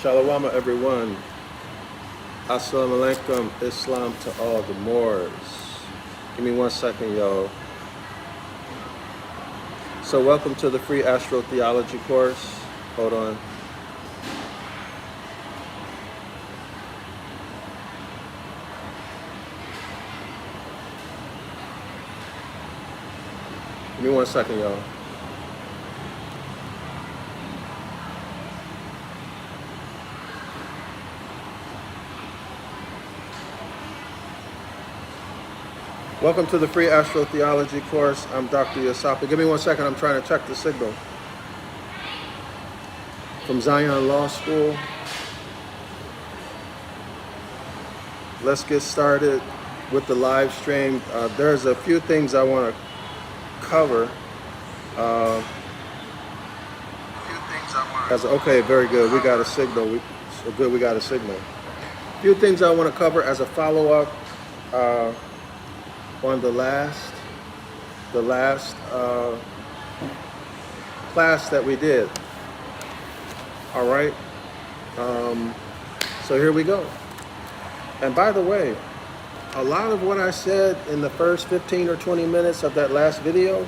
Shalom, everyone. Assalamu alaikum, Islam to all the Moors. Give me 1 second, y'all. So welcome to the free astrotheology course. Hold on. Give me 1 second, y'all. Welcome to the free astrotheology course. I'm Dr. Yasapi. Give me 1 second. I'm trying to check the signal. From Zion Law School. Let's get started with the live stream. There's a few things I want to cover. Okay, very good. We got a signal. We got a signal. A few things I want to cover as a follow-up on the last class that we did. All right. So here we go. And by the way, a lot of what I said in the first 15 or 20 minutes of that last video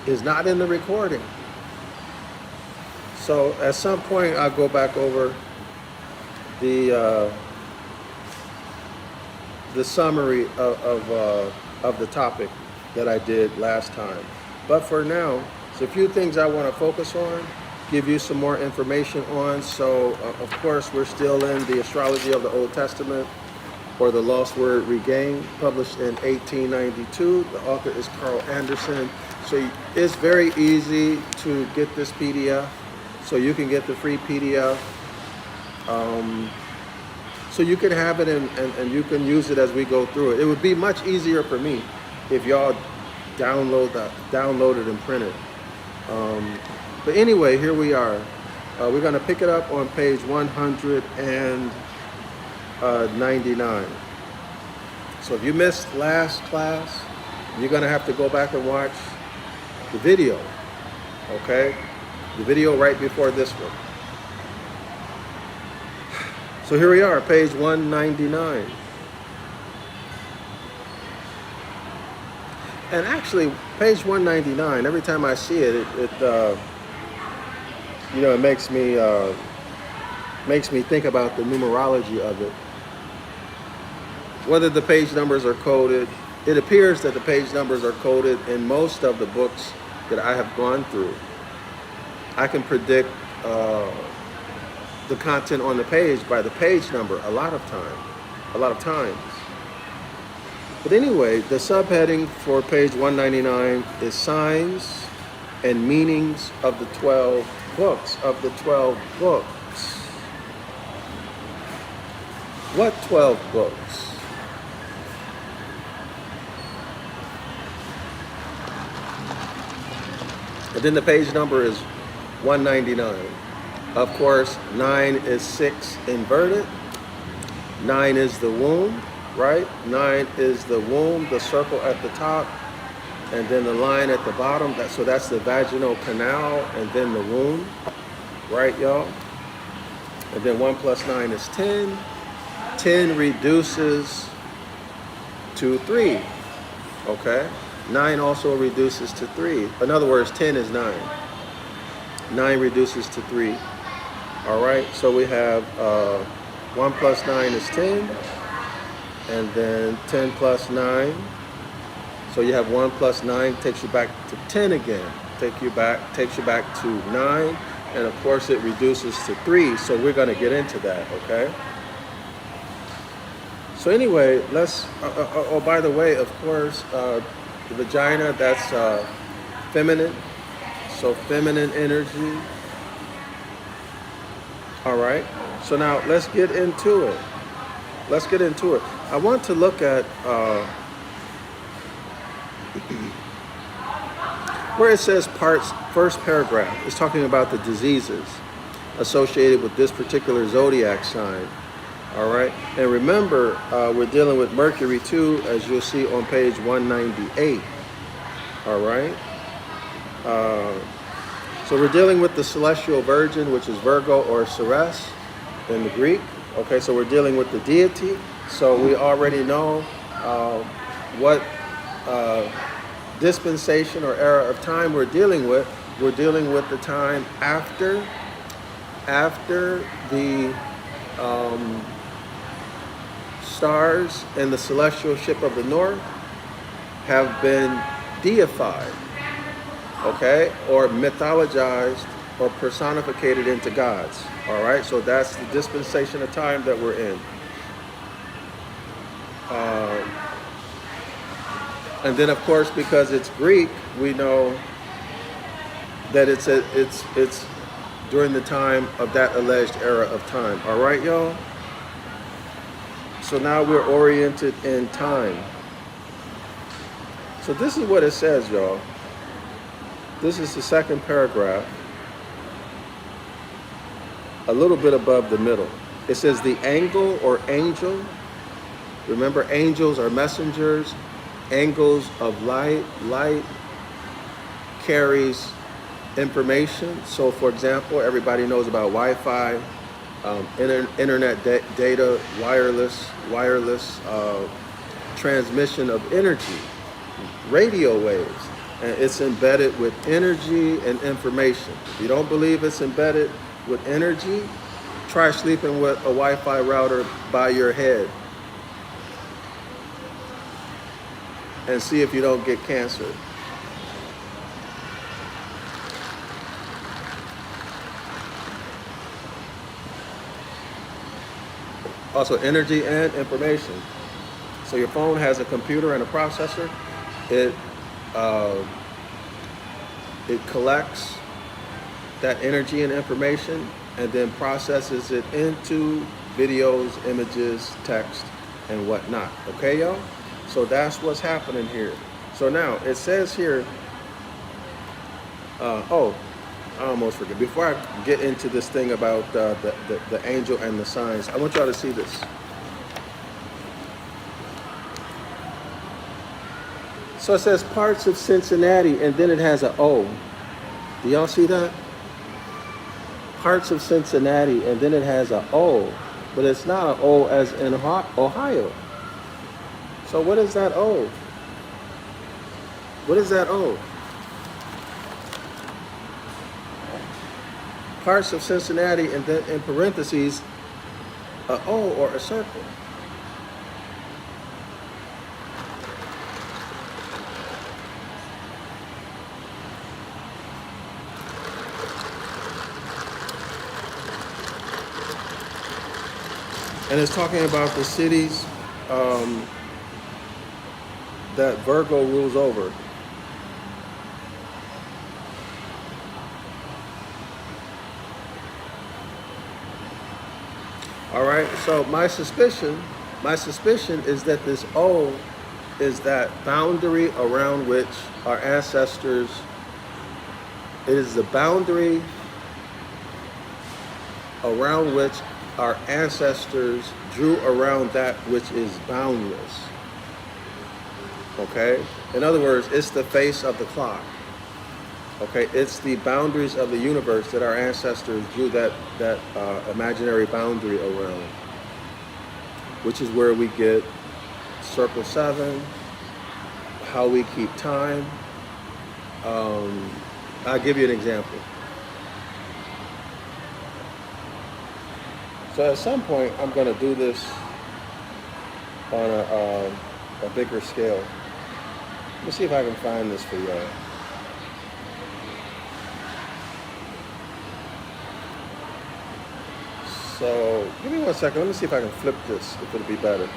is not in the recording. So at some point I'll go back over the summary of the topic that I did last time. But for now, there's a few things I want to focus on, give you some more information on. So, of course, we're still in the Astrology of the Old Testament, or the Lost Word Regained, published in 1892. The author is Carl Anderson. So it's very easy to get this PDF. So you can get the free PDF. So you can have it and you can use it as we go through it. It would be much easier for me if y'all download it and print it. But anyway, here we are. We're going to pick it up on page 199. So if you missed last class, you're going to have to go back and watch the video. Okay? The video right before this one. So here we are, page 199. And actually, page 199, every time I see it, it makes me think about the numerology of it. Whether the page numbers are coded, it appears that the page numbers are coded in most of the books that I have gone through. I can predict the content on the page by the page number a lot of times. But anyway, the subheading for page 199 is signs and meanings of the 12 books. What 12 books? And then the page number is 199. Of course, 9 is 6 inverted. 9 is the womb, right? 9 is the womb, the circle at the top, and then the line at the bottom. So that's the vaginal canal, and then the womb, right, y'all? And then 1 plus 9 is 10. 10 reduces to 3, okay? 9 also reduces to 3. In other words, 10 is 9. 9 reduces to 3. All right, so we have 1 plus 9 is 10, and then 10 plus 9. So you have 1 plus 9 takes you back to 10 again. Takes you back to 9, and of course it reduces to 3. So we're going to get into that, okay? So anyway, let's. Oh, by the way, of course, the vagina, that's feminine. So feminine energy. All right, so now let's get into it. I want to look at where it says first paragraph. It's talking about the diseases associated with this particular zodiac sign. All right, and remember, we're dealing with Mercury too, as you'll see on page 198. All right. So we're dealing with the celestial virgin, which is Virgo or Ceres in the Greek. Okay, so we're dealing with the deity. So we already know what dispensation or era of time we're dealing with. We're dealing with the time after the stars in the celestial ship of the north have been deified, okay, or mythologized or personificated into gods. All right, so that's the dispensation of time that we're in. And then, of course, because it's Greek, we know that it's during the time of that alleged era of time. All right, y'all? So now we're oriented in time. So this is what it says, y'all. This is the second paragraph, a little bit above the middle. It says the angle or angel. Remember, angels are messengers. Angles of light. Light carries information. So, for example, everybody knows about Wi-Fi, internet data, wireless transmission of energy, radio waves, and it's embedded with energy and information. If you don't believe it's embedded with energy, try sleeping with a Wi-Fi router by your head and see if you don't get cancer. Also, energy and information. So your phone has a computer and a processor. It collects that energy and information and then processes it into videos, images, text, and whatnot. Okay, y'all? So that's what's happening here. So now it says here, I almost forget. Before I get into this thing about the angel and the signs, I want y'all to see this. So it says parts of Cincinnati, and then it has an O. Do y'all see that? Parts of Cincinnati, and then it has an O, but it's not an O as in Ohio. So what is that O? What is that O? Parts of Cincinnati, and then in parentheses, a O or a circle. And it's talking about the cities that Virgo rules over. All right, so my suspicion is that this O is that boundary around which our ancestors, it is the boundary around which our ancestors drew around that which is boundless. Okay? In other words, it's the face of the clock. Okay, it's the boundaries of the universe that our ancestors drew that imaginary boundary around, which is where we get circle 7, how we keep time. I'll give you an example. So at some point, I'm going to do this on a bigger scale. Let me see if I can find this for y'all. So give me 1 second. Let me see if I can flip this, if it'll be better.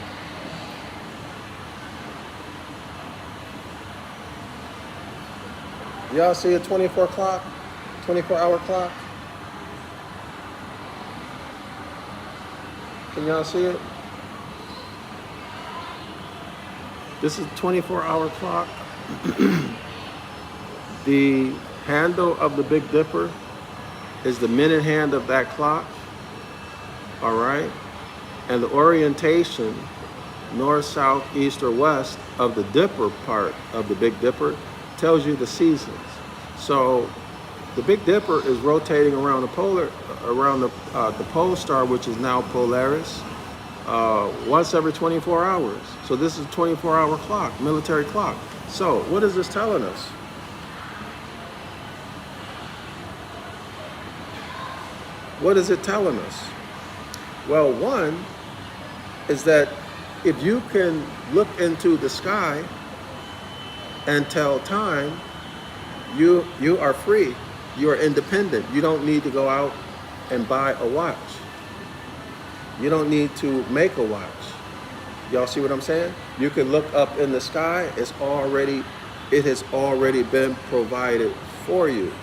Y'all see a 24-hour clock? Can y'all see it? This is a 24-hour clock. The handle of the Big Dipper is the minute hand of that clock. All right? And the orientation, north, south, east, or west of the Dipper part of the Big Dipper tells you the seasons. So The Big Dipper is rotating around the pole star, which is now Polaris, once every 24 hours. So this is a 24-hour clock, military clock. So what is this telling us? What is it telling us? Well, one is that if you can look into the sky and tell time, you are free. You are independent. You don't need to go out and buy a watch. You don't need to make a watch. Y'all see what I'm saying? You can look up in the sky. It has already been provided for you.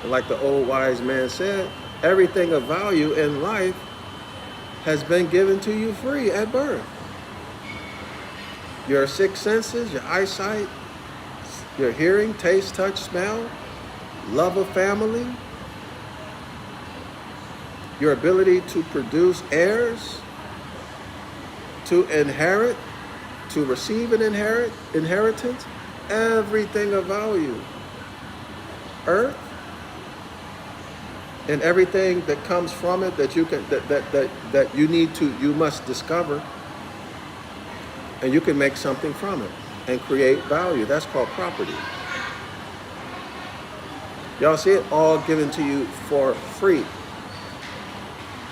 And like the old wise man said, everything of value in life has been given to you free at birth. Your six senses, your eyesight, your hearing, taste, touch, smell, love of family, your ability to produce heirs, to inherit, to receive an inheritance, everything of value. Earth and everything that comes from it that you must discover, and you can make something from it and create value. That's called property. Y'all see it? All given to you for free.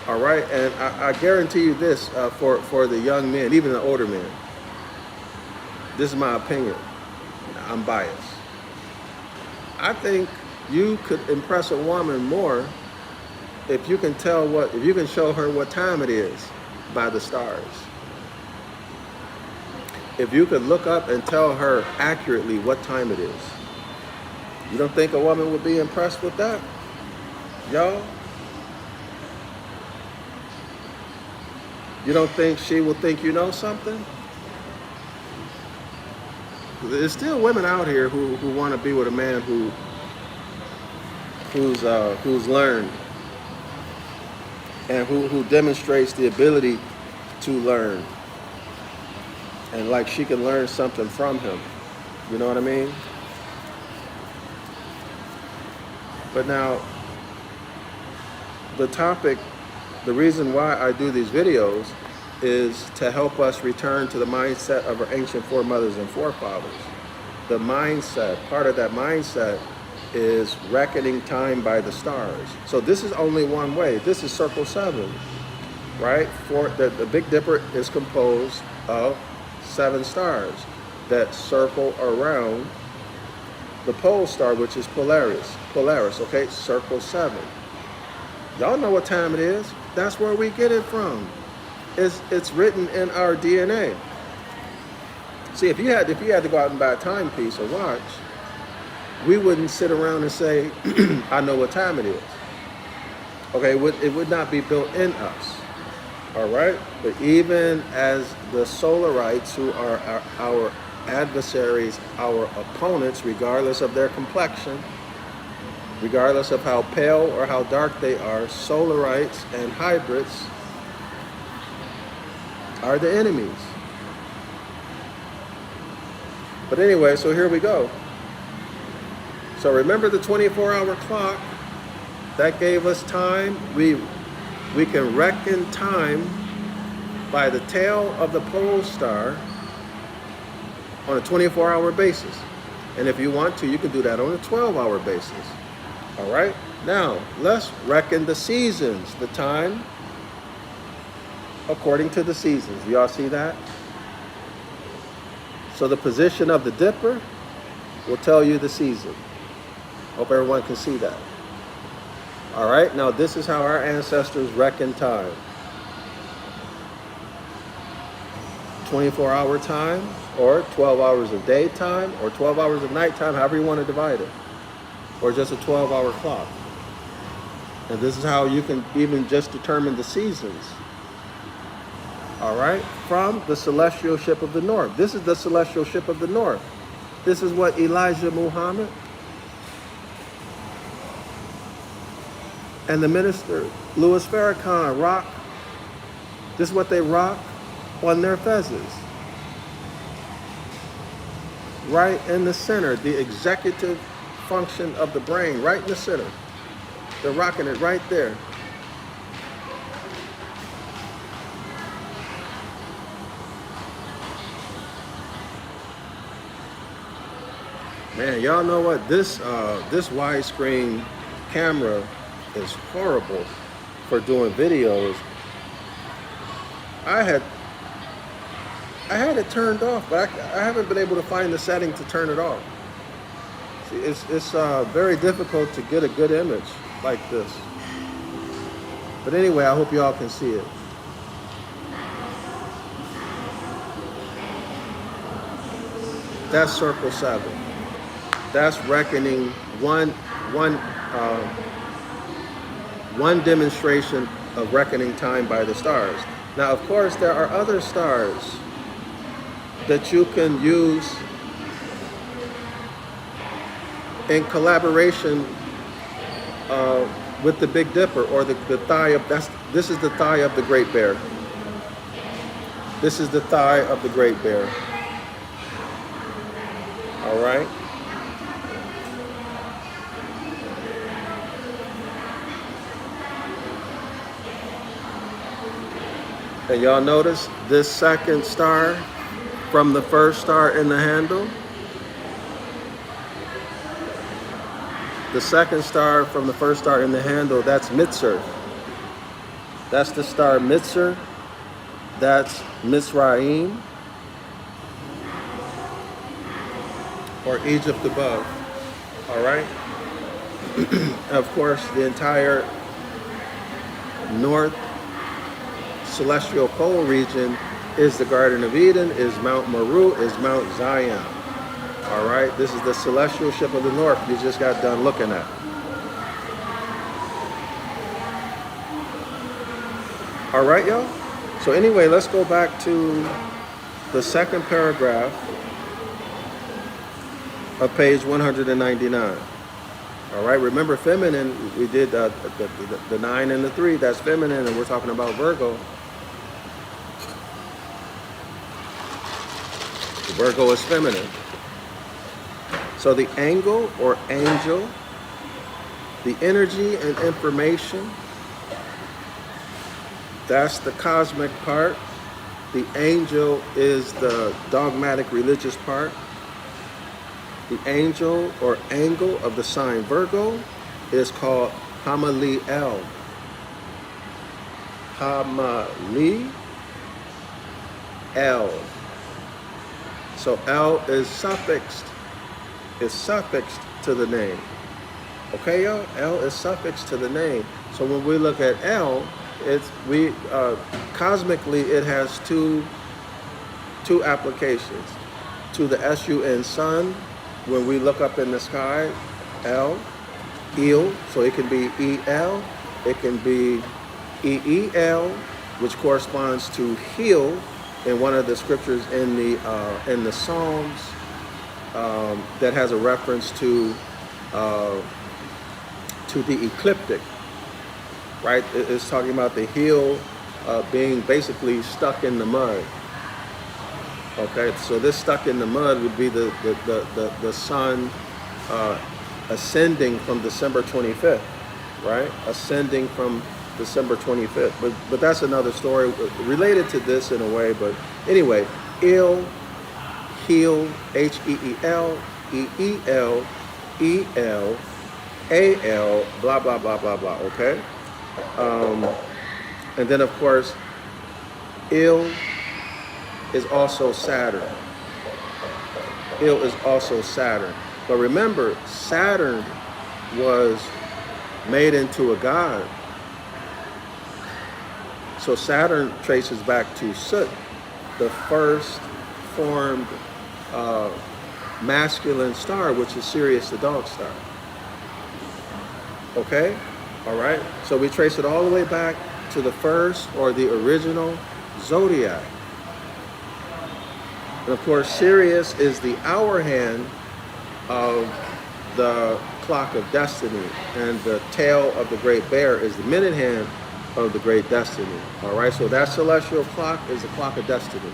All right, and I guarantee you this, for the young men, even the older men, this is my opinion. I'm biased. I think you could impress a woman more if you can show her what time it is by the stars. If you could look up and tell her accurately what time it is. You don't think a woman would be impressed with that? Y'all? You don't think she will think you know something? There's still women out here who want to be with a man who's learned and who demonstrates the ability to learn, and like she can learn something from him. You know what I mean? But now, the topic, the reason why I do these videos is to help us return to the mindset of our ancient foremothers and forefathers. The mindset, part of that mindset is reckoning time by the stars. So this is only one way. This is circle 7, right? The Big Dipper is composed of 7 stars that circle around the pole star, which is Polaris, okay? Circle 7. Y'all know what time it is. That's where we get it from. It's written in our DNA. See, if you had to go out and buy a timepiece or watch, we wouldn't sit around and say, I know what time it is. Okay, it would not be built in us. All right? But even as the Solarites, who are our adversaries, our opponents, regardless of their complexion, regardless of how pale or how dark they are, Solarites and hybrids are the enemies. But anyway, so here we go. So remember the 24-hour clock, that gave us time. We can reckon time by the tail of the pole star on a 24-hour basis. And if you want to, you can do that on a 12-hour basis. All right? Now, let's reckon the seasons, the time according to the seasons. Y'all see that? So the position of the Dipper will tell you the season. Hope everyone can see that. All right, now this is how our ancestors reckon time. 24-hour time, or 12 hours of daytime, or 12 hours of nighttime, however you want to divide it. Or just a 12-hour clock. And this is how you can even just determine the seasons. All right, from the celestial ship of the north. This is the celestial ship of the north. This is what Elijah Muhammad and the minister Louis Farrakhan rock. This is what they rock on their fezzes. Right in the center, the executive function of the brain, right in the center. They're rocking it right there. Man, y'all know what? This widescreen camera is horrible for doing videos. I had it turned off, but I haven't been able to find the setting to turn it off. See, it's very difficult to get a good image like this. But anyway, I hope y'all can see it. That's circle 7. That's reckoning one demonstration of reckoning time by the stars. Now, of course, there are other stars that you can use in collaboration with the Big Dipper, or the thigh of, this is the thigh of the Great Bear. This is the thigh of the Great Bear. All right. And y'all notice this second star from the first star in the handle. The second star from the first star in the handle, that's Mitzur. That's the star Mitzur. That's Mizraim, or Egypt above. All right. Of course, the entire north celestial pole region is the Garden of Eden, is Mount Meru, is Mount Zion. All right, this is the celestial ship of the north you just got done looking at. All right, y'all. So anyway, let's go back to the second paragraph of page 199. All right, remember feminine, we did the 9 and the 3, that's feminine, and we're talking about Virgo. Virgo is feminine. So the angle or angel, the energy and information, that's the cosmic part. The angel is the dogmatic religious part. The angel or angle of the sign Virgo is called Hamaliel. Hamaliel. So L is suffixed. It's suffixed to the name. Okay, y'all? L is suffixed to the name. So when we look at L, cosmically it has two applications. To the SUN, sun, when we look up in the sky, L, Il, so it can be EL, it can be EEL, which corresponds to heal in one of the scriptures in the Psalms, that has a reference to the ecliptic, right? It's talking about the heel being basically stuck in the mud. Okay, so this stuck in the mud would be the sun ascending from December 25th, right? Ascending from December 25th. But that's another story related to this in a way. But anyway, Il, heel, HEEL, EEL, EL, AL, blah, blah, blah, blah, blah, okay? And then, of course, Il is also Saturn. Il is also Saturn. But remember, Saturn was made into a god. So Saturn traces back to Soot, the first formed masculine star, which is Sirius, the dog star. Okay? All right? So we trace it all the way back to the first or the original Zodiac. And of course, Sirius is the hour hand of the clock of destiny, and the tail of the great bear is the minute hand of the great destiny. All right, so that celestial clock is the clock of destiny.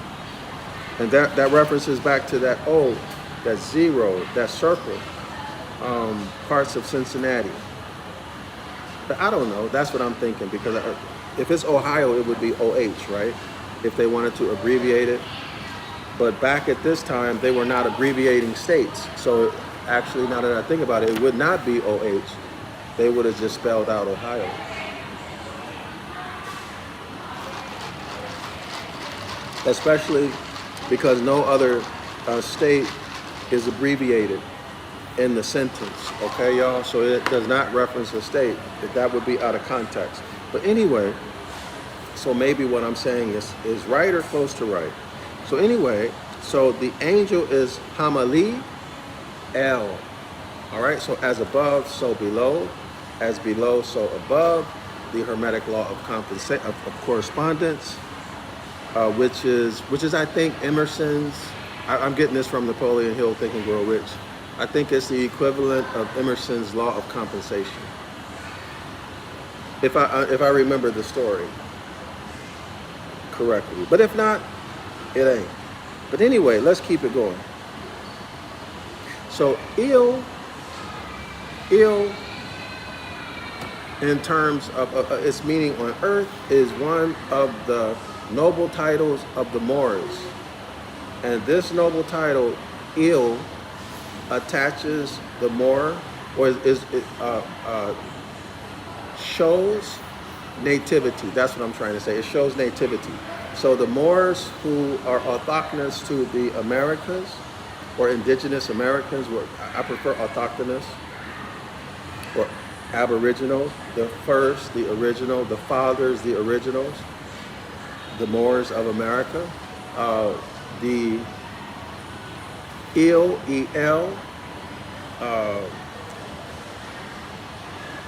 And that references back to that O, that zero, that circle. parts of Cincinnati. But I don't know. That's what I'm thinking, because if it's Ohio, it would be OH, right? If they wanted to abbreviate it. But back at this time, they were not abbreviating states. So actually, now that I think about it, it would not be OH. They would have just spelled out Ohio. Especially because no other state is abbreviated in the sentence, okay, y'all? So it does not reference a state. That would be out of context. But anyway, so maybe what I'm saying is right or close to right. So anyway, so the angel is Hamali El. All right, so as above, so below. As below, so above. The Hermetic Law of Correspondence, which is I think Emerson's. I'm getting this from Napoleon Hill, Think and Grow Rich. I think it's the equivalent of Emerson's Law of Compensation, if I remember the story correctly. But if not, it ain't. But anyway, let's keep it going. So ill in terms of its meaning on earth is one of the noble titles of the Moors. And this noble title, ill, attaches the Moor, or shows nativity. That's what I'm trying to say. It shows nativity. So the Moors, who are autochthonous to the Americas, or indigenous Americans, I prefer autochthonous, or aboriginal, the first, the original, the fathers, the originals, the Moors of America. The El,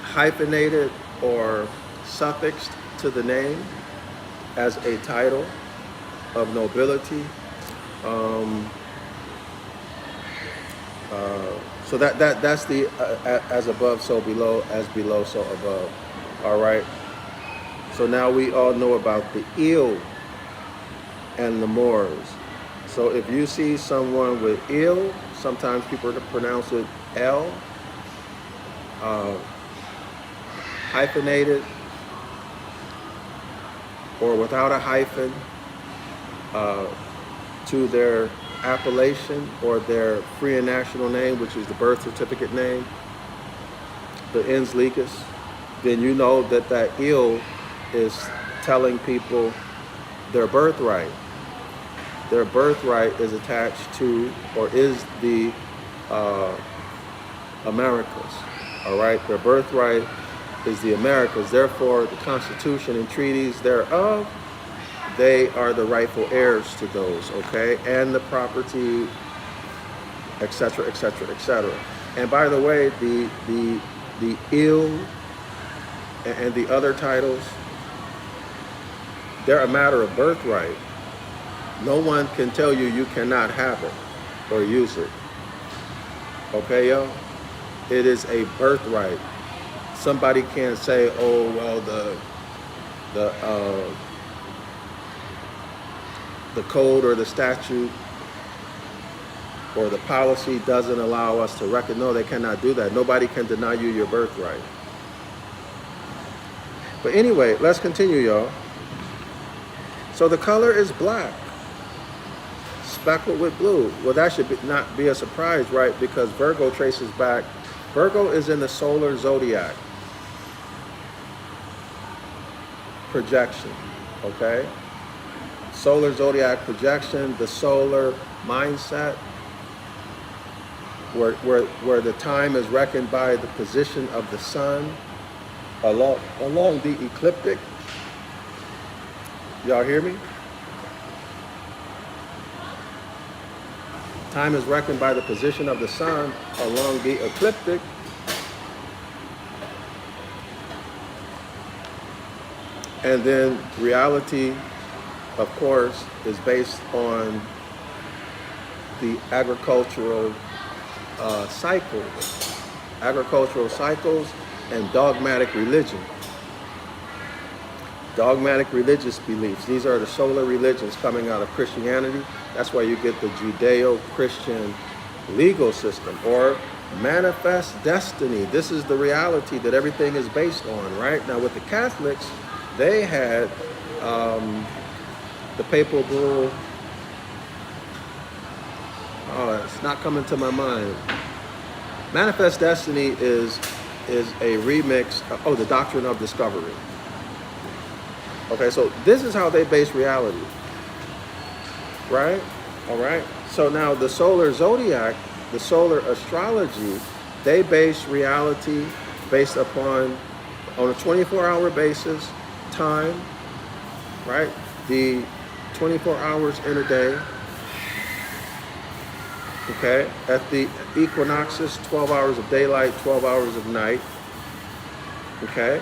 hyphenated or suffixed to the name as a title of nobility. So that's the as above, so below, as below, so above. All right. So now we all know about the ill and the Moors. So if you see someone with ill, sometimes people pronounce it L, hyphenated or without a hyphen to their appellation or their free and national name, which is the birth certificate name, the ens legis, then you know that that ill is telling people their birthright. Their birthright is attached to, or is the Americas. All right, their birthright is the Americas. Therefore, the Constitution and treaties thereof, they are the rightful heirs to those, okay? And the property, etc., etc., etc. And by the way, the ill and the other titles, they're a matter of birthright. No one can tell you you cannot have it or use it. Okay, y'all? It is a birthright. Somebody can't say, oh, well, the code or the statute or the policy doesn't allow us to reckon. No, they cannot do that. Nobody can deny you your birthright. But anyway, let's continue, y'all. So the color is black, speckled with blue. Well, that should not be a surprise, right? Because Virgo traces back. Virgo is in the solar zodiac projection, okay? Solar zodiac projection, the solar mindset, where the time is reckoned by the position of the sun along the ecliptic. Y'all hear me? Time is reckoned by the position of the sun along the ecliptic. And then reality, of course, is based on the agricultural cycles and dogmatic religion. Dogmatic religious beliefs. These are the solar religions coming out of Christianity. That's why you get the Judeo-Christian legal system, or manifest destiny. This is the reality that everything is based on, right? Now with the Catholics, they had the papal bull. Oh, it's not coming to my mind. Manifest destiny is a remix. Oh, the doctrine of discovery. Okay, so this is how they base reality, right? All right. So now the solar zodiac, the solar astrology, they base reality based upon, on a 24-hour basis, time, right? The 24 hours in a day. Okay, at the equinoxes, 12 hours of daylight, 12 hours of night. Okay,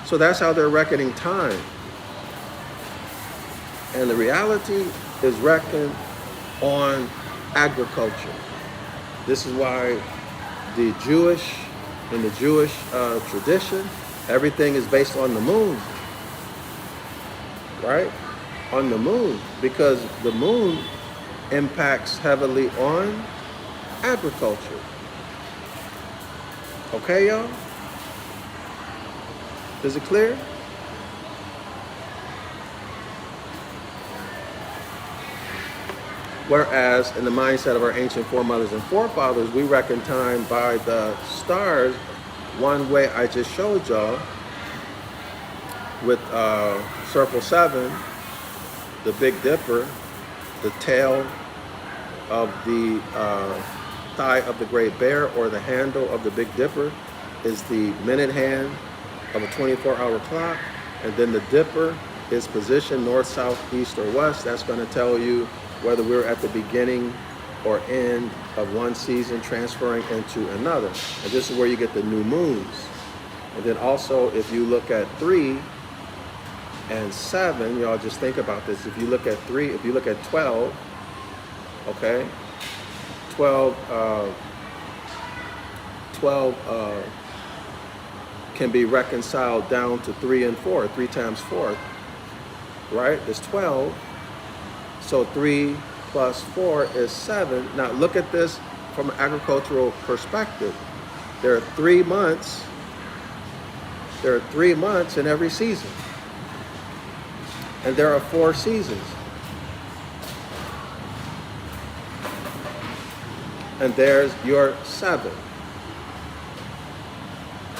so that's how they're reckoning time. And the reality is reckoned on agriculture. This is why in the Jewish tradition, everything is based on the moon, right? On the moon, because the moon impacts heavily on agriculture. Okay, y'all? Is it clear? Whereas in the mindset of our ancient foremothers and forefathers, we reckon time by the stars, one way I just showed y'all with Circle 7, the Big Dipper, the tail of the thigh of the Great Bear, or the handle of the Big Dipper, is the minute hand of a 24-hour clock. And then the dipper is positioned north, south, east, or west. That's going to tell you whether we're at the beginning or end of one season transferring into another. And this is where you get the new moons. And then also, if you look at 3 and 7, y'all just think about this. If you look at 3, if you look at 12, okay, 12 can be reconciled down to 3 and 4. 3 times 4, right, is 12. So 3 plus 4 is 7. Now look at this from an agricultural perspective. There are 3 months. There are 3 months in every season. And there are 4 seasons. And there's your 7.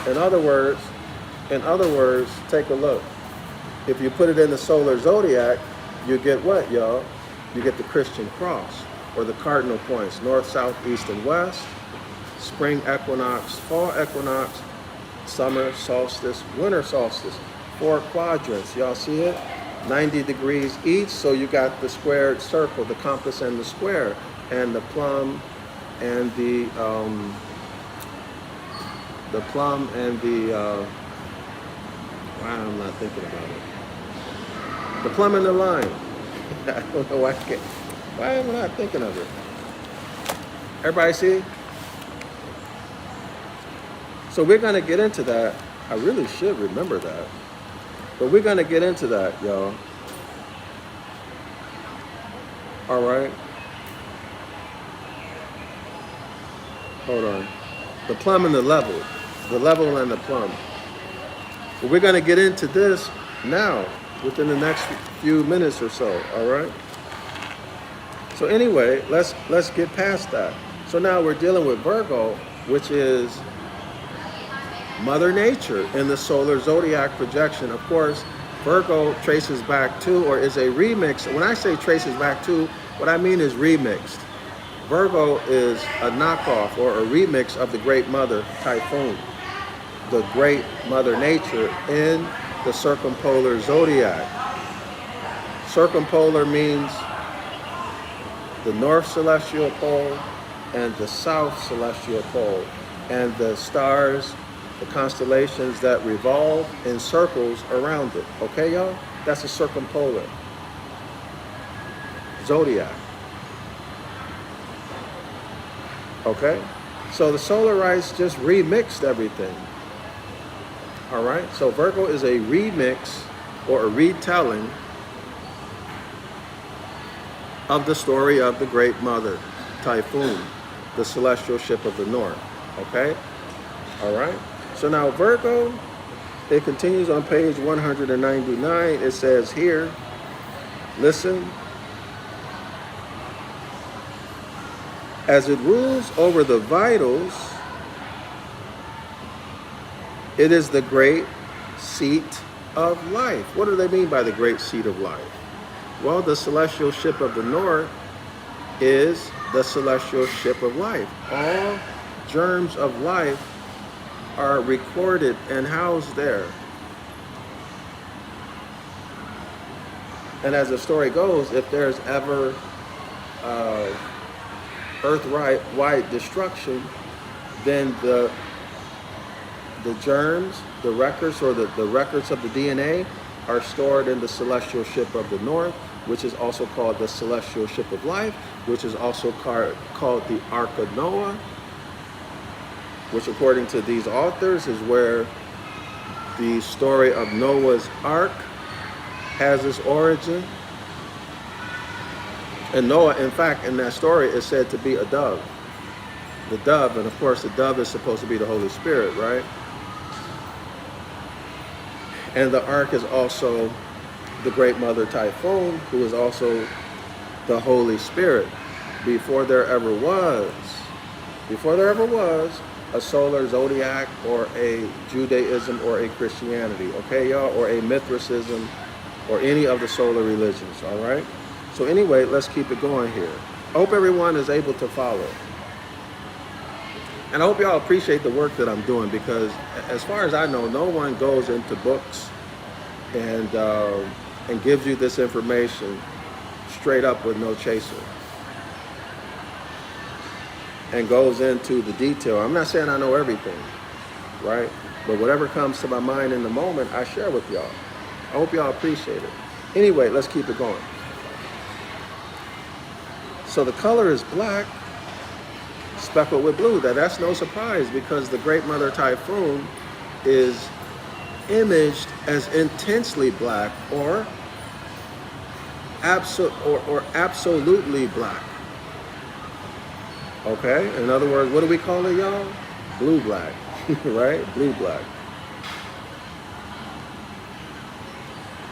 In other words, take a look. If you put it in the solar zodiac, you get what, y'all? You get the Christian cross, or the cardinal points, north, south, east, and west, spring equinox, fall equinox, summer solstice, winter solstice, 4 quadrants. Y'all see it? 90 degrees each, so you got the squared circle, the compass and the square, and the plum and the why I'm not thinking about it. The plum and the line. I don't know why am I not thinking of it? Everybody see? So we're going to get into that. I really should remember that. But we're going to get into that, y'all. All right. Hold on. The plum and the level and the plum. But we're going to get into this now, within the next few minutes or so, all right? So anyway, let's get past that. So now we're dealing with Virgo, which is Mother Nature in the solar zodiac projection. Of course, Virgo traces back to, or is a remix. When I say traces back to, what I mean is remixed. Virgo is a knockoff or a remix of the Great Mother Typhoon, the Great Mother Nature in the circumpolar zodiac. Circumpolar means the north celestial pole and the south celestial pole, and the stars, the constellations that revolve in circles around it. Okay, y'all? That's a circumpolar zodiac. Okay? So the solarites just remixed everything. All right? So Virgo is a remix or a retelling of the story of the Great Mother Typhoon, the celestial ship of the north. Okay? All right? So now Virgo, it continues on page 199. It says here, listen, as it rules over the vitals, it is the great seat of life. What do they mean by the great seat of life? Well, the celestial ship of the north is the celestial ship of life. All germs of life are recorded and housed there. And as the story goes, if there's ever earth-wide destruction, then the germs, the records, or the records of the DNA are stored in the celestial ship of the north, which is also called the celestial ship of life, which is also called the Ark of Noah, which according to these authors is where the story of Noah's Ark has its origin. And Noah, in fact, in that story is said to be a dove. The dove, and of course the dove is supposed to be the Holy Spirit, right? And the Ark is also the Great Mother Typhoon, who is also the Holy Spirit. Before there ever was a solar zodiac or a Judaism or a Christianity, okay, y'all, or a Mithricism or any of the solar religions, all right? So anyway, let's keep it going here. I hope everyone is able to follow. And I hope y'all appreciate the work that I'm doing, because as far as I know, no one goes into books and gives you this information straight up with no chaser and goes into the detail. I'm not saying I know everything, right? But whatever comes to my mind in the moment, I share with y'all. I hope y'all appreciate it. Anyway, let's keep it going. So the color is black, speckled with blue. That's no surprise, because the Great Mother Typhoon is imaged as intensely black or absolutely black. Okay? In other words, what do we call it, y'all? Blue black, right? Blue black.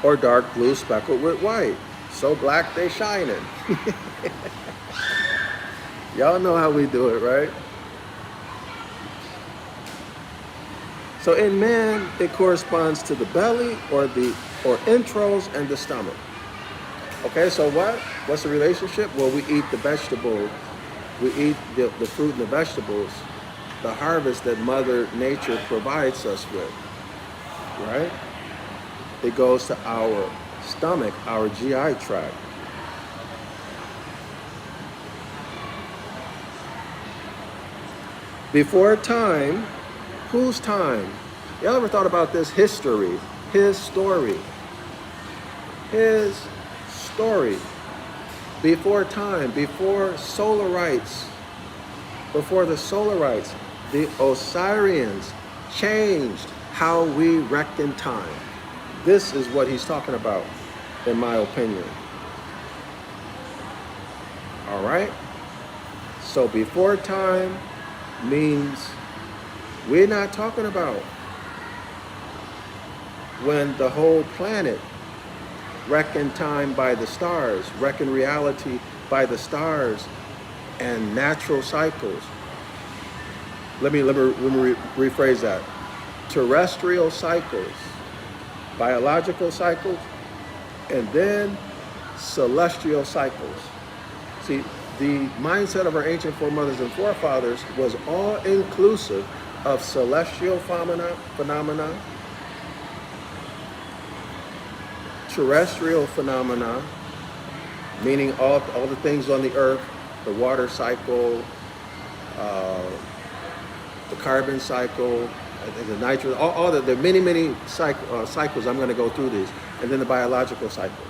Or dark blue speckled with white. So black they shining. Y'all know how we do it, right? So in man, it corresponds to the belly or entrails and the stomach. Okay, so what's the relationship? Well, we eat the vegetable, we eat the fruit and the vegetables, the harvest that Mother Nature provides us with, right? It goes to our stomach, our GI tract. Before time, whose time? Y'all ever thought about this? History, his story. His story. Before time, before Solarites, before the Solarites, the Osirians changed how we reckon time. This is what he's talking about, in my opinion. All right? So before time means we're not talking about when the whole planet reckoned time by the stars, reckoned reality by the stars and natural cycles. Let me rephrase that. Terrestrial cycles, biological cycles, and then celestial cycles. See, the mindset of our ancient foremothers and forefathers was all inclusive of celestial phenomena, terrestrial phenomena, meaning all the things on the earth, the water cycle, the carbon cycle, the nitrogen, all the many cycles. I'm going to go through these, and then the biological cycles.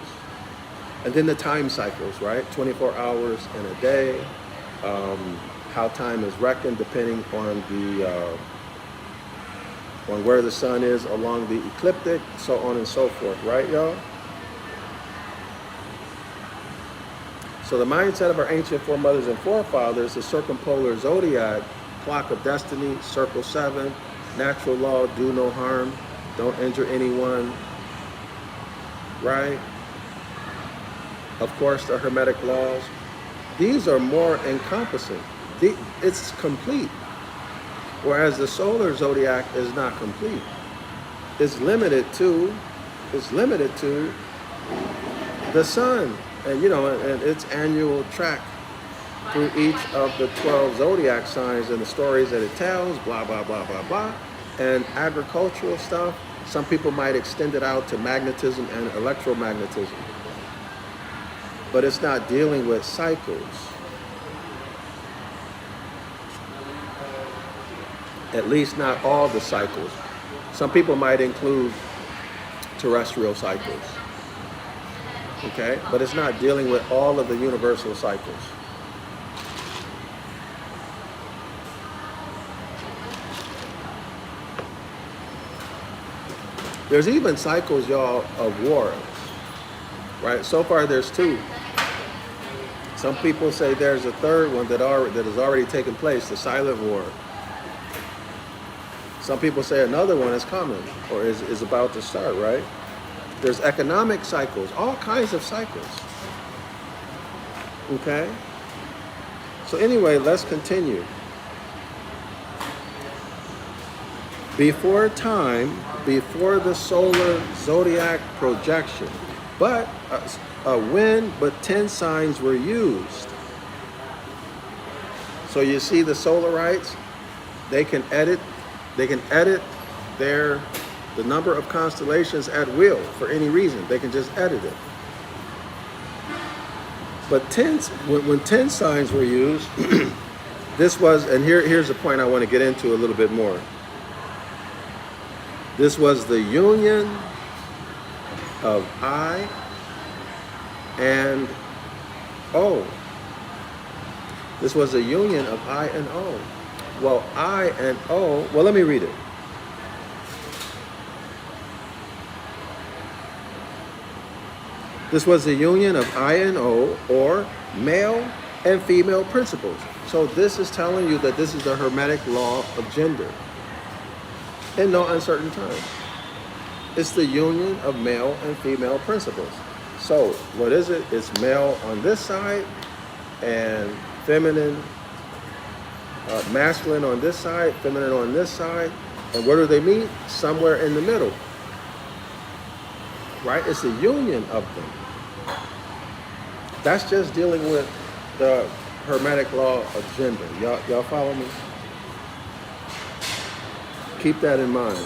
And then the time cycles, right? 24 hours in a day, how time is reckoned depending on on where the sun is along the ecliptic, so on and so forth, right, y'all? So the mindset of our ancient foremothers and forefathers, the circumpolar zodiac, clock of destiny, circle 7, natural law, do no harm, don't injure anyone, right? Of course, the Hermetic Laws. These are more encompassing. It's complete. Whereas the solar zodiac is not complete. It's limited to the sun, and and its annual track through each of the 12 zodiac signs and the stories that it tells, blah, blah, blah, blah, blah. And agricultural stuff, some people might extend it out to magnetism and electromagnetism. But it's not dealing with cycles. At least not all the cycles. Some people might include terrestrial cycles. Okay? But it's not dealing with all of the universal cycles. There's even cycles, y'all, of wars, right? So far, there's 2. Some people say there's a third one that has already taken place, the silent war. Some people say another one is coming or is about to start, right? There's economic cycles, all kinds of cycles. Okay? So anyway, let's continue. Before time, before the solar zodiac projection, but when 10 signs were used. So you see the solarites, they can edit the number of constellations at will for any reason. They can just edit it. But when 10 signs were used, this was, and here's the point I want to get into a little bit more. This was the union of I and O. This was a union of I and O. Well, I and O, well, let me read it. This was the union of I and O, or male and female principles. So this is telling you that this is the Hermetic law of gender. In no uncertain time. It's the union of male and female principles. So what is it? It's male on this side and feminine, masculine on this side, feminine on this side. And where do they meet? Somewhere in the middle. Right? It's the union of them. That's just dealing with the Hermetic law of gender. Y'all follow me? Keep that in mind.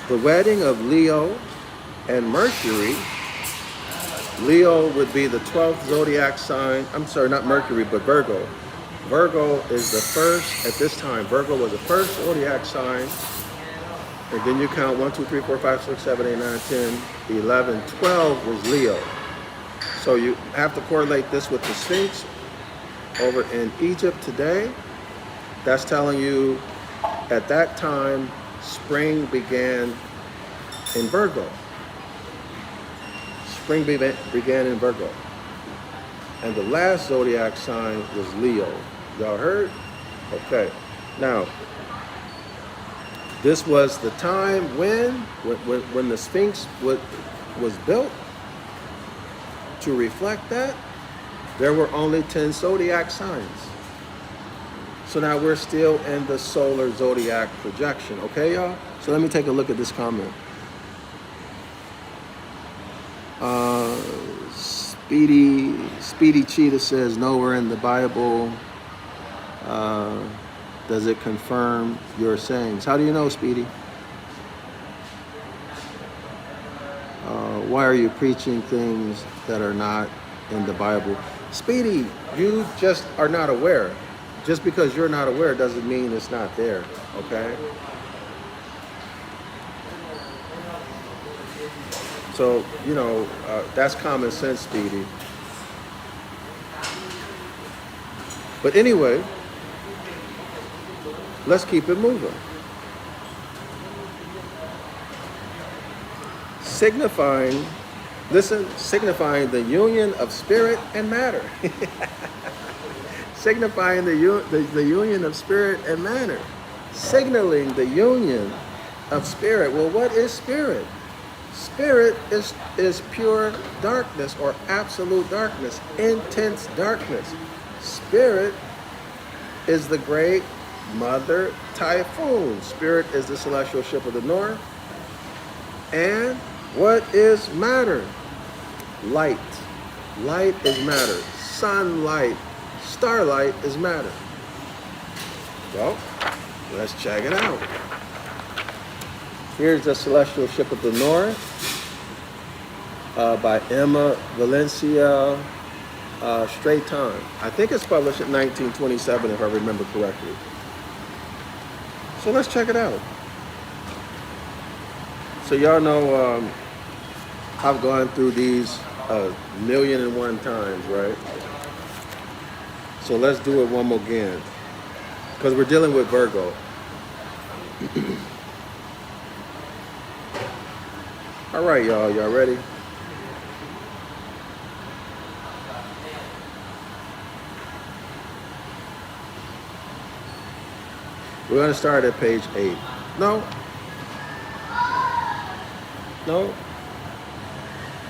The wedding of Leo and Mercury. Leo would be the 12th zodiac sign. I'm sorry, not Mercury, but Virgo. Virgo is the first, at this time, Virgo was the first zodiac sign. And then you count 1, 2, 3, 4, 5, 6, 7, 8, 9, 10, 11, 12 was Leo. So you have to correlate this with the Sphinx over in Egypt today. That's telling you at that time, spring began in Virgo. Spring began in Virgo. And the last zodiac sign was Leo. Y'all heard? Okay. Now, this was the time when the Sphinx was built. To reflect that, there were only 10 zodiac signs. So now we're still in the solar zodiac projection. Okay, y'all? So let me take a look at this comment. Speedy Cheetah says, nowhere in the Bible does it confirm your sayings. How do you know, Speedy? Why are you preaching things that are not in the Bible? Speedy, you just are not aware. Just because you're not aware doesn't mean it's not there, okay? So, that's common sense, Speedy. But anyway, let's keep it moving. Signifying Listen, signifying the union of spirit and matter. Signifying the union of spirit and matter. Signaling the union of spirit. Well, what is spirit? Spirit is pure darkness or absolute darkness, intense darkness. Spirit is the great mother typhoon. Spirit is the celestial ship of the north. And what is matter? Light. Light is matter. Sunlight, starlight is matter. Well, let's check it out. Here's the celestial ship of the north by Emma Valencia Straighton. I think it's published in 1927 if I remember correctly. So let's check it out. So y'all know I've gone through these 1,000,001 times, right? So let's do it one more again. Because we're dealing with Virgo. All right, y'all ready? We're going to start at page 8. No.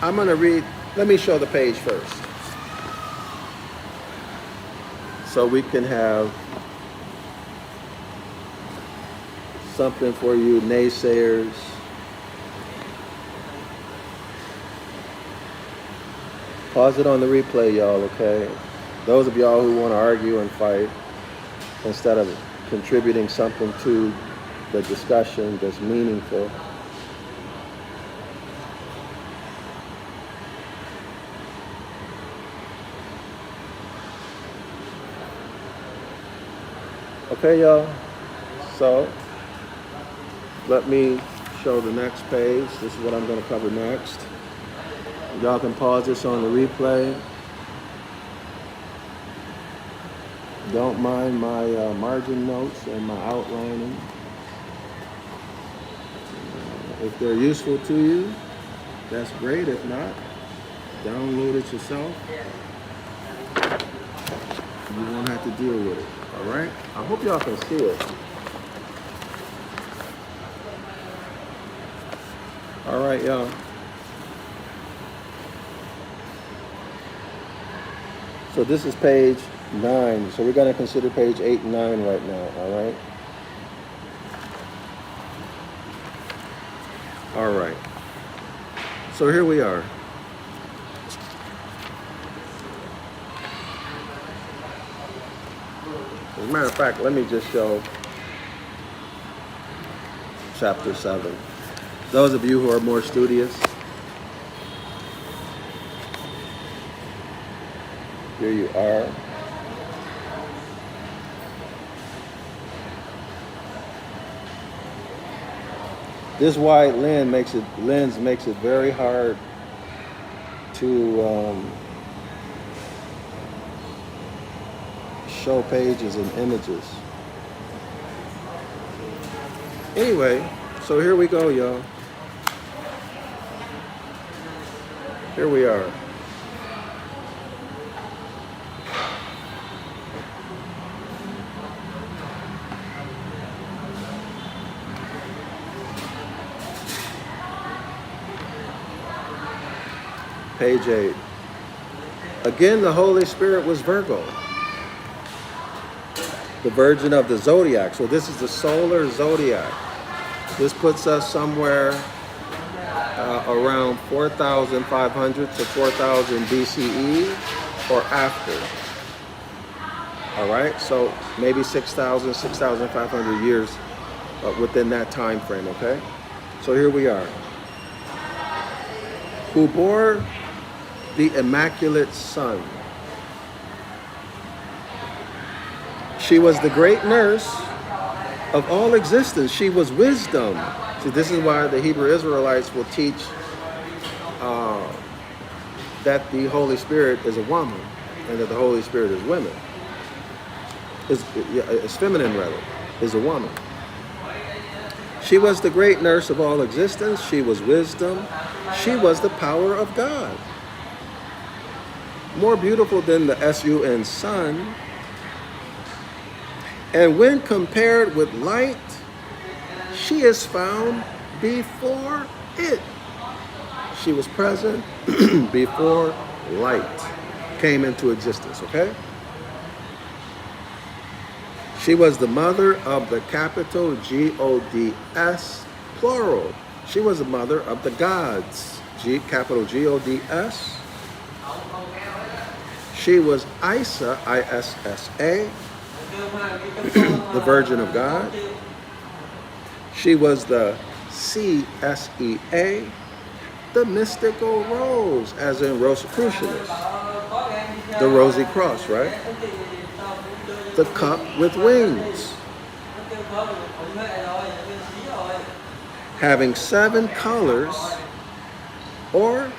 I'm going to read. Let me show the page first. So we can have something for you naysayers. Pause it on the replay, y'all, okay? Those of y'all who want to argue and fight, instead of contributing something to the discussion that's meaningful. Okay, y'all, so let me show the next page. This is what I'm going to cover next. Y'all can pause this on the replay. Don't mind my margin notes and my outlining. If they're useful to you, that's great. If not, download it yourself. You won't have to deal with it. All right? I hope y'all can see it. All right, y'all. So this is page 9. So we're going to consider page 8 and 9 right now. All right? All right. So here we are. As a matter of fact, let me just show chapter 7. Those of you who are more studious, here you are. This wide lens makes it very hard to show pages and images. Anyway, so here we go, y'all. Here we are. Page 8. Again, the Holy Spirit was Virgo, the virgin of the Zodiac. So this is the solar Zodiac. This puts us somewhere around 4,500 to 4,000 BCE or after. All right, so maybe 6,000, 6,500 years within that time frame, okay? So here we are. Who bore the Immaculate Son. She was the great nurse of all existence. She was wisdom. So this is why the Hebrew Israelites will teach that the Holy Spirit is a woman and that the Holy Spirit is women. Is feminine rather, is a woman. She was the great nurse of all existence. She was wisdom. She was the power of God. More beautiful than the sun sun. And when compared with light, she is found before it. She was present before light came into existence, okay? She was the mother of the capital Gods, plural. She was the mother of the gods, capital Gods. She was Isa, Issa, the Virgin of God. She was the Csea, the mystical rose, as in Rosicrucianus, the rosy cross, right? The cup with wings, having 7 colors, or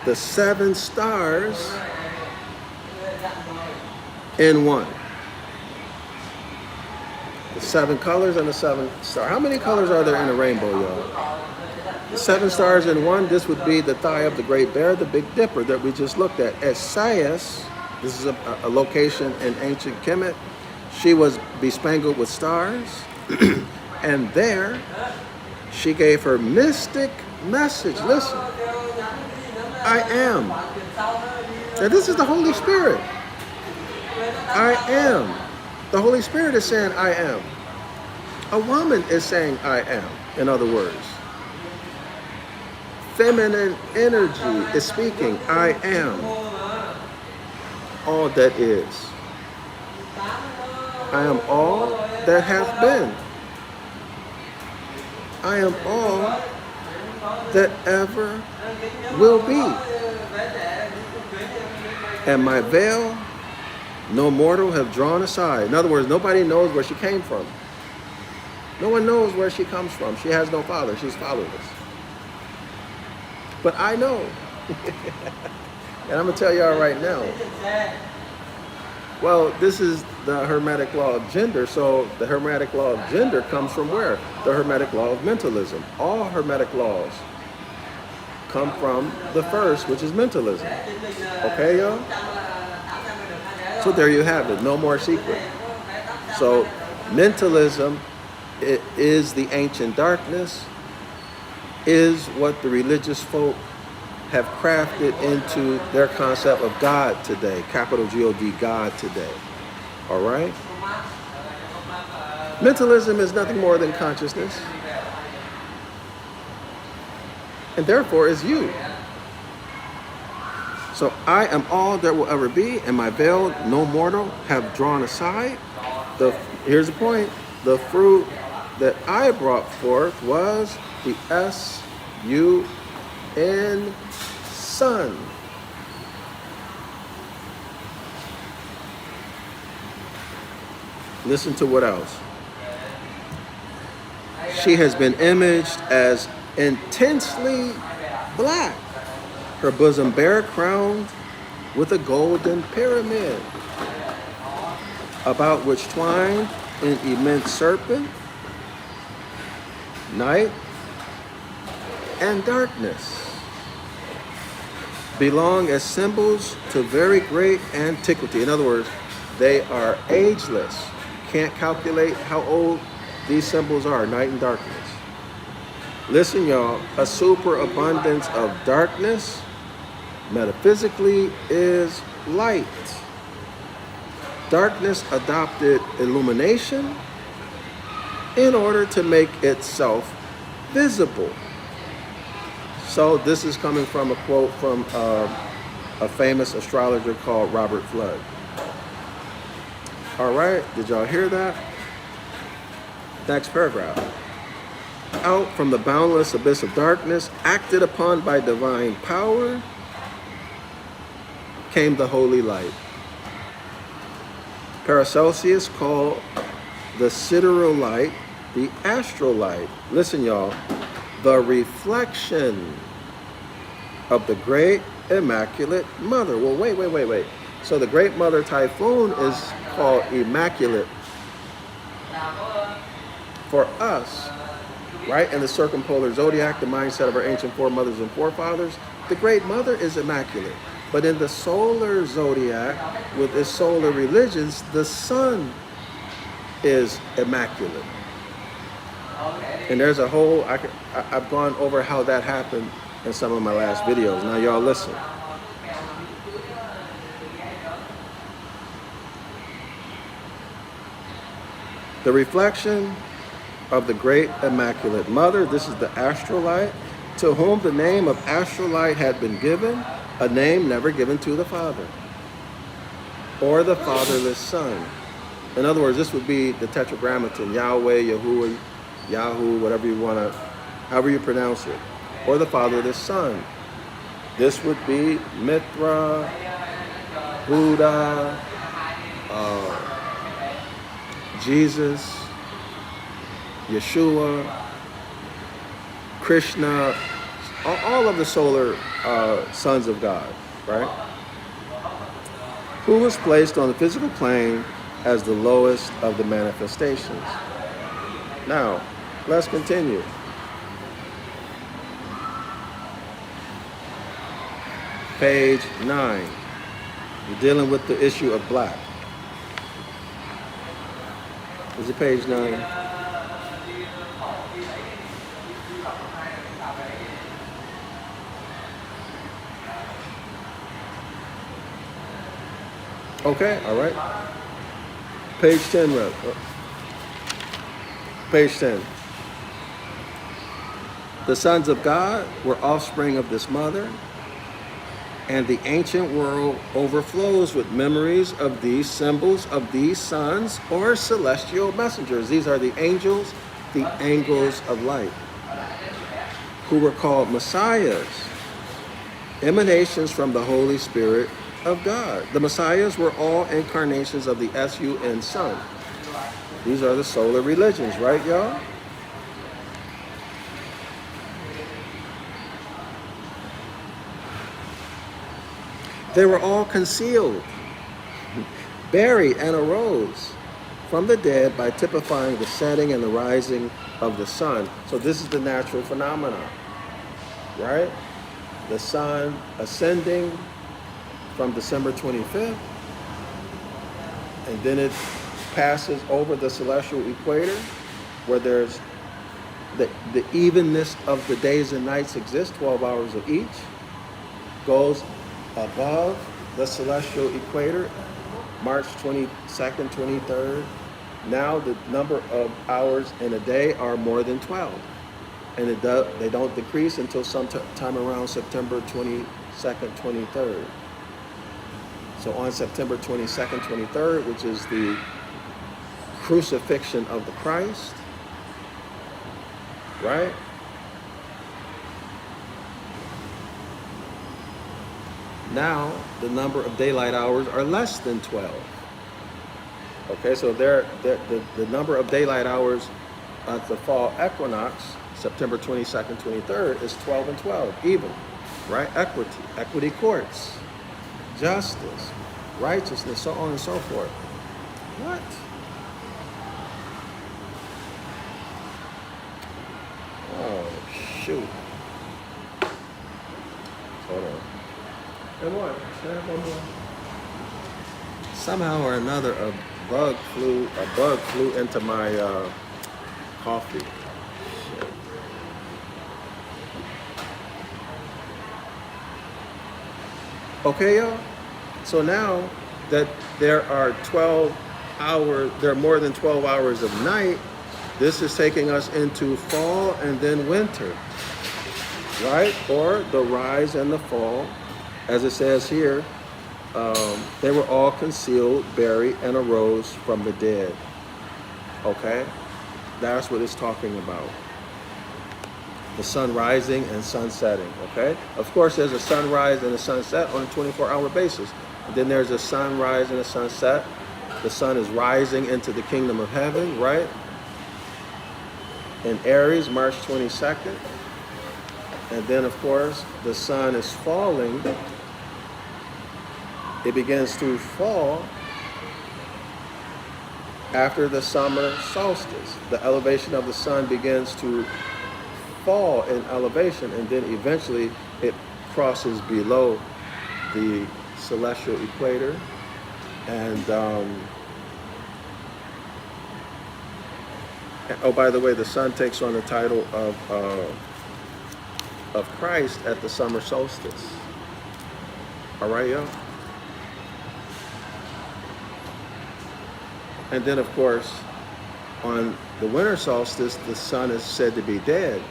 the 7 stars in one. The 7 colors and the 7 stars. How many colors are there in a rainbow, y'all? The 7 stars in one. This would be the thigh of the Great Bear, the Big Dipper that we just looked at. Escheat, this is a location in ancient Kemet. She was bespangled with stars. And there, she gave her mystic message. Listen, I am. Now this is the Holy Spirit. I am. The Holy Spirit is saying, I am. A woman is saying, I am, in other words. Feminine energy is speaking, I am all that is. I am all that hath been. I am all that ever will be. And my veil no mortal have drawn aside. In other words, nobody knows where she came from. No one knows where she comes from. She has no father. She's fatherless. But I know. And I'm going to tell y'all right now. Well, this is the Hermetic Law of Gender. So the Hermetic Law of Gender comes from where? The Hermetic Law of Mentalism. All Hermetic laws come from the first, which is mentalism. Okay, y'all? So there you have it. No more secret. So mentalism, it is the ancient darkness, is what the religious folk have crafted into their concept of God today, capital G-O-D, God today. All right? Mentalism is nothing more than consciousness, and therefore is you. So I am all there will ever be, and my veil no mortal have drawn aside. Here's the point. The fruit that I brought forth was the S-U-N, sun. Listen to what else. She has been imaged as intensely black, her bosom bare, crowned with a golden pyramid, about which twined an immense serpent, night and darkness belong as symbols to very great antiquity. In other words, they are ageless. Can't calculate how old these symbols are, night and darkness. Listen, y'all, a superabundance of darkness metaphysically is light. Darkness adopted illumination in order to make itself visible. So this is coming from a quote from a famous astrologer called Robert Flood. All right, did y'all hear that? Next paragraph. Out from the boundless abyss of darkness, acted upon by divine power, came the holy light. Paracelsus called the sidereal light the astral light. Listen, y'all. The reflection of the great immaculate mother. Well, wait. So the great mother Typhoon is called immaculate for us, right, in the circumpolar zodiac, the mindset of our ancient foremothers and forefathers, the Great Mother is immaculate. But in the solar zodiac, with its solar religions, the sun is immaculate. And there's a whole, I've gone over how that happened in some of my last videos. Now y'all listen. The reflection of the great immaculate mother, this is the astrolite, to whom the name of astrolite had been given, a name never given to the father, or the fatherless son. In other words, this would be the tetragrammaton, Yahweh, Yahuwah, Yahoo, whatever you want to, however you pronounce it, or the fatherless son. This would be Mithra, Buddha, Jesus, Yeshua, Krishna, all of the solar sons of God, right? Who was placed on the physical plane as the lowest of the manifestations. Now, let's continue. Page 9. We're dealing with the issue of black. Is it page 9? Okay, all right. Page 10, Rev. Page 10. The sons of God were offspring of this mother, and the ancient world overflows with memories of these symbols of these sons or celestial messengers. These are the angels of light, who were called messiahs, emanations from the Holy Spirit of God. The messiahs were all incarnations of the SUN sun. These are the solar religions, right, y'all? They were all concealed, buried, and arose from the dead by typifying the setting and the rising of the sun. So this is the natural phenomenon, right? The sun ascending from December 25th, and then it passes over the celestial equator, where there's the evenness of the days and nights exists, 12 hours of each, goes above the celestial equator, March 22nd, 23rd. Now the number of hours in a day are more than 12. And they don't decrease until sometime around September 22nd, 23rd. So on September 22nd, 23rd, which is the crucifixion of the Christ, right? Now, the number of daylight hours are less than 12. Okay, so the number of daylight hours at the fall equinox, September 22nd, 23rd, is 12 and 12, even, right? Equity courts, justice, righteousness, so on and so forth. What? Oh, shoot. Hold on. And what? One more. Somehow or another, a bug flew into my coffee. Shit. Okay, y'all. So now that there are more than 12 hours of night, this is taking us into fall and then winter, right? Or the rise and the fall. As it says here, they were all concealed, buried, and arose from the dead. Okay? That's what it's talking about. The sun rising and sun setting. Okay? Of course, there's a sunrise and a sunset on a 24-hour basis. And then there's a sunrise and a sunset. The sun is rising into the kingdom of heaven, right? In Aries, March 22nd. And then, of course, the sun is falling. It begins to fall after the summer solstice. The elevation of the sun begins to fall in elevation, and then eventually it crosses below the celestial equator. And oh, by the way, the sun takes on the title of Christ at the summer solstice. All right, y'all? And then, of course, on the winter solstice, the sun is said to be dead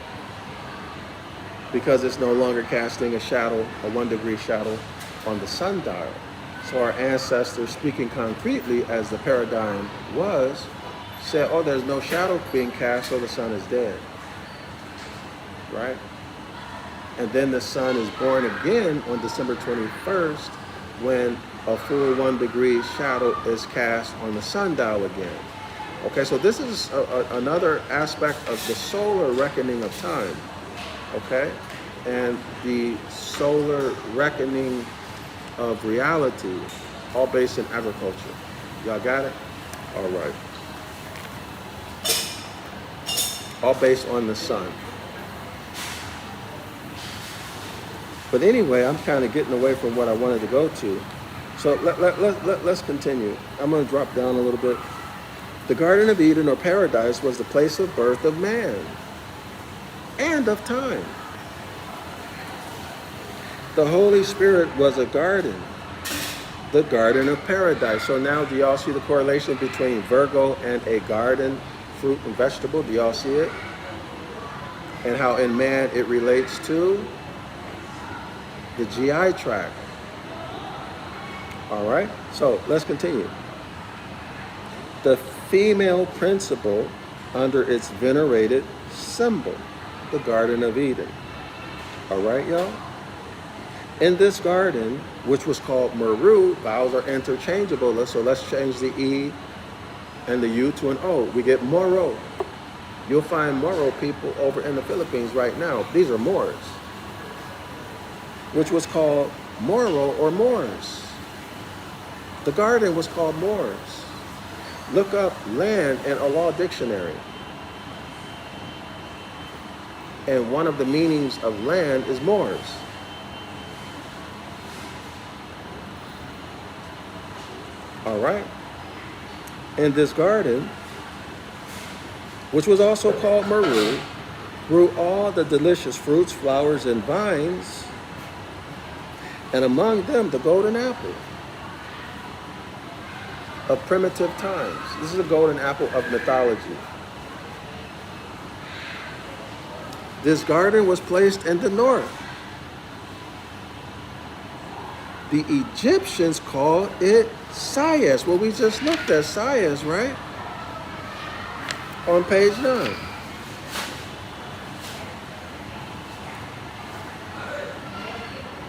because it's no longer casting a shadow, a 1-degree shadow on the sundial. So our ancestors, speaking concretely as the paradigm was, said, oh, there's no shadow being cast, so the sun is dead. Right? And then the sun is born again on December 21st when a full 1-degree shadow is cast on the sundial again. Okay, so this is another aspect of the solar reckoning of time. Okay? And the solar reckoning of reality, all based in agriculture. Y'all got it? All right. All based on the sun. But anyway, I'm kind of getting away from what I wanted to go to. So let's continue. I'm going to drop down a little bit. The Garden of Eden, or paradise, was the place of birth of man and of time. The Holy Spirit was a garden, the garden of paradise. So now do y'all see the correlation between Virgo and a garden, fruit and vegetable? Do y'all see it? And how in man it relates to the GI tract. All right, so let's continue. The female principle under its venerated symbol, the Garden of Eden. All right, y'all? In this garden, which was called Meru, vowels are interchangeable. So let's change the E and the U to an O. We get Moro. You'll find Moro people over in the Philippines right now. These are Moors, which was called Moro or Moors. The garden was called Moors. Look up land in a law dictionary. And one of the meanings of land is Moors. All right. In this garden, which was also called Meru, grew all the delicious fruits, flowers, and vines, and among them the golden apple of primitive times. This is the golden apple of mythology. This garden was placed in the north. The Egyptians called it Sias. Well, we just looked at Sias, right? On page 9.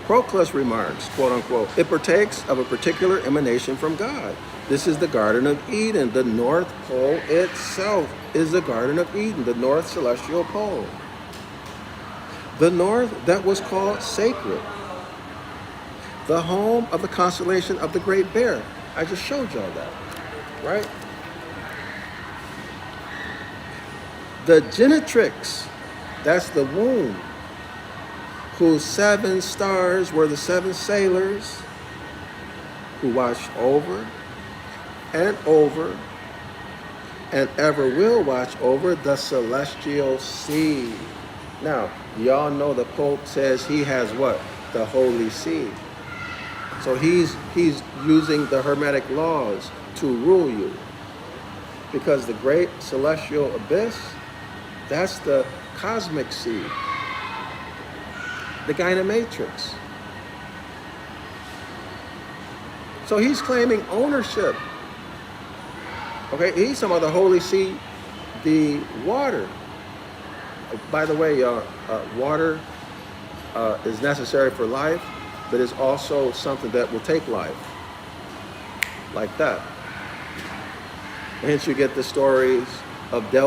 Proclus remarks, quote unquote, it partakes of a particular emanation from God. This is the Garden of Eden. The North Pole itself is the Garden of Eden, the North Celestial Pole. The North that was called sacred. The home of the constellation of the Great Bear. I just showed y'all that, right? The Genetrix, that's the womb, whose 7 stars were the 7 sailors who watched over and ever will watch over the celestial sea. Now, y'all know the Pope says he has what? The Holy See. So he's using the Hermetic Laws to rule you. Because the great celestial abyss, that's the cosmic sea. The Gynomatrix. So he's claiming ownership. Okay, he's talking about the Holy See, the water. By the way, water is necessary for life, but it's also something that will take life. Like that. Hence you get the stories of the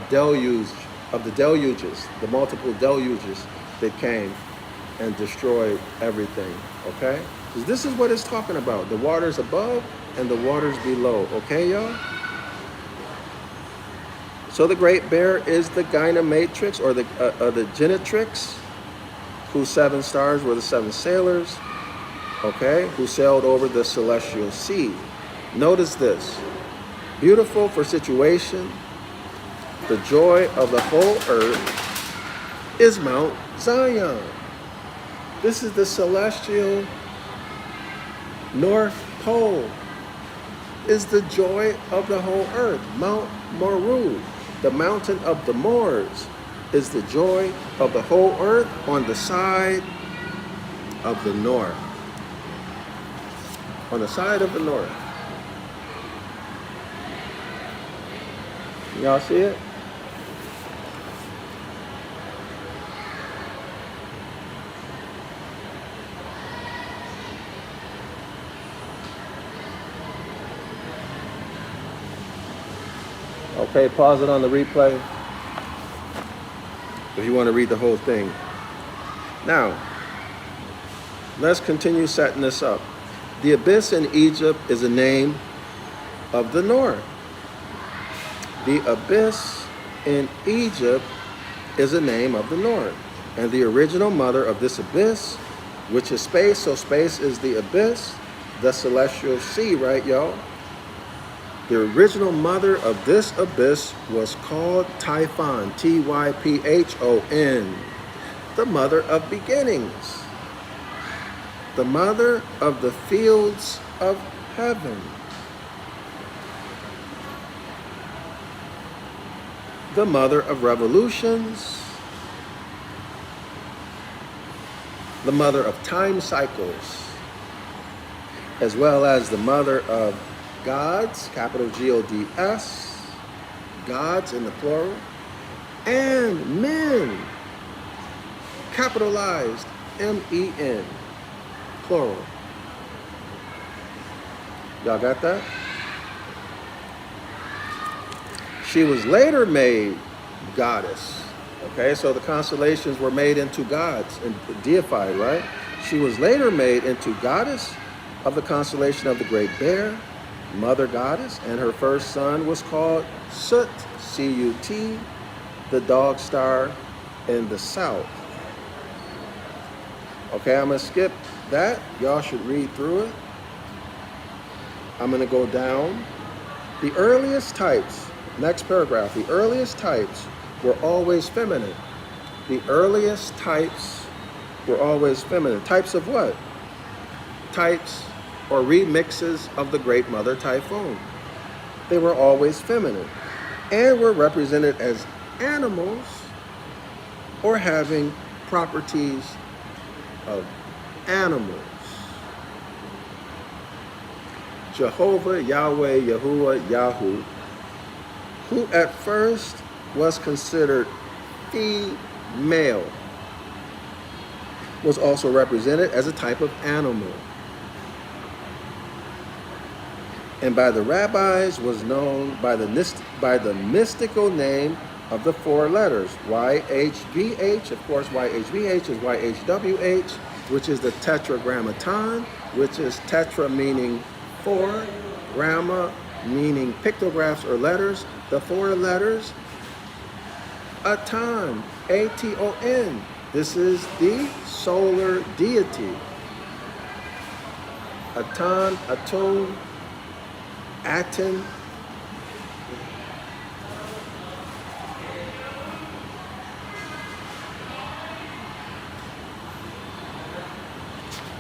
deluges, the multiple deluges that came and destroyed everything, okay? Because this is what it's talking about. The waters above and the waters below. Okay, y'all? So the Great Bear is the Gynamatrix, or the Genetrix, whose 7 stars were the 7 sailors, okay, who sailed over the celestial sea. Notice this. Beautiful for situation, the joy of the whole earth is Mount Zion. This is the celestial North Pole, is the joy of the whole earth. Mount Moru, the mountain of the Moors, is the joy of the whole earth on the side of the north. On the side of the north. Y'all see it? Okay, pause it on the replay if you want to read the whole thing. Now, let's continue setting this up. The abyss in Egypt is a name of the north. The abyss in Egypt is a name of the north. And the original mother of this abyss, which is space, so space is the abyss, the celestial sea, right, y'all? The original mother of this abyss was called Typhon, Typhon, the mother of beginnings, the mother of the fields of heaven, the mother of revolutions, the mother of time cycles, as well as the mother of gods, capital G-O-D-S, gods in the plural, and men, capitalized M-E-N, plural. Y'all got that? She was later made goddess. Okay, so the constellations were made into gods and deified, right? She was later made into goddess of the constellation of the Great Bear, mother goddess, and her first son was called Sut, C-U-T, the dog star in the south. Okay, I'm going to skip that. Y'all should read through it. I'm going to go down. The earliest types, next paragraph, the earliest types were always feminine. The earliest types were always feminine. Types of what? Types or remixes of the Great Mother Typhoon. They were always feminine and were represented as animals or having properties of animals. Jehovah, Yahweh, Yahuwah, Yahu, who at first was considered female, was also represented as a type of animal. And by the rabbis was known by the mystical name of the 4 letters, YHVH. Of course, YHVH is YHWH, which is the tetragrammaton, which is tetra meaning 4, gramma meaning pictographs or letters. The 4 letters, Aton, A-T-O-N. This is the solar deity. Aton, Atum, Aten.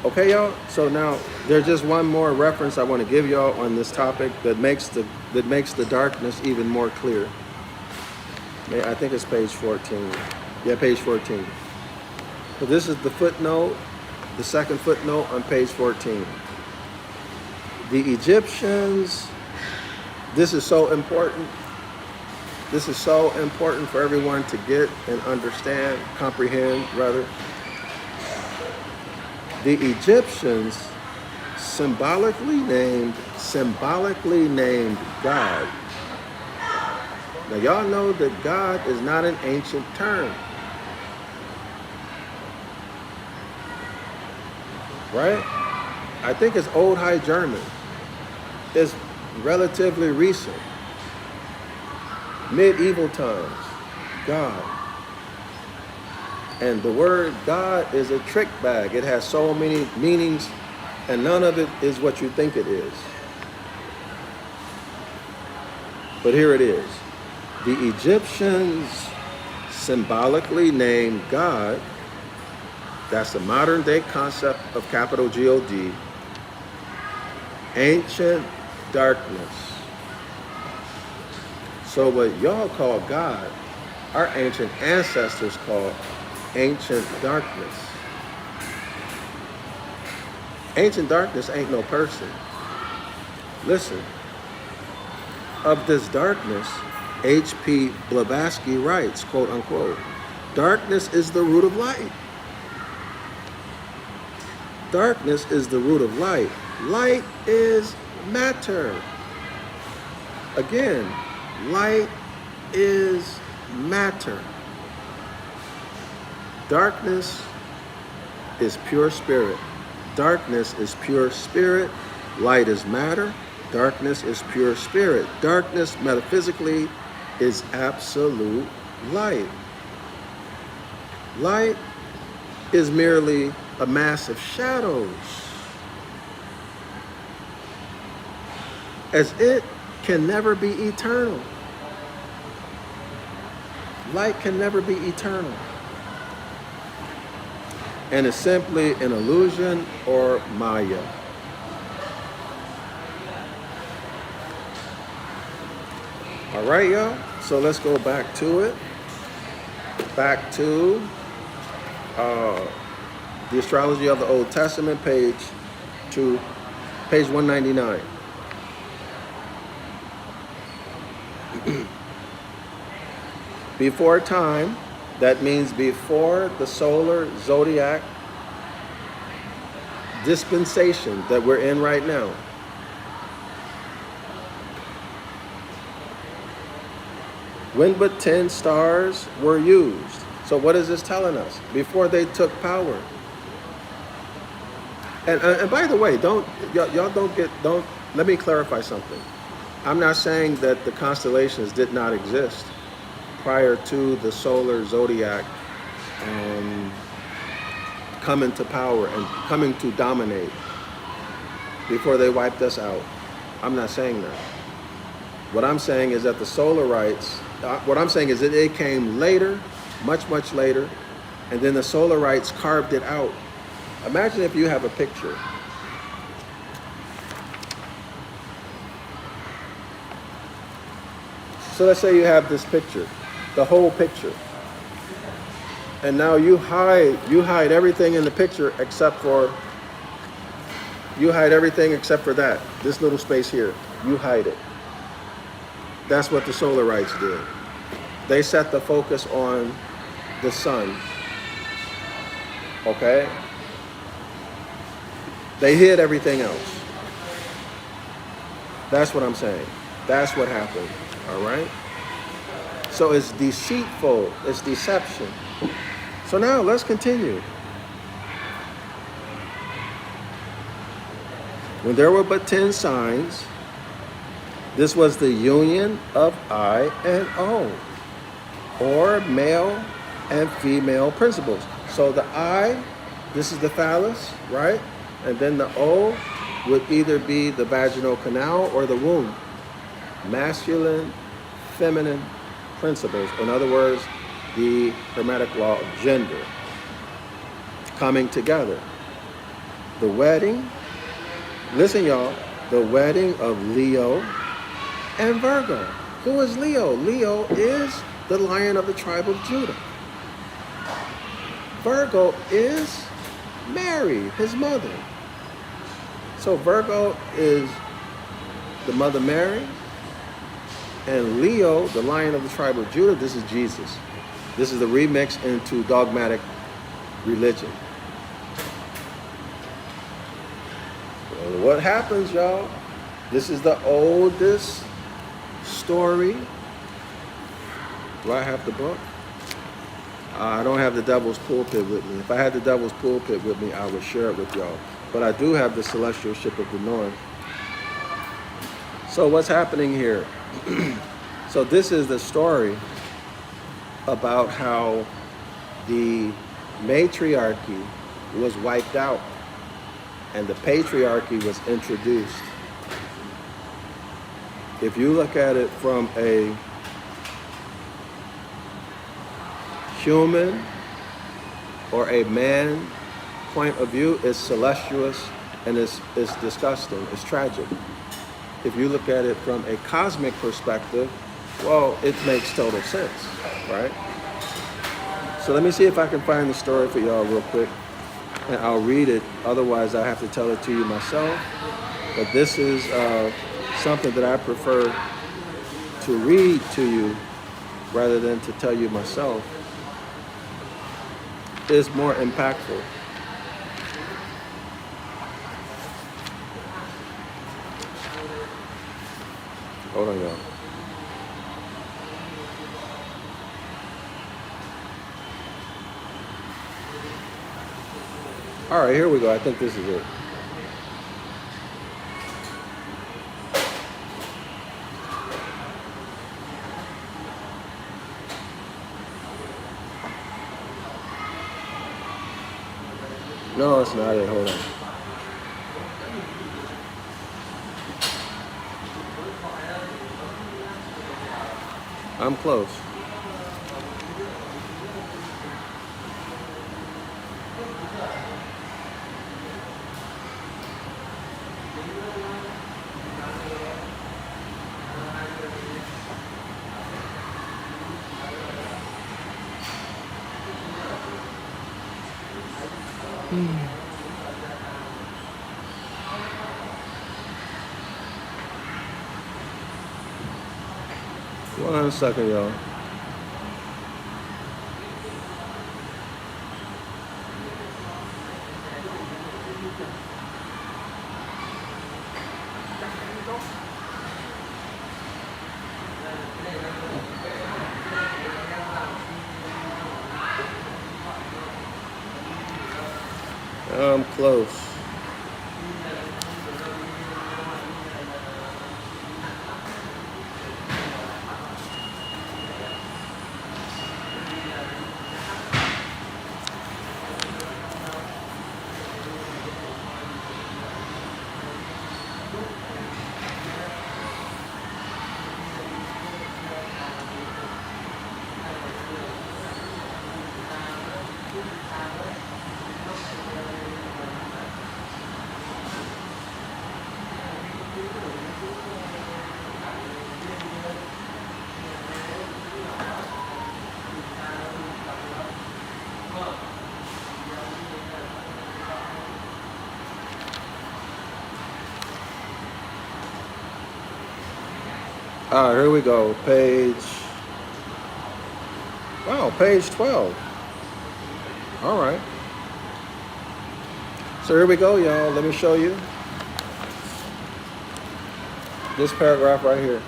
Okay, y'all. So now there's just one more reference I want to give y'all on this topic that makes the darkness even more clear. I think it's page 14. Yeah, page 14. So this is the footnote, the second footnote on page 14. The Egyptians, this is so important. This is so important for everyone to get and understand, comprehend rather. The Egyptians symbolically named God. Now y'all know that God is not an ancient term. Right? I think it's Old High German. is relatively recent. Medieval times, God. And the word God is a trick bag. It has so many meanings, and none of it is what you think it is. But here it is. The Egyptians symbolically named God, that's the modern day concept of capital G-O-D, ancient darkness. So what y'all call God, our ancient ancestors called ancient darkness. Ancient darkness ain't no person. Listen, of this darkness, H.P. Blavatsky writes, quote unquote, darkness is the root of light. Darkness is the root of light. Light is matter. Again, light is matter. Darkness is pure spirit. Darkness is pure spirit. Light is matter. Darkness is pure spirit. Darkness, metaphysically, is absolute light. Light is merely a mass of shadows, as it can never be eternal. Light can never be eternal, and is simply an illusion or Maya. All right, y'all, so let's go back to it. Back to the Astrology of the Old Testament, page 199. Before time, that means before the solar zodiac dispensation that we're in right now. When but 10 stars were used. So what is this telling us? Before they took power. And by the way, don't let me clarify something. I'm not saying that the constellations did not exist prior to the solar zodiac coming to power and coming to dominate before they wiped us out. I'm not saying that. What I'm saying is that the Solarites, what I'm saying is that it came later, much, much later, and then the Solarites carved it out. Imagine if you have a picture. So let's say you have this picture, the whole picture. And now you hide everything in the picture except for that. This little space here, you hide it. That's what the Solarites did. They set the focus on the sun. Okay? They hid everything else. That's what I'm saying. That's what happened. All right? So it's deceitful. It's deception. So now let's continue. When there were but 10 signs, this was the union of I and O, or male and female principles. So the I, this is the phallus, right? And then the O would either be the vaginal canal or the womb. Masculine, feminine principles. In other words, the Hermetic law of gender coming together. The wedding, listen y'all, the wedding of Leo and Virgo. Who is Leo? Leo is the lion of the tribe of Judah. Virgo is Mary, his mother. So Virgo is the mother Mary, and Leo, the lion of the tribe of Judah, this is Jesus. This is the remix into dogmatic religion. Well, what happens, y'all? This is the oldest story. Do I have the book? I don't have the Devil's Pulpit with me. If I had the Devil's Pulpit with me, I would share it with y'all. But I do have the Celestial Ship of the North. So what's happening here? So this is the story about how the matriarchy was wiped out and the patriarchy was introduced. If you look at it from a human or a man point of view, it's celestial and it's disgusting, it's tragic. If you look at it from a cosmic perspective, well, it makes total sense, right? So let me see if I can find the story for y'all real quick, and I'll read it. Otherwise, I have to tell it to you myself. But this is something that I prefer to read to you rather than to tell you myself. It's more impactful. Hold on, y'all. All right, here we go. I think this is it. No, it's not it. Hold on. I'm close. One second, y'all. I'm close. All right, here we go. Page 12. All right. So here we go, y'all. Let me show you this paragraph right here.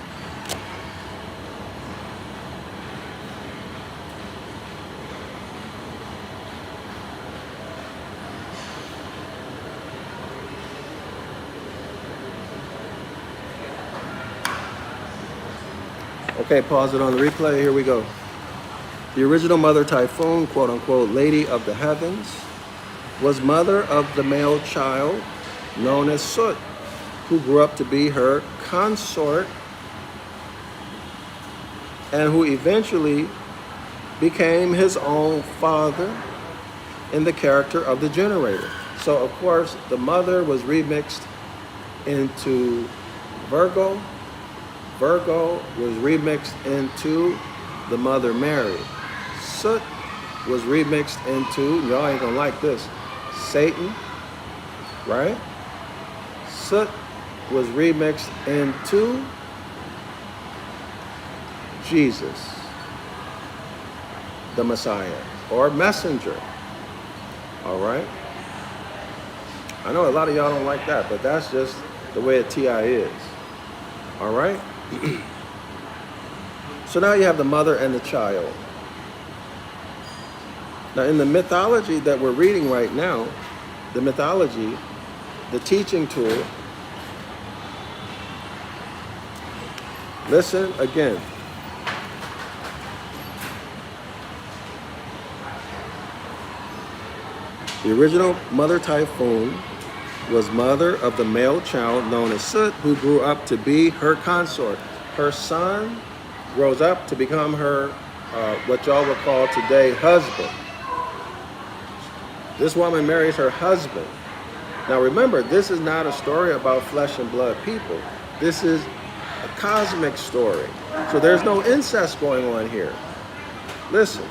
Okay, pause it on the replay. Here we go. The original mother Typhoon, quote unquote, Lady of the Heavens, was mother of the male child known as Soot, who grew up to be her consort and who eventually became his own father in the character of the generator. So, of course, the mother was remixed into Virgo. Virgo was remixed into the Mother Mary. Soot was remixed into, y'all ain't gonna like this, Satan, right? Soot was remixed into Jesus, the Messiah, or messenger, all right? I know a lot of y'all don't like that, but that's just the way a TI is, all right? So now you have the mother and the child. Now in the mythology that we're reading right now, the mythology, the teaching tool, Listen again. The original mother Typhoon was mother of the male child known as Soot, who grew up to be her consort. Her son grows up to become her, what y'all would call today, husband. This woman marries her husband. Now remember, this is not a story about flesh and blood people. This is a cosmic story. So there's no incest going on here. Listen.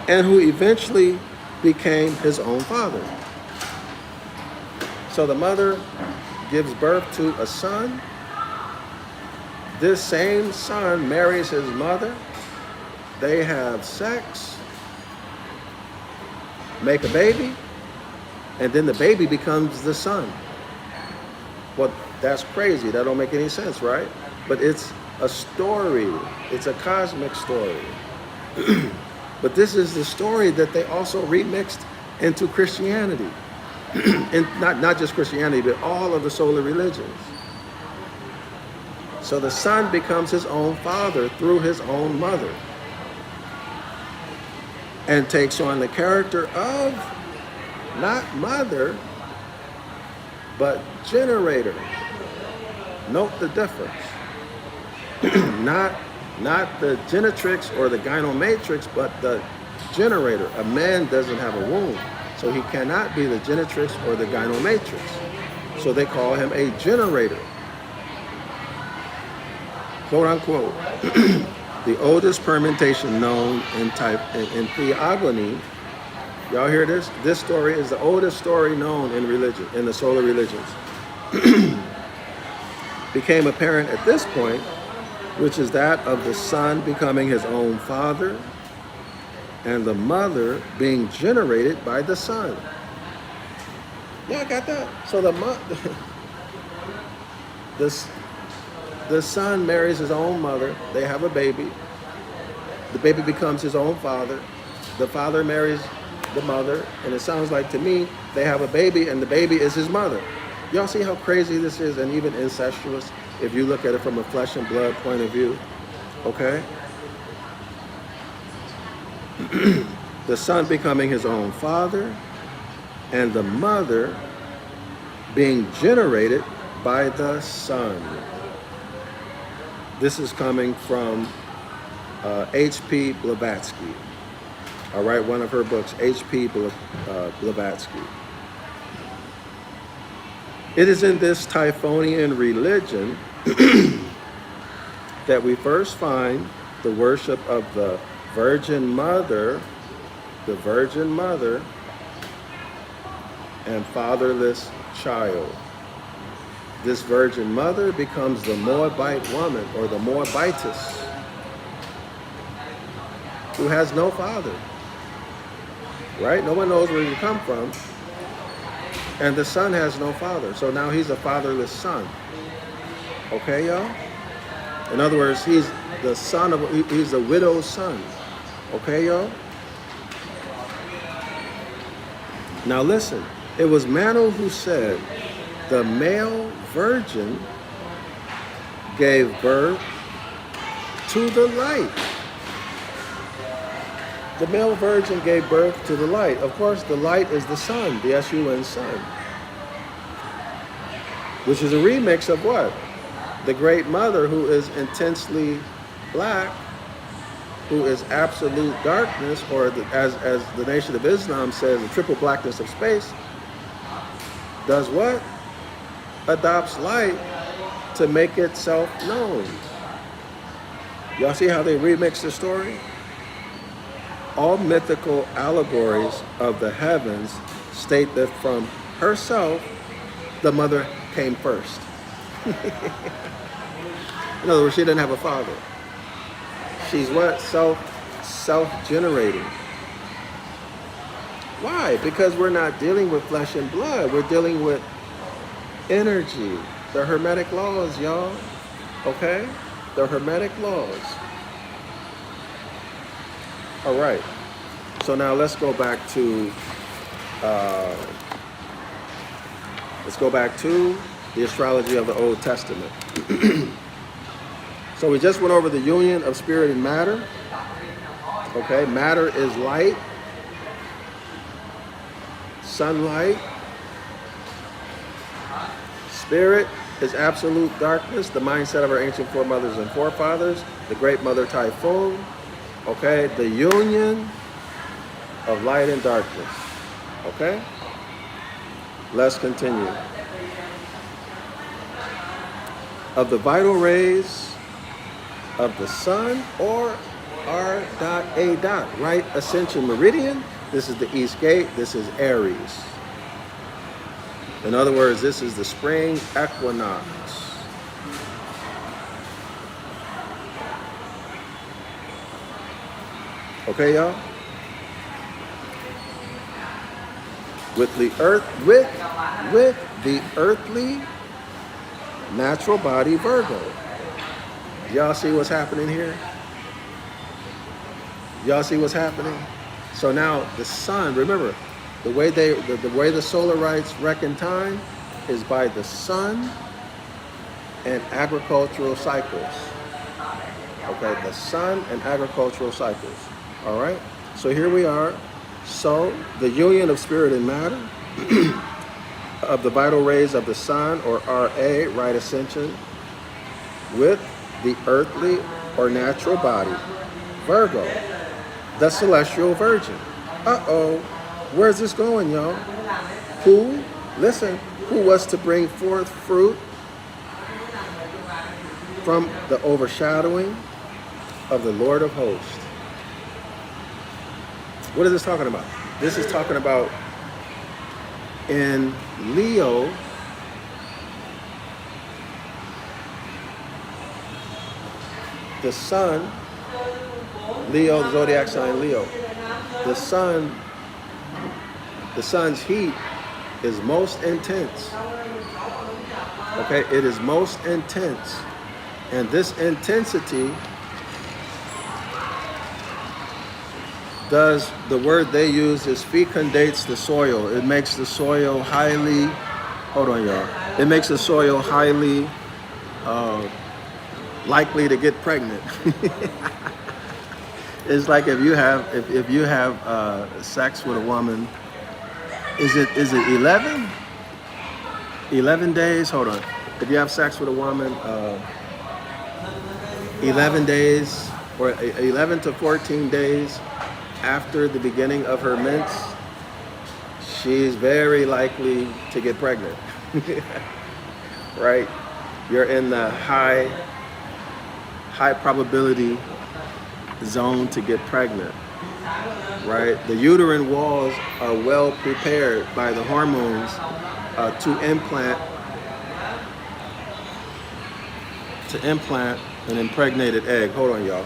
And who eventually became his own father. So the mother gives birth to a son. This same son marries his mother. They have sex, make a baby, and then the baby becomes the son. Well, that's crazy. That don't make any sense, right? But it's a story. It's a cosmic story. But this is the story that they also remixed into Christianity. And not just Christianity, but all of the solar religions. So the son becomes his own father through his own mother. And takes on the character of not mother, but generator. Note the difference. Not the genetrix or the gynomatrix, but the generator. A man doesn't have a womb, so he cannot be the genetrix or the gynomatrix. So they call him a generator. Quote unquote. The oldest permutation known in theogony. Y'all hear this? This story is the oldest story known in religion, in the solar religions. Became apparent at this point, which is that of the son becoming his own father and the mother being generated by the son. Yeah, I got that. So the son marries his own mother. They have a baby. The baby becomes his own father. The father marries the mother. And it sounds like to me, they have a baby and the baby is his mother. Y'all see how crazy this is and even incestuous if you look at it from a flesh and blood point of view, okay? The son becoming his own father and the mother being generated by the son. This is coming from H.P. Blavatsky. All right, one of her books, H.P. Blavatsky. It is in this Typhonian religion that we first find the worship of the Virgin Mother, and fatherless child. This Virgin Mother becomes the Moabite woman, or the Moabitess, who has no father, right? No one knows where you come from. And the son has no father. So now he's a fatherless son. Okay, y'all? In other words, he's the son of, he's a widow's son. Okay, y'all? Now listen, it was Manu who said, the male virgin gave birth to the light. The male virgin gave birth to the light. Of course, the light is the sun, the S-U-N sun. Which is a remix of what? The great mother, who is intensely black, who is absolute darkness, or as the Nation of Islam says, the triple blackness of space, does what? Adopts light to make itself known. Y'all see how they remix the story? All mythical allegories of the heavens state that from herself, the mother came first. In other words, she didn't have a father. She's what? Self-generating. Why? Because we're not dealing with flesh and blood. We're dealing with energy. The Hermetic Laws, y'all. Okay? The Hermetic Laws. All right. So now let's go back to the astrology of the Old Testament. So we just went over the union of spirit and matter. Okay, matter is light, sunlight. Spirit is absolute darkness, the mindset of our ancient foremothers and forefathers, the great mother typhoon. Okay, the union of light and darkness. Okay, let's continue. Of the vital rays of the sun, or R.A. right ascension meridian. This is the east gate. This is Aries. In other words, this is the spring equinox. Okay, y'all? With the earthly natural body Virgo. Y'all see what's happening here? Y'all see what's happening? So now the sun, remember, the way the Solarites reckon time is by the sun and agricultural cycles. Okay, the sun and agricultural cycles. All right, so here we are. So the union of spirit and matter of the vital rays of the sun, or RA, right ascension, with the earthly or natural body, Virgo, the celestial virgin. Uh-oh, where's this going, y'all? Who, listen, who was to bring forth fruit from the overshadowing of the Lord of hosts. What is this talking about? This is talking about in Leo, the sun, Leo, the zodiac sign Leo, the sun's heat is most intense. Okay, it is most intense. And this intensity does, the word they use is fecundates the soil. It makes the soil highly, hold on y'all, it makes the soil highly likely to get pregnant. It's like if you have sex with a woman, is it 11? 11 days, hold on. If you have sex with a woman, 11 days or 11 to 14 days after the beginning of her mens, she's very likely to get pregnant. Right? You're in the high probability zone to get pregnant. Right? The uterine walls are well prepared by the hormones to implant an impregnated egg. Hold on, y'all.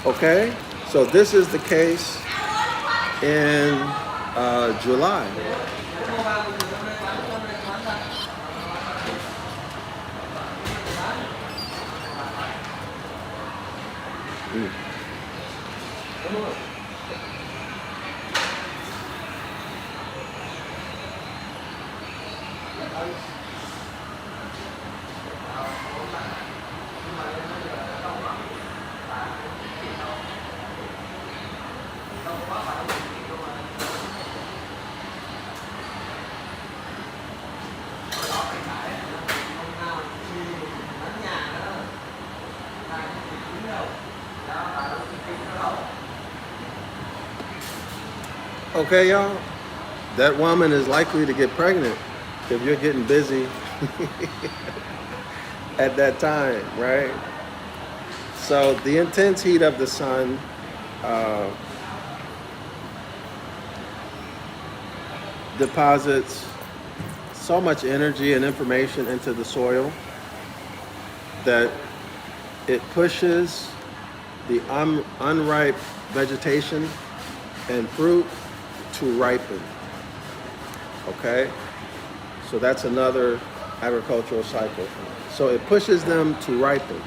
Okay, so this is the case in July. Come on. Okay, y'all, that woman is likely to get pregnant if you're getting busy at that time, right? So the intense heat of the sun deposits so much energy and information into the soil that it pushes the unripe vegetation and fruit to ripen. Okay, so that's another agricultural cycle. So it pushes them to ripen,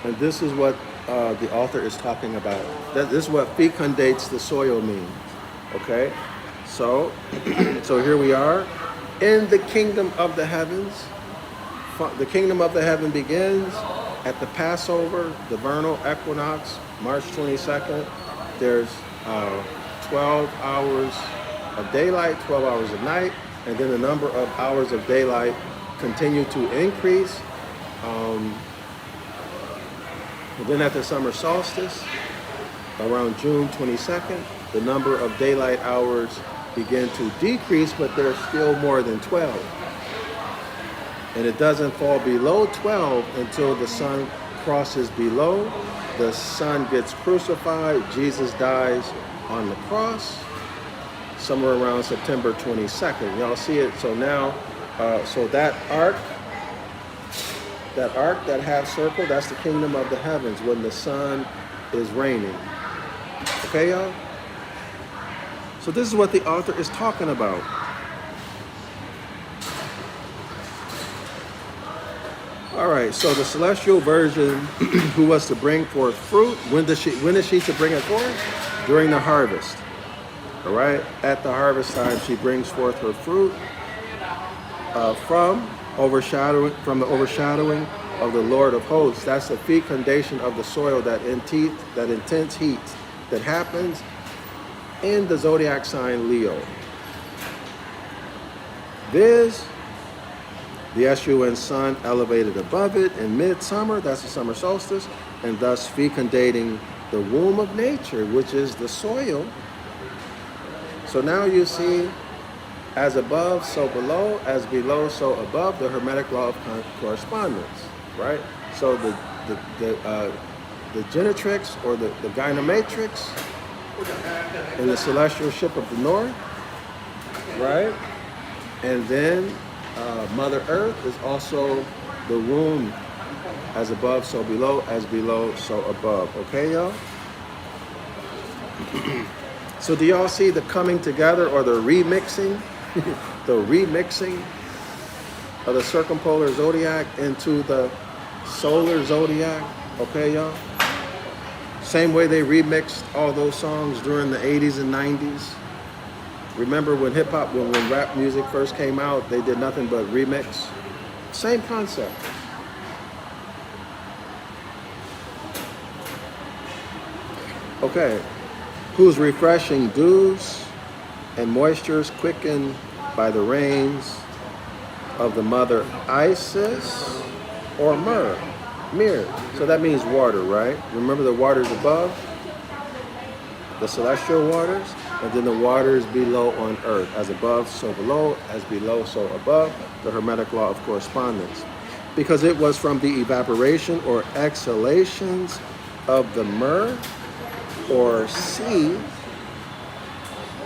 and this is what the author is talking about. This is what fecundates the soil means. Okay, so so here we are in the kingdom of the heavens. The kingdom of the heaven begins at the Passover, the vernal equinox, March 22nd. There's 12 hours of daylight, 12 hours of night, and then the number of hours of daylight continue to increase. And then at the summer solstice, around June 22nd, the number of daylight hours begin to decrease, but there's still more than 12. And it doesn't fall below 12 until the sun crosses below. The sun gets crucified. Jesus dies on the cross somewhere around September 22nd. Y'all see it? So now, so that arc, that half circle, that's the kingdom of the heavens when the sun is reigning. Okay, y'all? So this is what the author is talking about. All right, so the celestial virgin who was to bring forth fruit, when is she to bring it forth? During the harvest. All right, at the harvest time, she brings forth her fruit from the overshadowing of the Lord of hosts. That's the fecundation of the soil, that intense heat that happens in the zodiac sign Leo. Viz, the SUN sun elevated above it in midsummer, that's the summer solstice, and thus fecundating the womb of nature, which is the soil. So now you see, as above, so below, as below, so above, the Hermetic Law of Correspondence, right? So the genetrix, or the gynomatrix in the celestial ship of the north, right? And then Mother Earth is also the womb, as above, so below, as below, so above. Okay, y'all? So do y'all see the coming together, or the remixing? The remixing of the circumpolar zodiac into the solar zodiac. Okay, y'all? Same way they remixed all those songs during the 80s and 90s. Remember when hip-hop, when rap music first came out, they did nothing but remix? Same concept. Okay. Whose refreshing dews and moistures quickened by the rains of the mother Isis, or Mir. So that means water, right? Remember the waters above? The celestial waters, and then the waters below on earth. As above, so below, as below, so above, the Hermetic Law of Correspondence. Because it was from the evaporation or exhalations of the myrrh, or sea,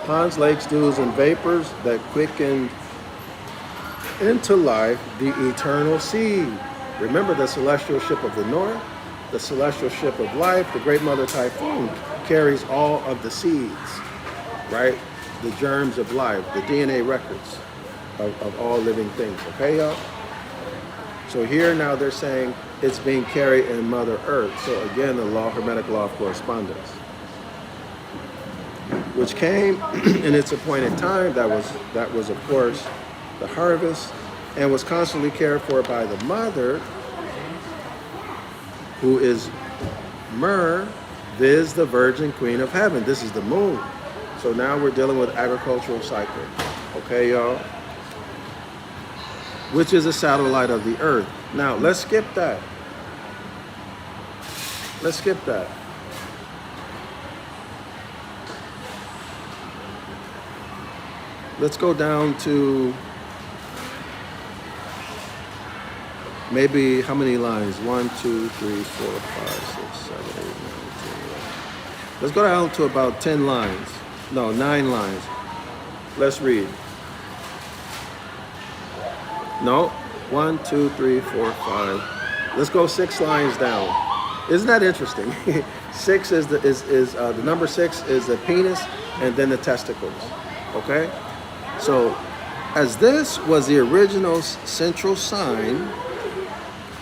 ponds, lakes, dews, and vapors that quickened into life the eternal seed. Remember the celestial ship of the north, the celestial ship of life, the great mother Typhoon, carries all of the seeds, right? The germs of life, the DNA records of all living things. Okay, y'all? So here now they're saying it's being carried in Mother Earth. So again, the Hermetic Law of Correspondence, which came in its appointed time. That was of course the harvest, and was constantly cared for by the mother, who is Mer, viz. The Virgin Queen of Heaven. This is the moon. So now we're dealing with agricultural cycle. Okay, y'all? Which is a satellite of the earth. Now, let's skip that. Let's skip that. Let's go down to maybe how many lines? 1, 2, 3, 4, 5, 6, 7, 8, 9, 10, 11. Let's go down to about 10 lines. No, 9 lines. Let's read. No, 1, 2, 3, 4, 5. Let's go 6 lines down. Isn't that interesting? 6 is the number 6 is the penis, and then the testicles. Okay. So, as this was the original central sign,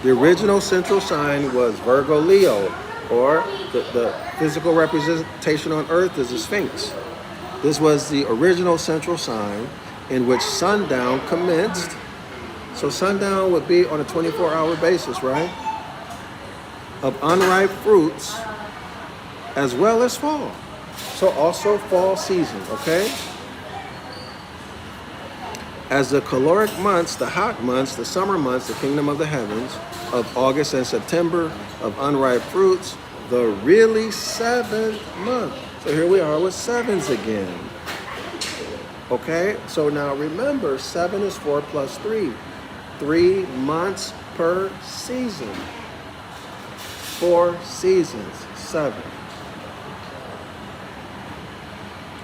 the original central sign was Virgo Leo. or the physical representation on Earth is the Sphinx. This was the original central sign in which sundown commenced. So sundown would be on a 24-hour basis, right? Of unripe fruits as well as fall. So also fall season, okay? As the caloric months, the hot months, the summer months, the kingdom of the heavens, of August and September, of unripe fruits, the really seventh month. So here we are with sevens again. Okay, so now remember, 7 is 4 plus 3. 3 months per season. 4 seasons, 7.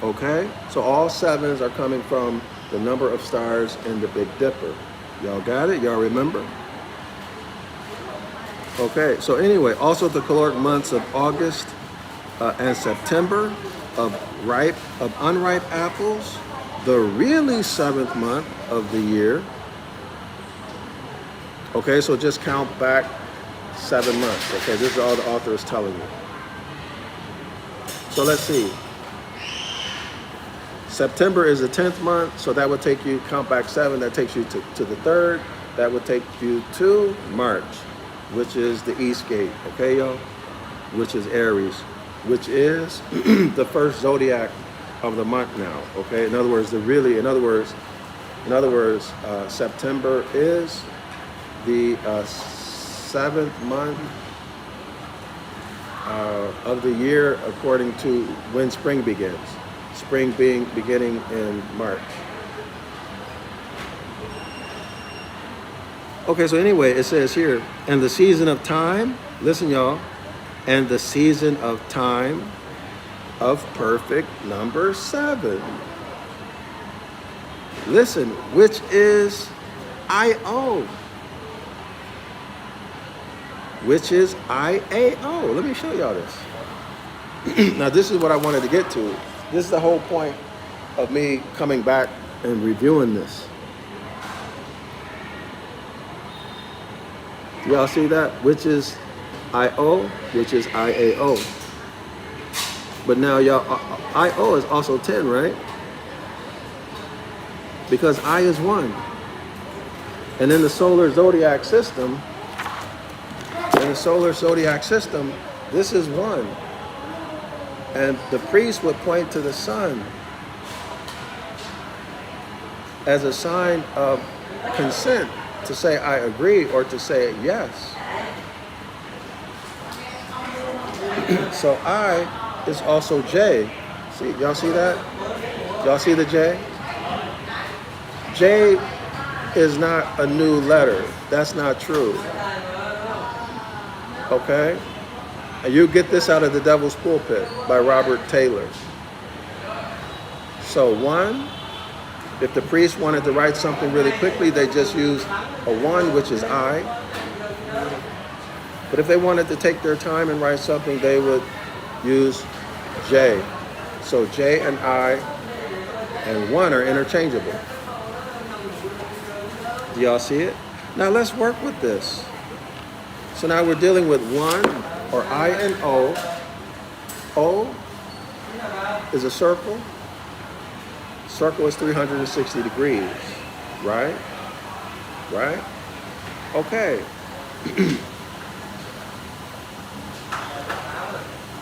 Okay, so all sevens are coming from the number of stars in the Big Dipper. Y'all got it? Y'all remember? Okay, so anyway, also the caloric months of August and September, of unripe apples, the really 7th month of the year. Okay, so just count back 7 months. Okay, this is all the author is telling you. So let's see. September is the 10th month, so that would take you, count back 7, that takes you to the 3rd. That would take you to March, which is the East Gate, okay, y'all? Which is Aries, which is the first zodiac of the month now, okay? In other words, September is the 7th month of the year according to when spring begins. Spring beginning in March. Okay, so anyway, it says here, and the season of time, listen y'all, and the season of time of perfect number 7. Listen, which is IO. Which is IAO. Let me show y'all this. Now this is what I wanted to get to. This is the whole point of me coming back and reviewing this. Y'all see that? Which is IO, which is IAO. But now y'all, IO is also 10, right? Because I is 1. And in the solar zodiac system, this is 1. And the priest would point to the sun as a sign of consent to say, I agree, or to say yes. So I is also J. See, y'all see that? Y'all see the J? J is not a new letter. That's not true. Okay? And you get this out of The Devil's Pulpit by Robert Taylor. So 1, if the priest wanted to write something really quickly, they just use a 1, which is I. But if they wanted to take their time and write something, they would use J. So J and I and 1 are interchangeable. Do y'all see it? Now let's work with this. So now we're dealing with 1, or I and O. O is a circle. Circle is 360 degrees, right? Right? Okay.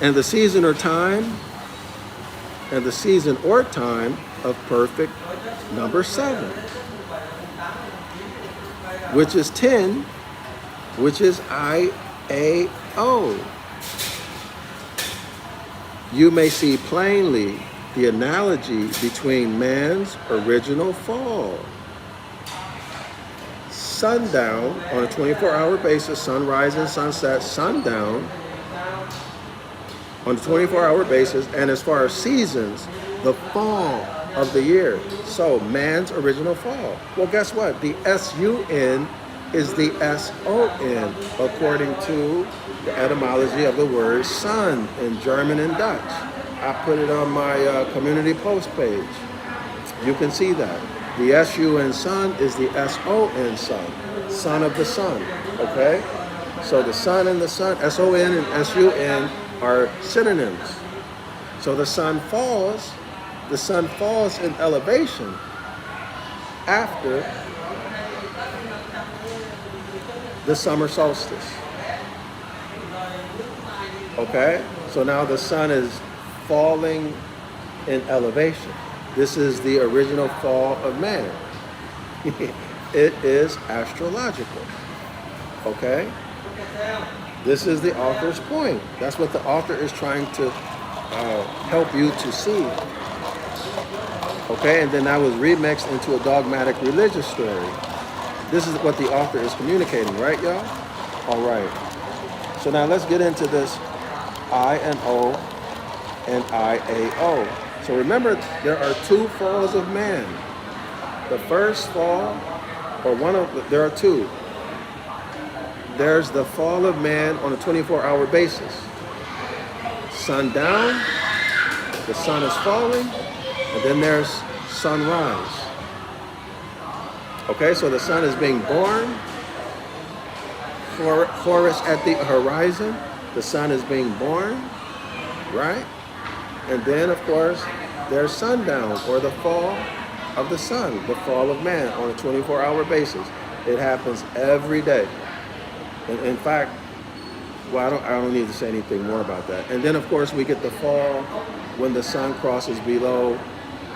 And the season or time of perfect number 7, which is 10, which is IAO. You may see plainly the analogy between man's original fall. Sundown on a 24-hour basis, sunrise and sunset, sundown on a 24-hour basis, and as far as seasons, the fall of the year. So man's original fall. Well, guess what? The SUN is the SON, according to the etymology of the word sun in German and Dutch. I put it on my community post page. You can see that. The SUN sun is the SON sun, son of the sun, okay? So the sun and the sun, S-O-N and S-U-N, are synonyms. So the sun falls in elevation after the summer solstice. Okay? So now the sun is falling in elevation. This is the original fall of man. It is astrological. Okay? This is the author's point. That's what the author is trying to help you to see. Okay? And then that was remixed into a dogmatic religious story. This is what the author is communicating, right, y'all? All right. So now let's get into this I and O and IAO. So remember, there are two falls of man. The first fall, there are two. There's the fall of man on a 24-hour basis. Sundown, the sun is falling, and then there's sunrise. Okay, so the sun is being born. Forest at the horizon, the sun is being born, right? And then, of course, there's sundown, or the fall of the sun, the fall of man on a 24-hour basis. It happens every day. And in fact, well, I don't need to say anything more about that. And then, of course, we get the fall when the sun crosses below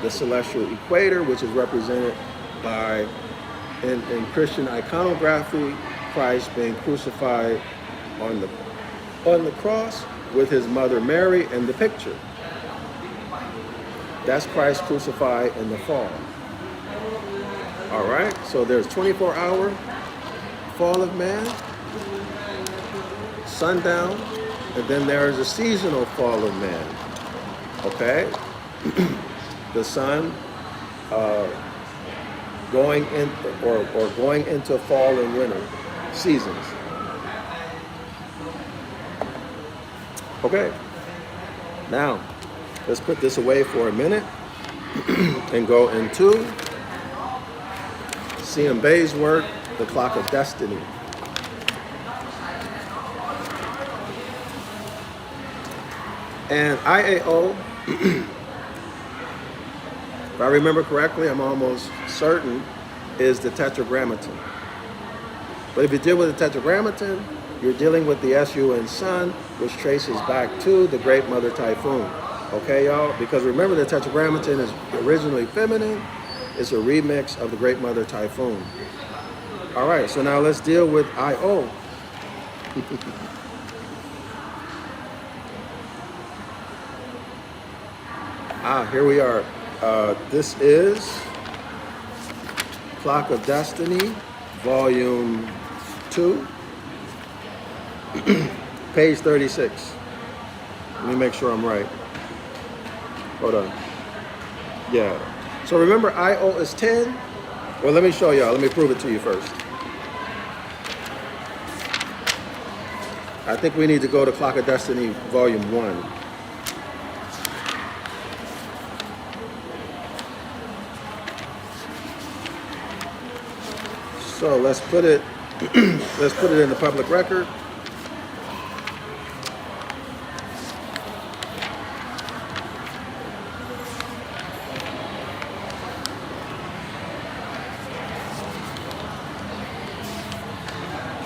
the celestial equator, which is represented by, in Christian iconography, Christ being crucified on the cross with his mother Mary in the picture. That's Christ crucified in the fall. All right, so there's 24-hour fall of man, sundown, and then there's a seasonal fall of man. Okay, the sun going in or going into fall and winter seasons. Okay, now let's put this away for a minute and go into C.M. Bay's work, The Clock of Destiny. And IAO, if I remember correctly, I'm almost certain, is the Tetragrammaton. But if you deal with the Tetragrammaton, you're dealing with the SUN sun, which traces back to the Great Mother Typhoon. Okay, y'all? Because remember, the Tetragrammaton is originally feminine. It's a remix of the Great Mother Typhoon. All right, so now let's deal with IO. Here we are. This is Clock of Destiny, Volume 2, page 36. Let me make sure I'm right. Hold on. Yeah. So remember, IO is 10. Well, let me show y'all. Let me prove it to you first. I think we need to go to Clock of Destiny, Volume 1. So let's put it in the public record.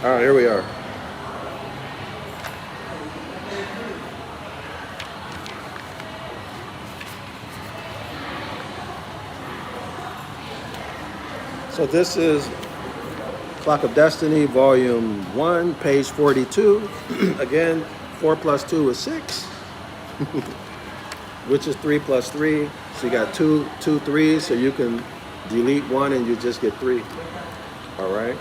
All right, here we are. So this is Clock of Destiny, Volume 1, page 42. Again, 4 plus 2 is 6, which is 3 plus 3. So you got two threes, so you can delete 1 and you just get 3. All right.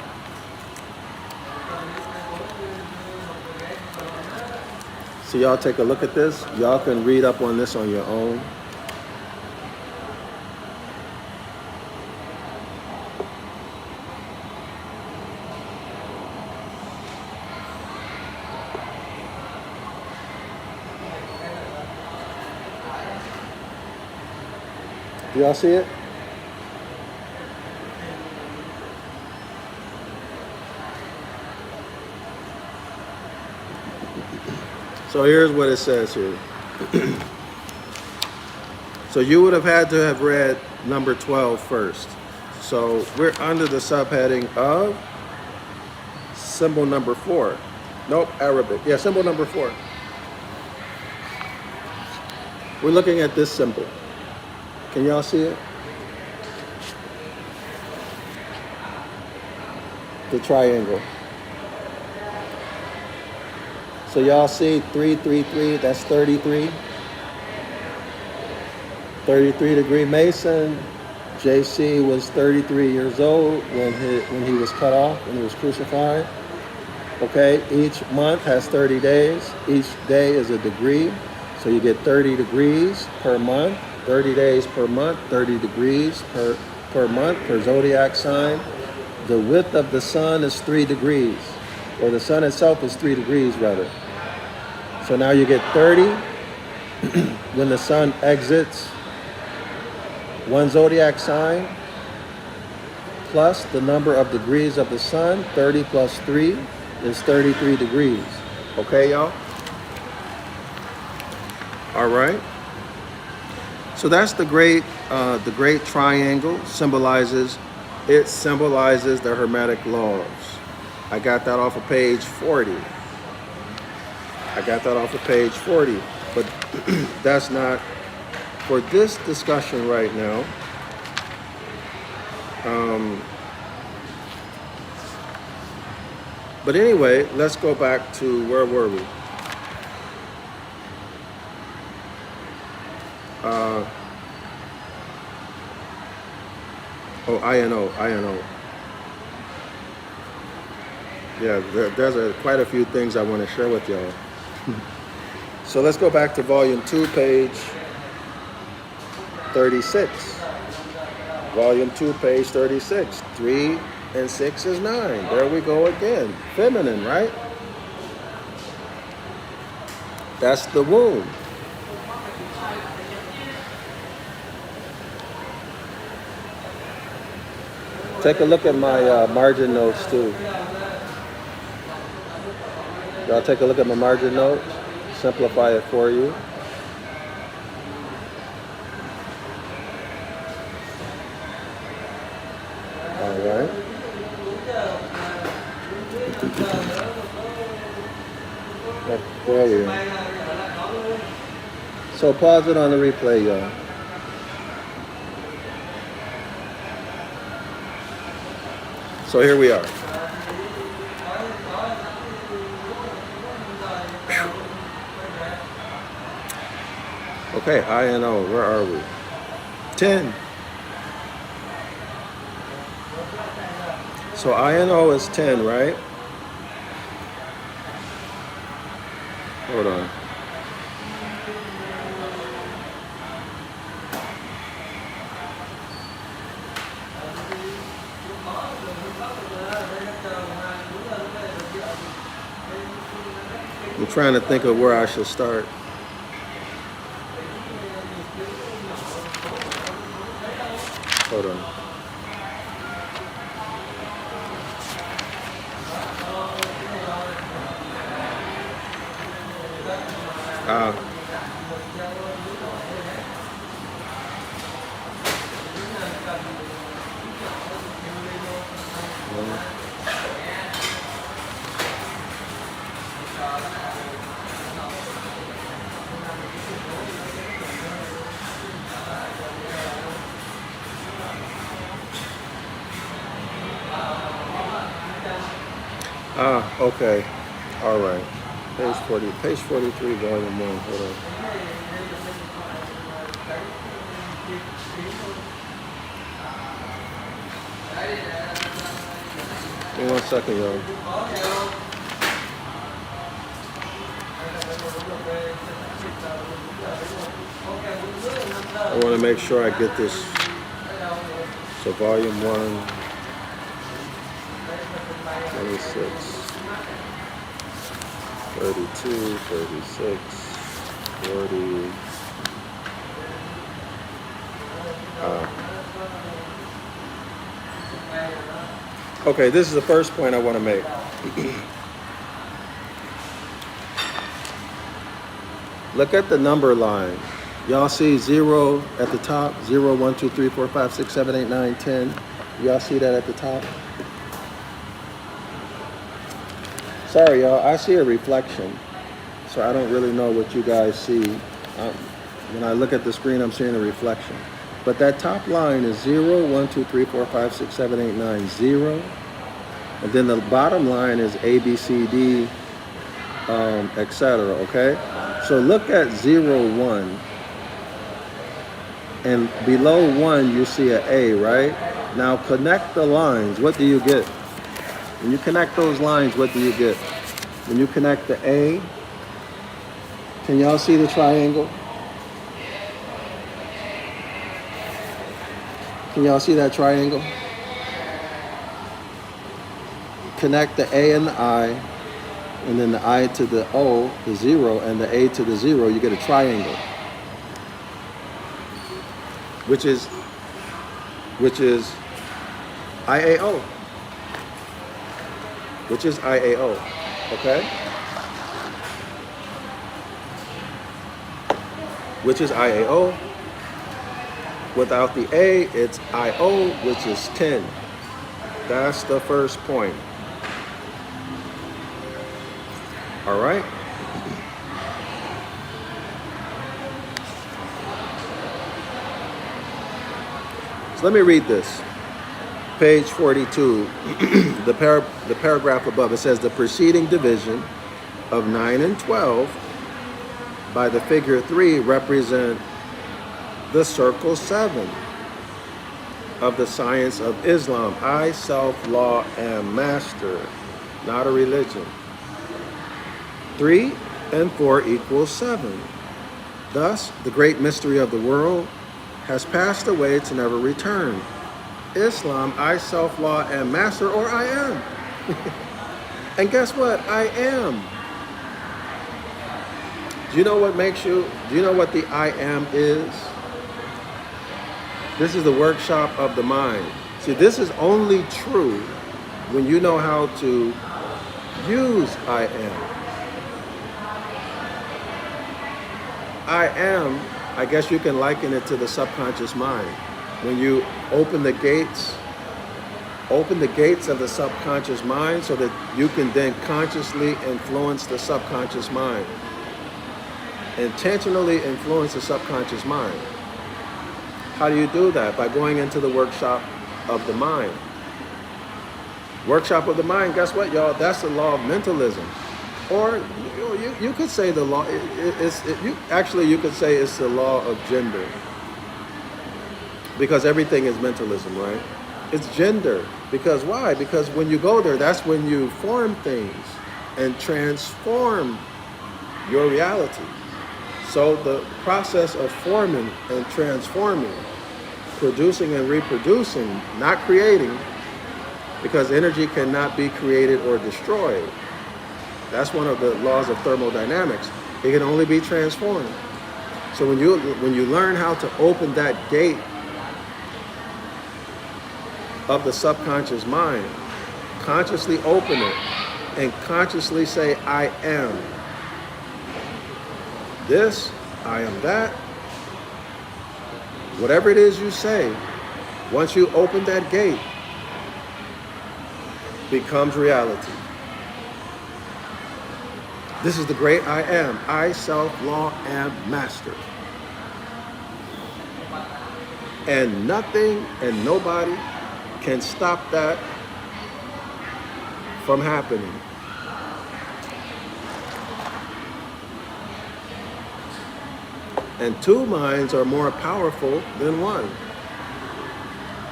So y'all take a look at this. Y'all can read up on this on your own. Do y'all see it? So here's what it says here. So you would have had to have read number 12 first. So we're under the subheading of symbol number 4. Nope, Arabic. Yeah, symbol number 4. We're looking at this symbol. Can y'all see it? The triangle. So y'all see 333, that's 33. 33-degree Mason. JC was 33 years old when he was cut off, when he was crucified. Okay, each month has 30 days. Each day is a degree. So you get 30 degrees per month, 30 days per month, 30 degrees per month per zodiac sign. The width of the sun is 3 degrees, or the sun itself is 3 degrees rather. So now you get 30 when the sun exits one zodiac sign, plus the number of degrees of the sun. 30 plus 3 is 33 degrees. Okay, y'all? All right. So that's the great triangle. It symbolizes the Hermetic Laws. I got that off of page 40. But that's not for this discussion right now. But anyway, let's go back to, where were we? INO. Yeah, there's quite a few things I want to share with y'all. So let's go back to volume 2, page 36. Volume 2, page 36. 3 and 6 is 9. There we go again. Feminine, right? That's the womb. Take a look at my margin notes too. Y'all take a look at my margin notes. Simplify it for you. All right. There we go. So pause it on the replay, y'all. So here we are. Okay, INO, where are we? 10. So INO is 10, right? Hold on. I'm trying to think of where I should start. Hold on. Okay. All right. Page 43, volume 1. Hold on. Give me 1 second, y'all. I want to make sure I get this. So volume 1, 26. 32, 36, 40. Okay, this is the first point I want to make. Look at the number line. Y'all see 0 at the top? 0, 1, 2, 3, 4, 5, 6, 7, 8, 9, 10. Y'all see that at the top? Sorry, y'all. I see a reflection, so I don't really know what you guys see. When I look at the screen, I'm seeing a reflection. But that top line is 0, 1, 2, 3, 4, 5, 6, 7, 8, 9, 0. And then the bottom line is A, B, C, D, etc. Okay? So look at 0, 1. And below 1, you see an A, right? Now connect the lines. What do you get? When you connect those lines, what do you get? When you connect the A, can y'all see the triangle? Can y'all see that triangle? Connect the A and the I, and then the I to the O, the 0, and the A to the 0, you get a triangle. Which is IAO. Which is IAO, okay? Which is IAO. Without the A, it's IO, which is 10. That's the first point. All right? So let me read this. Page 42, the paragraph above, it says the preceding division of 9 and 12 by the figure 3 represent the circle 7 of the science of Islam. I, self, law, am master, not a religion. 3 and 4 equals 7. Thus, the great mystery of the world has passed away to never return. Islam, I, self, law, am master, or I am. And guess what? I am. Do you know what the I am is? This is the workshop of the mind. See, this is only true when you know how to use I am. I am, I guess you can liken it to the subconscious mind. When you open the gates of the subconscious mind so that you can then consciously influence the subconscious mind. Intentionally influence the subconscious mind. How do you do that? By going into the workshop of the mind. Workshop of the mind, guess what, y'all? That's the law of mentalism. Or you could say the law, you could say it's the law of gender. Because everything is mentalism, right? It's gender. Because why? Because when you go there, that's when you form things and transform your reality. So the process of forming and transforming, producing and reproducing, not creating, because energy cannot be created or destroyed. That's one of the laws of thermodynamics. It can only be transformed. So when you learn how to open that gate of the subconscious mind, consciously open it and consciously say, I am this, I am that. Whatever it is you say, once you open that gate, becomes reality. This is the great I am. I, self, law, am master. And nothing and nobody can stop that from happening. And 2 minds are more powerful than 1.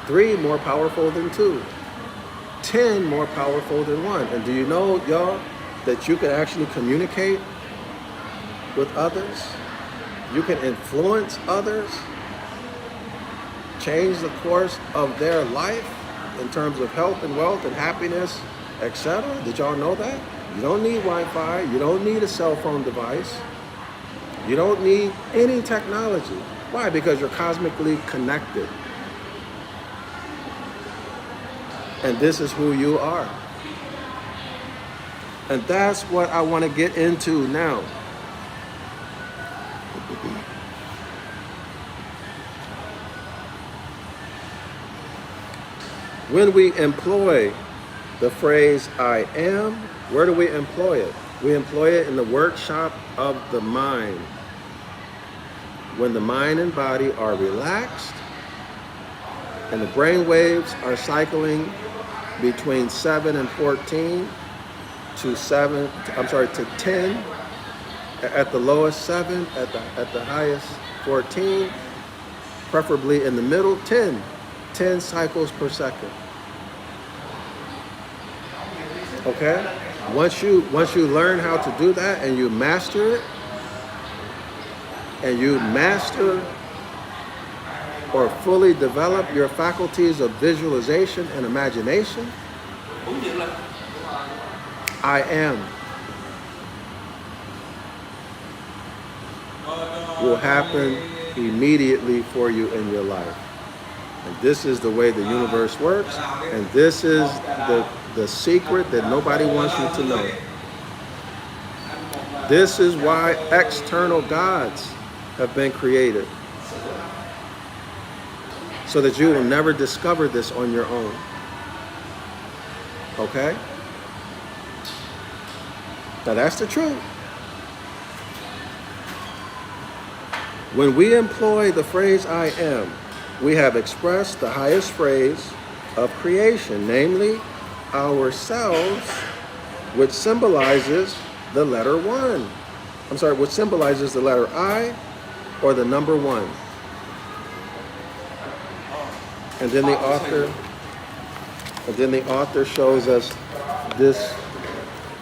3 more powerful than 2. 10 more powerful than 1. And do you know, y'all, that you can actually communicate with others? You can influence others, change the course of their life in terms of health and wealth and happiness, etc. Did y'all know that? You don't need Wi-Fi. You don't need a cell phone device. You don't need any technology. Why? Because you're cosmically connected. And this is who you are. And that's what I want to get into now. When we employ the phrase I am, where do we employ it? We employ it in the workshop of the mind. When the mind and body are relaxed and the brain waves are cycling between 7 and 14 to 10, at the lowest 7, at the highest 14, preferably in the middle 10 cycles per second. Okay? Once you learn how to do that and you master it, and you master or fully develop your faculties of visualization and imagination, I am will happen immediately for you in your life. And this is the way the universe works, and this is the secret that nobody wants you to know. This is why external gods have been created, so that you will never discover this on your own. Okay? Now that's the truth. When we employ the phrase I am, we have expressed the highest phrase of creation, namely ourselves, which symbolizes the letter 1. Which symbolizes the letter I or the number 1. And then the author shows us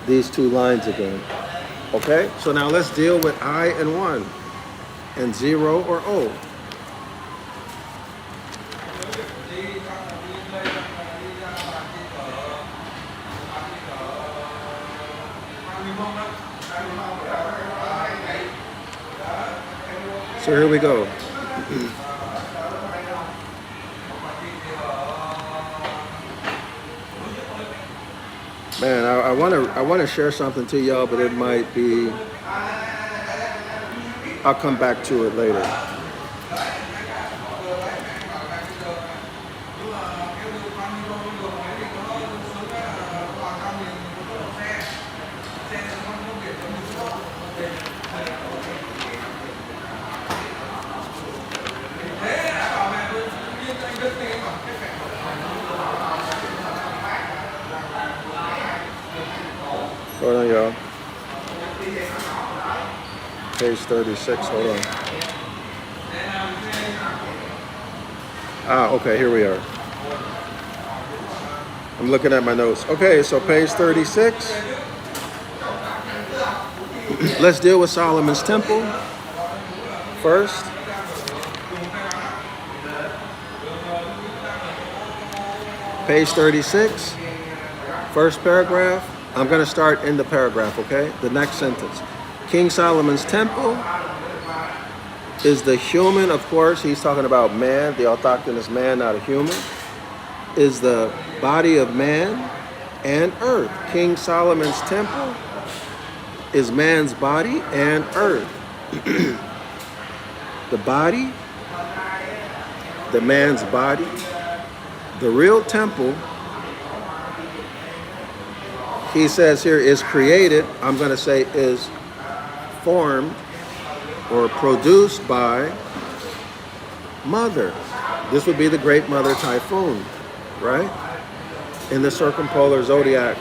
these two lines again. Okay? So now let's deal with I and 1 and 0 or O. So here we go. Man, I want to share something to y'all, but it might be, I'll come back to it later. Hold on, y'all. Page 36, hold on. Okay, here we are. I'm looking at my notes. Okay, so page 36. Let's deal with Solomon's temple first. Page 36, first paragraph. I'm going to start in the paragraph, okay? The next sentence. King Solomon's temple is the human, of course, he's talking about man, the autochthonous man, not a human, is the body of man and earth. King Solomon's temple is man's body and earth. The body, the man's body, the real temple, he says here, is created, I'm going to say is formed or produced by mother. This would be the great mother Typhoon, right? In the circumpolar zodiac.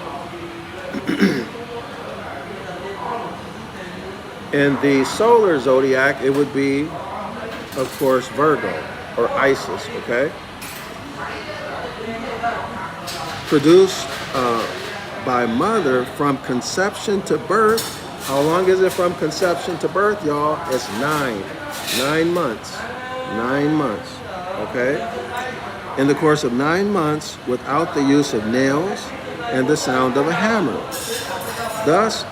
In the solar zodiac, it would be, of course, Virgo or Isis, okay? Produced by mother from conception to birth. How long is it from conception to birth, y'all? It's 9 months. 9 months, okay? In the course of 9 months, without the use of nails and the sound of a hammer. Thus,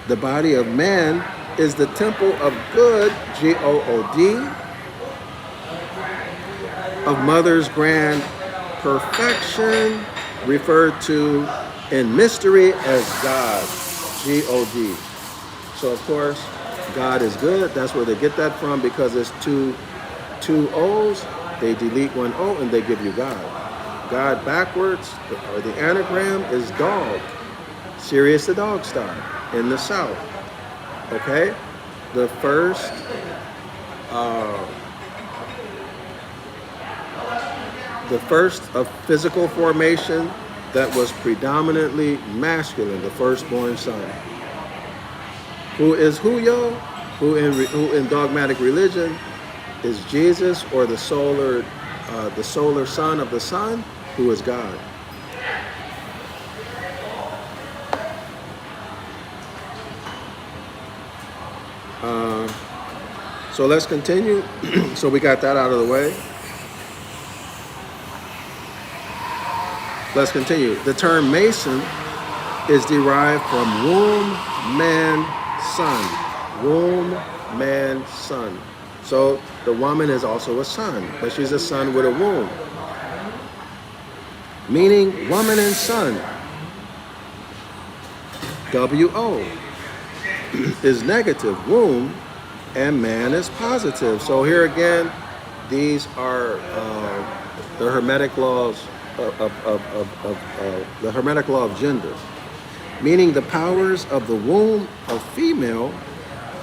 the body of man is the temple of good, G-O-O-D, of mother's grand perfection, referred to in mystery as God, G-O-D. So of course, God is good. That's where they get that from, because it's two O's. They delete one O and they give you God. God backwards, or the anagram, is dog. Sirius the dog star in the south. Okay? The first of physical formation that was predominantly masculine, the firstborn son. Who is who, y'all? Who in dogmatic religion is Jesus, or the solar son of the sun, who is God. So let's continue. So we got that out of the way. Let's continue. The term Mason is derived from womb, man, son. Womb, man, son. So the woman is also a son, but she's a son with a womb. Meaning woman and son. W-O is negative, womb, and man is positive. So here again, these are the Hermetic laws the Hermetic law of gender, meaning the powers of the womb of female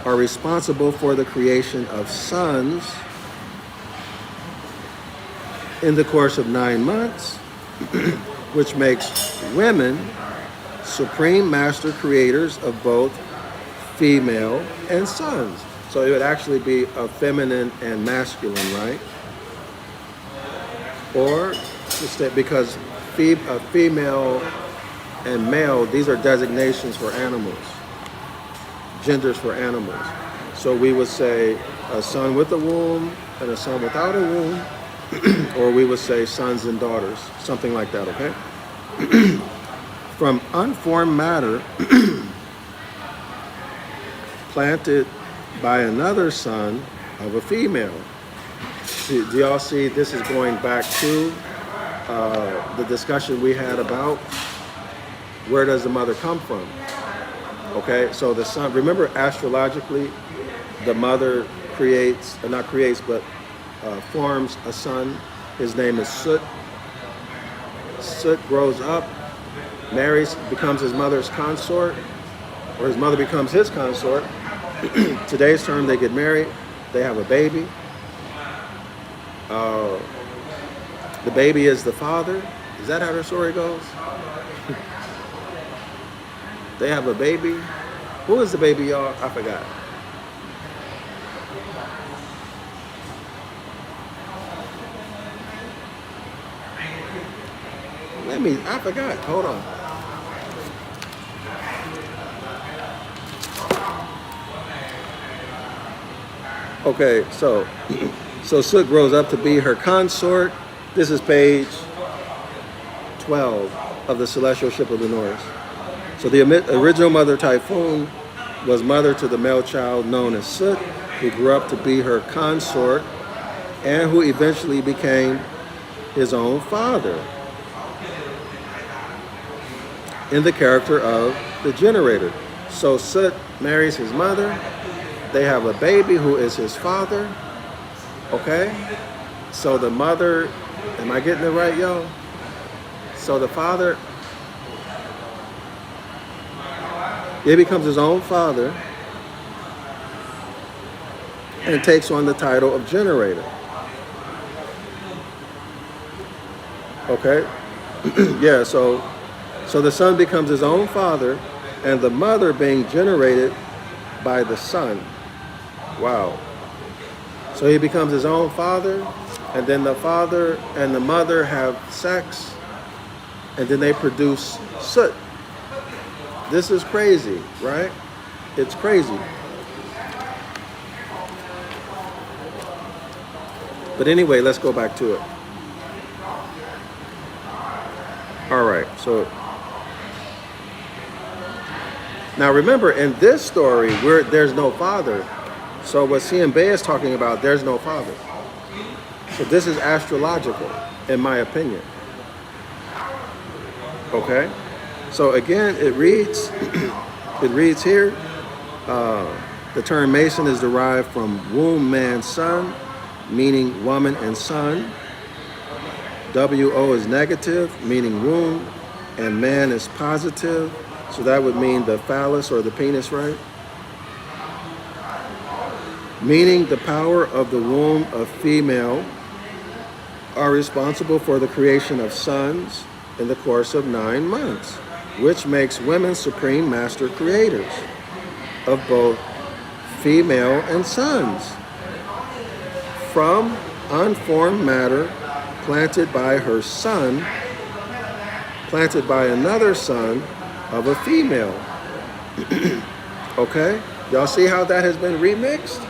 are responsible for the creation of sons in the course of 9 months, which makes women supreme master creators of both female and sons. So it would actually be a feminine and masculine, right? Or because female and male, these are designations for animals, genders for animals. So we would say a son with a womb and a son without a womb, or we would say sons and daughters, something like that, okay? From unformed matter planted by another son of a female. Do y'all see this is going back to the discussion we had about where does the mother come from? Okay, so the son, remember astrologically, the mother creates, or not creates, but forms a son. His name is Soot. Soot grows up, marries, becomes his mother's consort, or his mother becomes his consort. Today's term, they get married, they have a baby. The baby is the father. Is that how the story goes? They have a baby. Who is the baby, y'all? I forgot. I forgot. Hold on. Okay, so Soot grows up to be her consort. This is page 12 of the Celestial Ship of the North. So the original mother, Typhoon, was mother to the male child known as Soot, who grew up to be her consort and who eventually became his own father in the character of the generator. So Soot marries his mother. They have a baby who is his father. Okay? So the mother, am I getting it right, y'all? So the father, he becomes his own father and takes on the title of generator. Okay? Yeah, so the son becomes his own father and the mother being generated by the son. Wow. So he becomes his own father, and then the father and the mother have sex, and then they produce Soot. This is crazy, right? It's crazy. But anyway, let's go back to it. All right, so now remember, in this story, there's no father. So what CMB is talking about, there's no father. So this is astrological, in my opinion. Okay? So again, it reads here, The term Mason is derived from womb, man, son, meaning woman and son. WO is negative, meaning womb, and man is positive. So that would mean the phallus or the penis, right? Meaning the power of the womb of female are responsible for the creation of sons in the course of 9 months, which makes women supreme master creators of both female and sons from unformed matter planted by her son, planted by another son of a female. Okay? Y'all see how that has been remixed?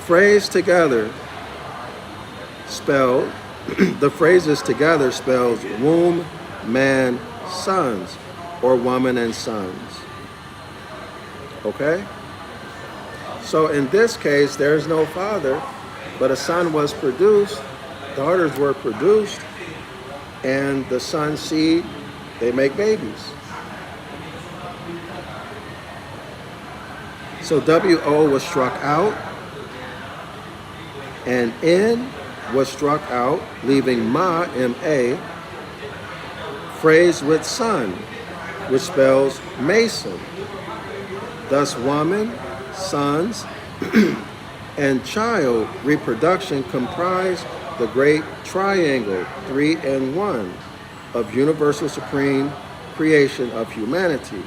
Phrase together spelled, the phrases together spells womb, man, sons, or woman and sons. Okay? So in this case, there's no father, but a son was produced, daughters were produced, and the son's seed, they make babies. So WO was struck out, and N was struck out, leaving Ma, M-A, phrase with son, which spells Mason. Thus woman, sons, and child reproduction comprise the great triangle, 3 and 1, of universal supreme creation of humanity.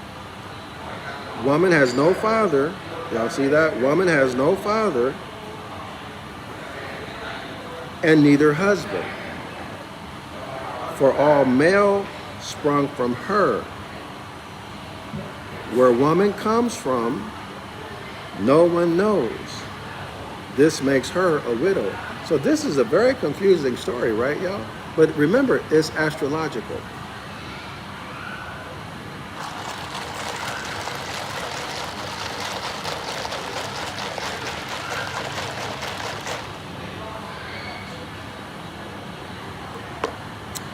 Woman has no father. Y'all see that? Woman has no father and neither husband. For all male sprung from her. Where woman comes from, no one knows. This makes her a widow. So this is a very confusing story, right, y'all? But remember, it's astrological.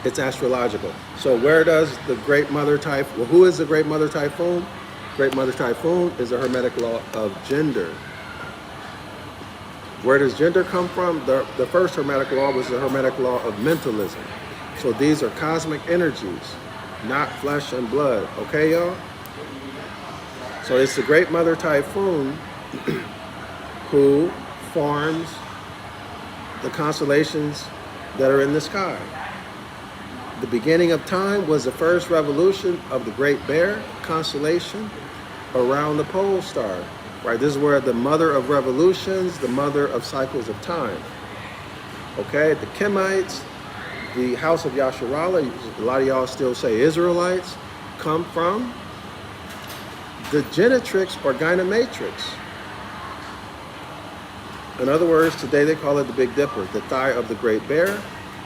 It's astrological. So where does the Great Mother Typhoon, well, who is the Great Mother Typhoon? Great Mother Typhoon is a Hermetic law of gender. Where does gender come from? The first Hermetic law was the Hermetic law of mentalism. So these are cosmic energies, not flesh and blood. Okay, y'all? So it's the Great Mother Typhoon who forms the constellations that are in the sky. The beginning of time was the first revolution of the Great Bear constellation around the pole star. Right, this is where the mother of revolutions, the mother of cycles of time. Okay, the Kemites, the house of Yasharala, a lot of y'all still say Israelites, come from the Genetrix or Gynomatrix. In other words, today they call it the Big Dipper, the thigh of the Great Bear.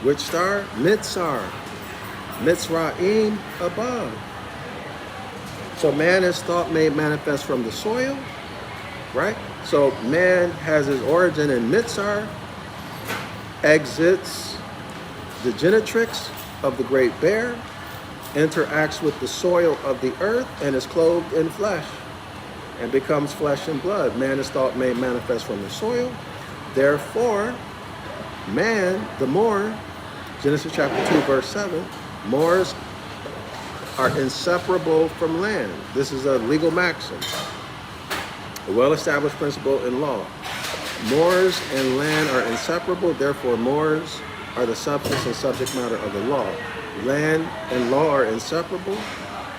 Which star? Mitzar. Mitzrayim above. So man is thought made manifest from the soil, right? So man has his origin in Mitzar, exits the Genetrix of the Great Bear, interacts with the soil of the earth, and is clothed in flesh and becomes flesh and blood. Man is thought made manifest from the soil. Therefore, man, the Moor, Genesis chapter 2, verse 7, Moors are inseparable from land. This is a legal maxim, a well-established principle in law. Moors and land are inseparable, therefore Moors are the substance and subject matter of the law. Land and law are inseparable.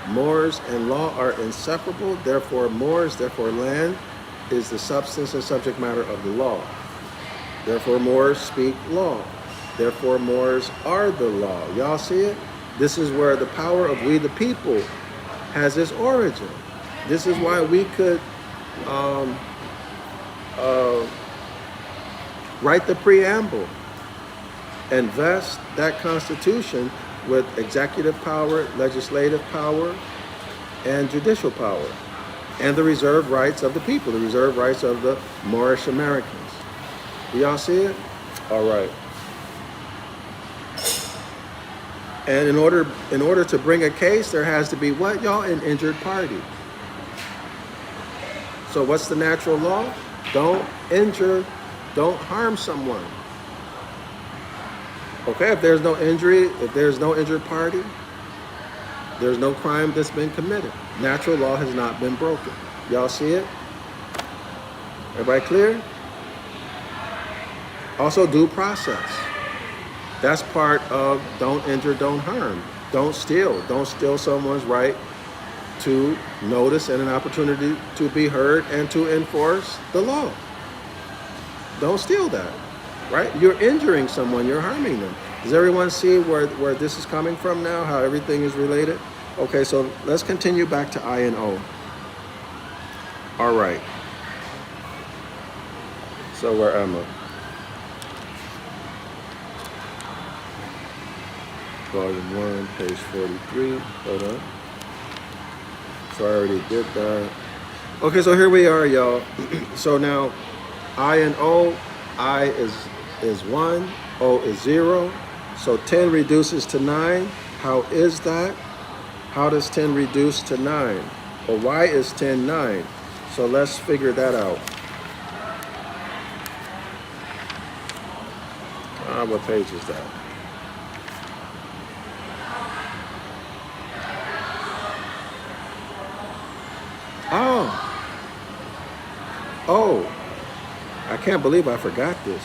Moors and law are inseparable, therefore Moors, therefore land is the substance and subject matter of the law. Therefore Moors speak law. Therefore Moors are the law. Y'all see it? This is where the power of we the people has its origin. This is why we could write the preamble and vest that Constitution with executive power, legislative power, and judicial power, and the reserved rights of the people, the reserved rights of the Moorish Americans. Do y'all see it? All right. And in order to bring a case, there has to be what, y'all? An injured party. So what's the natural law? Don't injure, don't harm someone. Okay, if there's no injury, if there's no injured party, there's no crime that's been committed. Natural law has not been broken. Y'all see it? Everybody clear? Also, due process. That's part of don't injure, don't harm. Don't steal. Don't steal someone's right to notice and an opportunity to be heard and to enforce the law. Don't steal that, right? You're injuring someone, you're harming them. Does everyone see where this is coming from now, how everything is related? Okay, so let's continue back to I and O. All right. So where am I? Volume 1, page 43. Hold on. So I already did that. Okay, so here we are, y'all. So now, I and O, I is 1, O is 0. So 10 reduces to 9. How is that? How does 10 reduce to 9? Well, why is 10 9? So let's figure that out. What page is that? Oh, I can't believe I forgot this.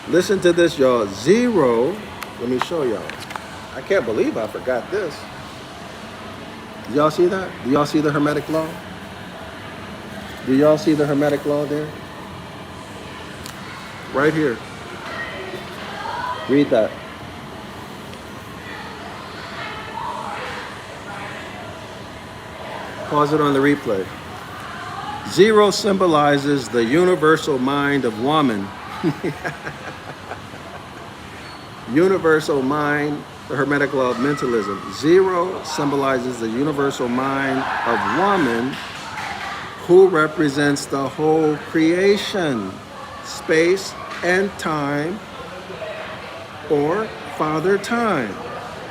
Listen to this, y'all. 0, let me show y'all. I can't believe I forgot this. Do y'all see that? Do y'all see the Hermetic Law? Do y'all see the Hermetic Law there? Right here. Read that. Pause it on the replay. 0 symbolizes the universal mind of woman. Universal mind, the Hermetic Law of Mentalism. 0 symbolizes the universal mind of woman, who represents the whole creation, space and time, or Father Time.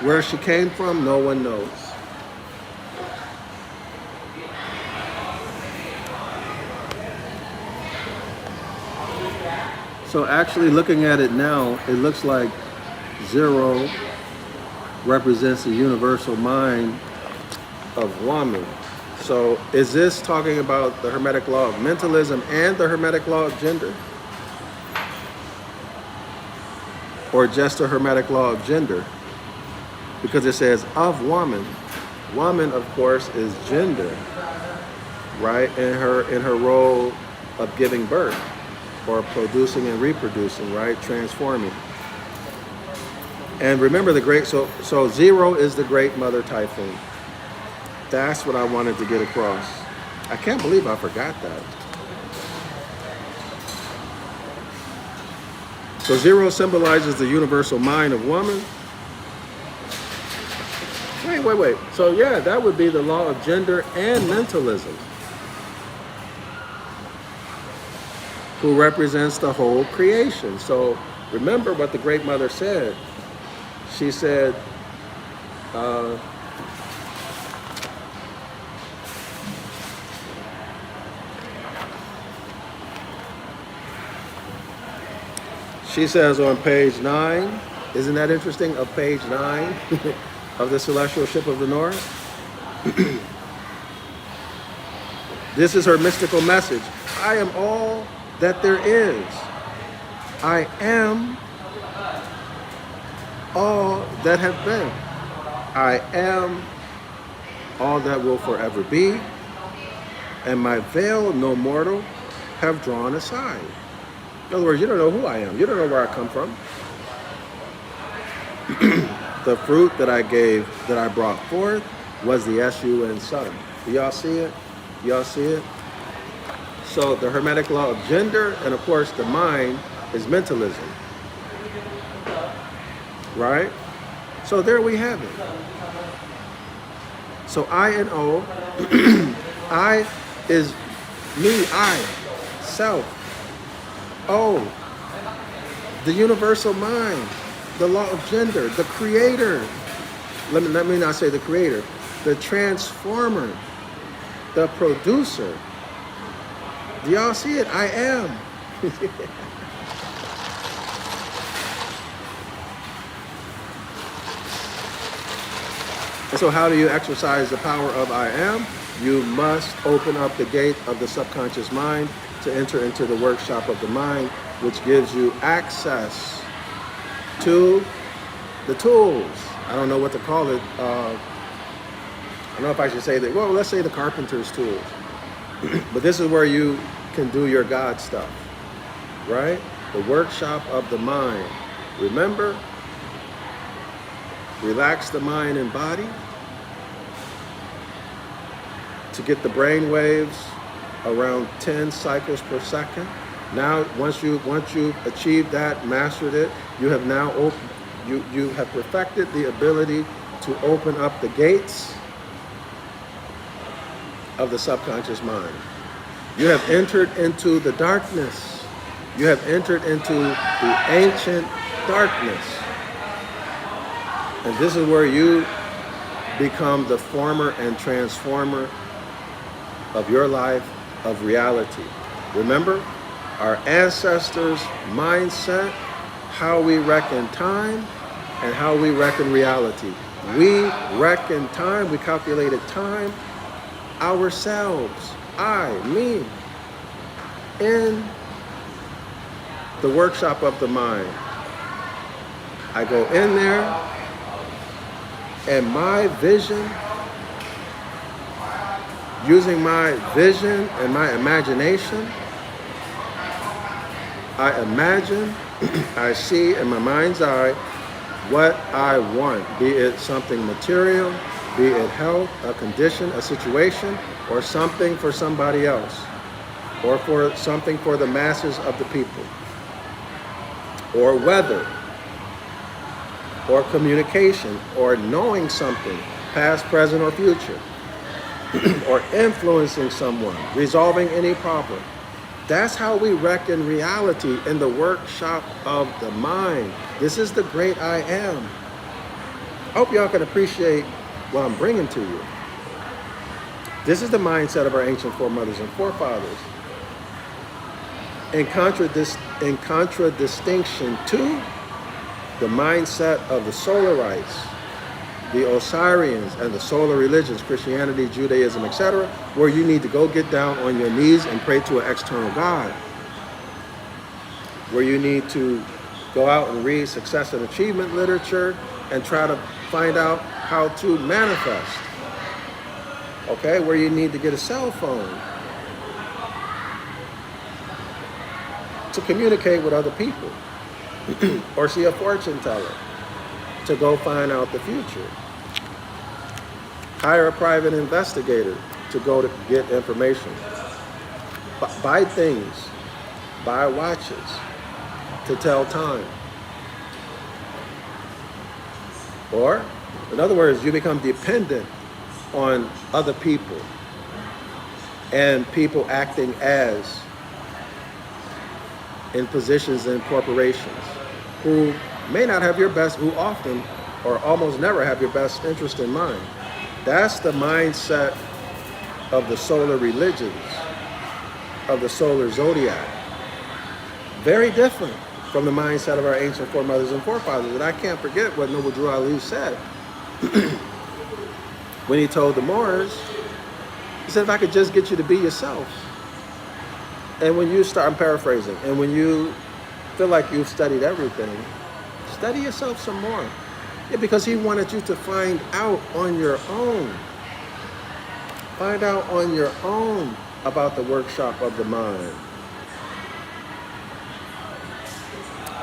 Where she came from, no one knows. So actually looking at it now, it looks like 0 represents the universal mind of woman. So is this talking about the Hermetic Law of Mentalism and the Hermetic Law of Gender? Or just the Hermetic Law of Gender? Because it says of woman. Woman, of course, is gender, right? In her role of giving birth, or producing and reproducing, right? Transforming. And remember so 0 is the great mother typhoon. That's what I wanted to get across. I can't believe I forgot that. So 0 symbolizes the universal mind of woman. Wait. So yeah, that would be the law of gender and mentalism, who represents the whole creation. So remember what the Great Mother said. She said, she says on page 9, isn't that interesting, of page 9 of the Celestial Ship of the North? This is her mystical message. I am all that there is. I am all that have been. I am all that will forever be, and my veil no mortal have drawn aside. In other words, you don't know who I am. You don't know where I come from. The fruit that I brought forth was the S-U-N sun. Do y'all see it? Y'all see it? So the Hermetic Law of Gender, and of course the mind, is mentalism. Right? So there we have it. So I and O, I is me, I, self. O, the universal mind. the law of gender, the creator. Let me not say the creator, the transformer, the producer. Do y'all see it? I am. And so how do you exercise the power of I am? You must open up the gate of the subconscious mind to enter into the workshop of the mind, which gives you access to the tools. I don't know what to call it. I don't know if I should say that. Well, let's say the carpenter's tools. But this is where you can do your God stuff, right? The workshop of the mind. Remember, relax the mind and body to get the brain waves around 10 cycles per second. Now, once you've achieved that, mastered it, you have now you have perfected the ability to open up the gates of the subconscious mind. You have entered into the darkness. You have entered into the ancient darkness. And this is where you become the former and transformer of your life, of reality. Remember, our ancestors' mindset, how we reckon time, and how we reckon reality. We reckon time, we calculated time ourselves, me, in the workshop of the mind. I go in there, and my vision, using my vision and my imagination, I imagine, I see in my mind's eye what I want, be it something material, be it health, a condition, a situation, or something for somebody else, or for something for the masses of the people, or weather, or communication, or knowing something, past, present, or future, or influencing someone, resolving any problem. That's how we reckon reality in the workshop of the mind. This is the great I am. I hope y'all can appreciate what I'm bringing to you. This is the mindset of our ancient foremothers and forefathers. In contradistinction to the mindset of the Solarites, the Osirians, and the solar religions, Christianity, Judaism, etc., where you need to go get down on your knees and pray to an external God, where you need to go out and read success and achievement literature and try to find out how to manifest, okay, where you need to get a cell phone to communicate with other people or see a fortune teller to go find out the future. Hire a private investigator to go to get information. Buy things, buy watches to tell time. Or, in other words, you become dependent on other people and people acting as in positions in corporations who may not have your best, who often or almost never have your best interest in mind. That's the mindset of the solar religions, of the solar zodiac. Very different from the mindset of our ancient foremothers and forefathers. And I can't forget what Noble Drew Ali said when he told the Moors, he said, if I could just get you to be yourself. And when you start, I'm paraphrasing, and when you feel like you've studied everything, study yourself some more. Yeah, because he wanted you to find out on your own. Find out on your own about the workshop of the mind.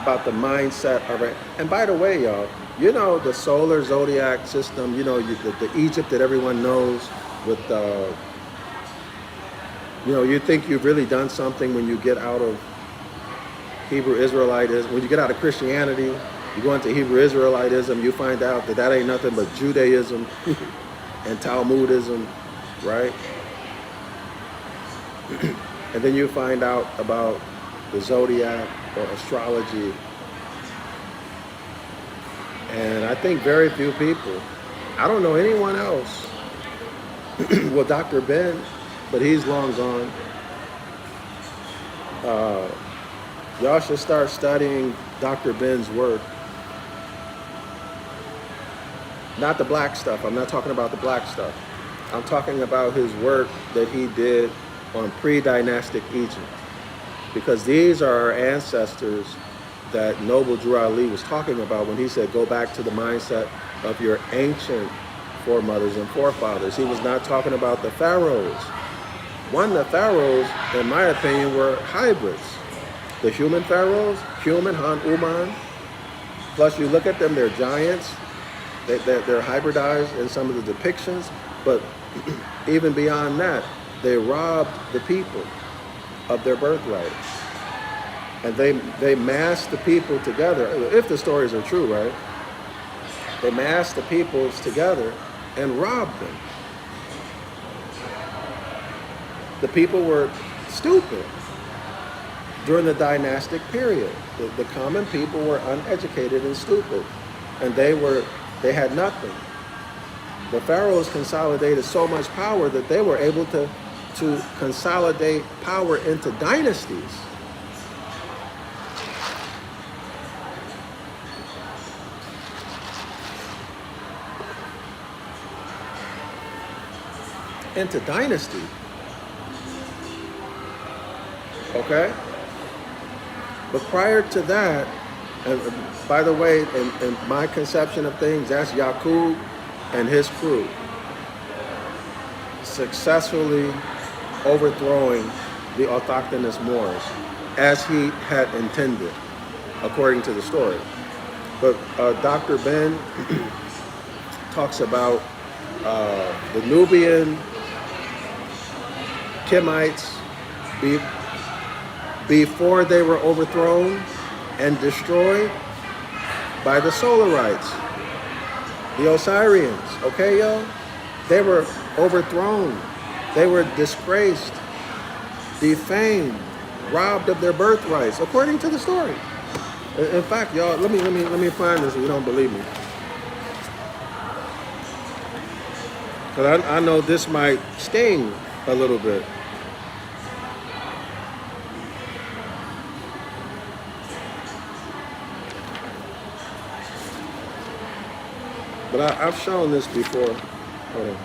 About the mindset of it. And by the way, y'all, you know the solar zodiac system, you know, the Egypt that everyone knows with, you know, you think you've really done something when you get out of Hebrew Israelitism. When you get out of Christianity, you go into Hebrew Israelitism, you find out that that ain't nothing but Judaism and Talmudism, right? And then you find out about the Zodiac or astrology. And I think very few people, I don't know anyone else, well, Dr. Ben, but he's long gone. Y'all should start studying Dr. Ben's work. Not the black stuff. I'm not talking about the black stuff. I'm talking about his work that he did on pre-dynastic Egypt. Because these are our ancestors that Noble Drew Ali was talking about when he said, go back to the mindset of your ancient foremothers and forefathers. He was not talking about the pharaohs. The pharaohs, in my opinion, were hybrids. The human pharaohs, human, Han, Uman. Plus, you look at them, they're giants. They're hybridized in some of the depictions. But even beyond that, they robbed the people of their birthright. And they massed the people together, if the stories are true, right? They massed the peoples together and robbed them. The people were stupid during the dynastic period. The common people were uneducated and stupid, and they had nothing. The pharaohs consolidated so much power that they were able to consolidate power into dynasties. Into dynasty. Okay? But prior to that, and by the way, in my conception of things, that's Yaqub and his crew successfully overthrowing the autochthonous Moors as he had intended, according to the story. But Dr. Ben talks about the Nubian Kemites before they were overthrown and destroyed by the Solarites, the Osirians, okay, yo? They were overthrown. They were disgraced, defamed, robbed of their birthrights, according to the story. In fact, y'all, let me find this if you don't believe me. Because I know this might sting a little bit. But I've shown this before. Hold on.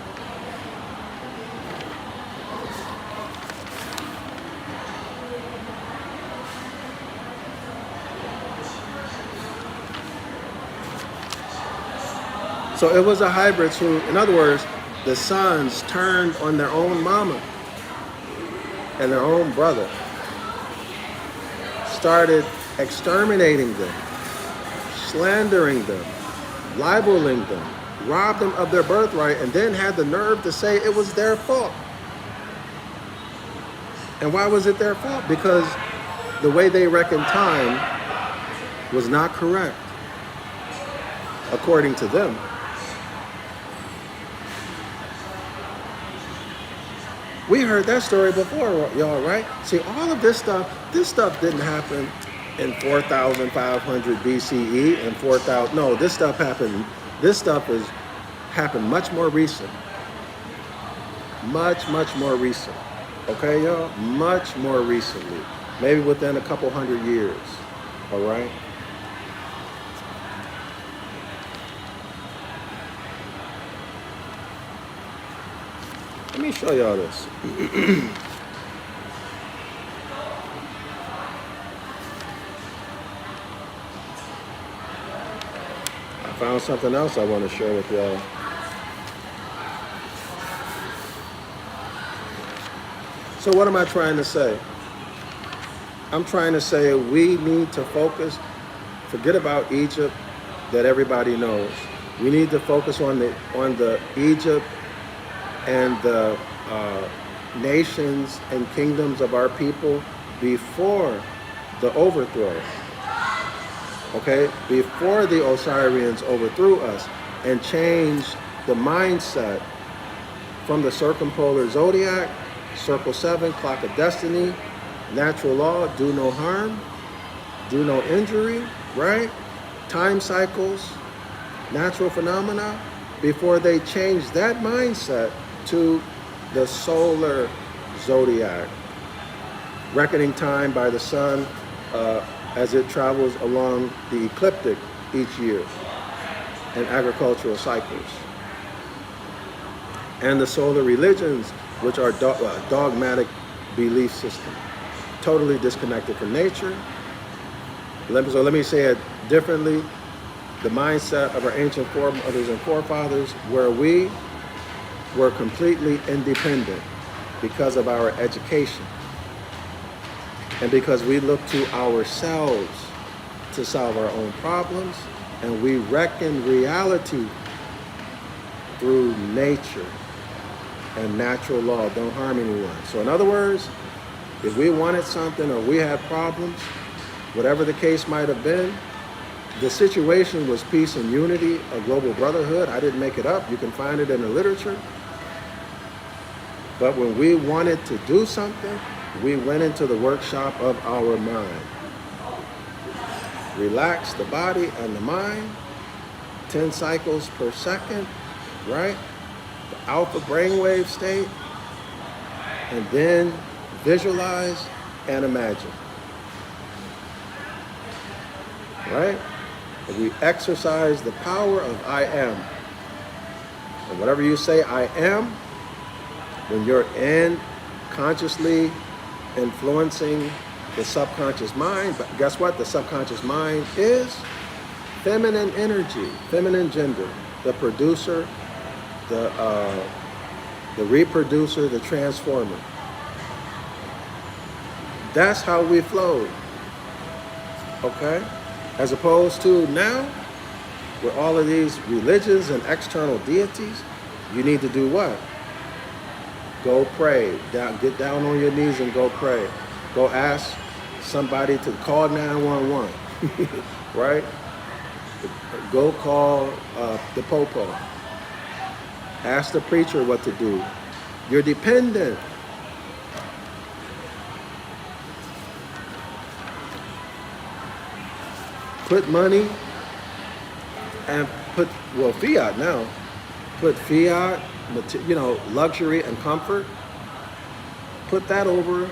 So it was a hybrid who, in other words, the sons turned on their own mama and their own brother, started exterminating them, slandering them, libeling them, robbed them of their birthright, and then had the nerve to say it was their fault. And why was it their fault? Because the way they reckoned time was not correct, according to them. We heard that story before, y'all, right? See, all of this stuff didn't happen in 4,500 BCE and 4,000. No, this stuff happened much more recent. Much more recent. Okay, y'all? Much more recently. Maybe within a couple hundred years. All right? Let me show y'all this. I found something else I want to share with y'all. So what am I trying to say? I'm trying to say we need to focus, forget about Egypt that everybody knows. We need to focus on the Egypt and the nations and kingdoms of our people before the overthrow. Okay? Before the Osirians overthrew us and changed the mindset from the circumpolar zodiac, circle 7, clock of destiny, natural law, do no harm, do no injury, right? Time cycles, natural phenomena before they changed that mindset to the solar zodiac, reckoning time by the sun as it travels along the ecliptic each year, and agricultural cycles. And the solar religions, which are dogmatic belief system, totally disconnected from nature. So let me say it differently. The mindset of our ancient foremothers and forefathers, where we were completely independent because of our education and because we look to ourselves to solve our own problems, and we reckon reality through nature and natural law. Don't harm anyone. So in other words, if we wanted something or we had problems, whatever the case might have been, the situation was peace and unity, a global brotherhood. I didn't make it up. You can find it in the literature. But when we wanted to do something, we went into the workshop of our mind. Relax the body and the mind, 10 cycles per second, right? The alpha brainwave state, and then visualize and imagine, right? And we exercise the power of I am. And whatever you say I am, when you're in consciously influencing the subconscious mind, but guess what? The subconscious mind is feminine energy, feminine gender, the producer, the reproducer, the transformer. That's how we flow, okay? As opposed to now, with all of these religions and external deities, you need to do what? Go pray. Get down on your knees and go pray. Go ask somebody to call 911, right? Go call the popo. Ask the preacher what to do. You're dependent. Put money and fiat now. Put fiat, luxury and comfort. Put that over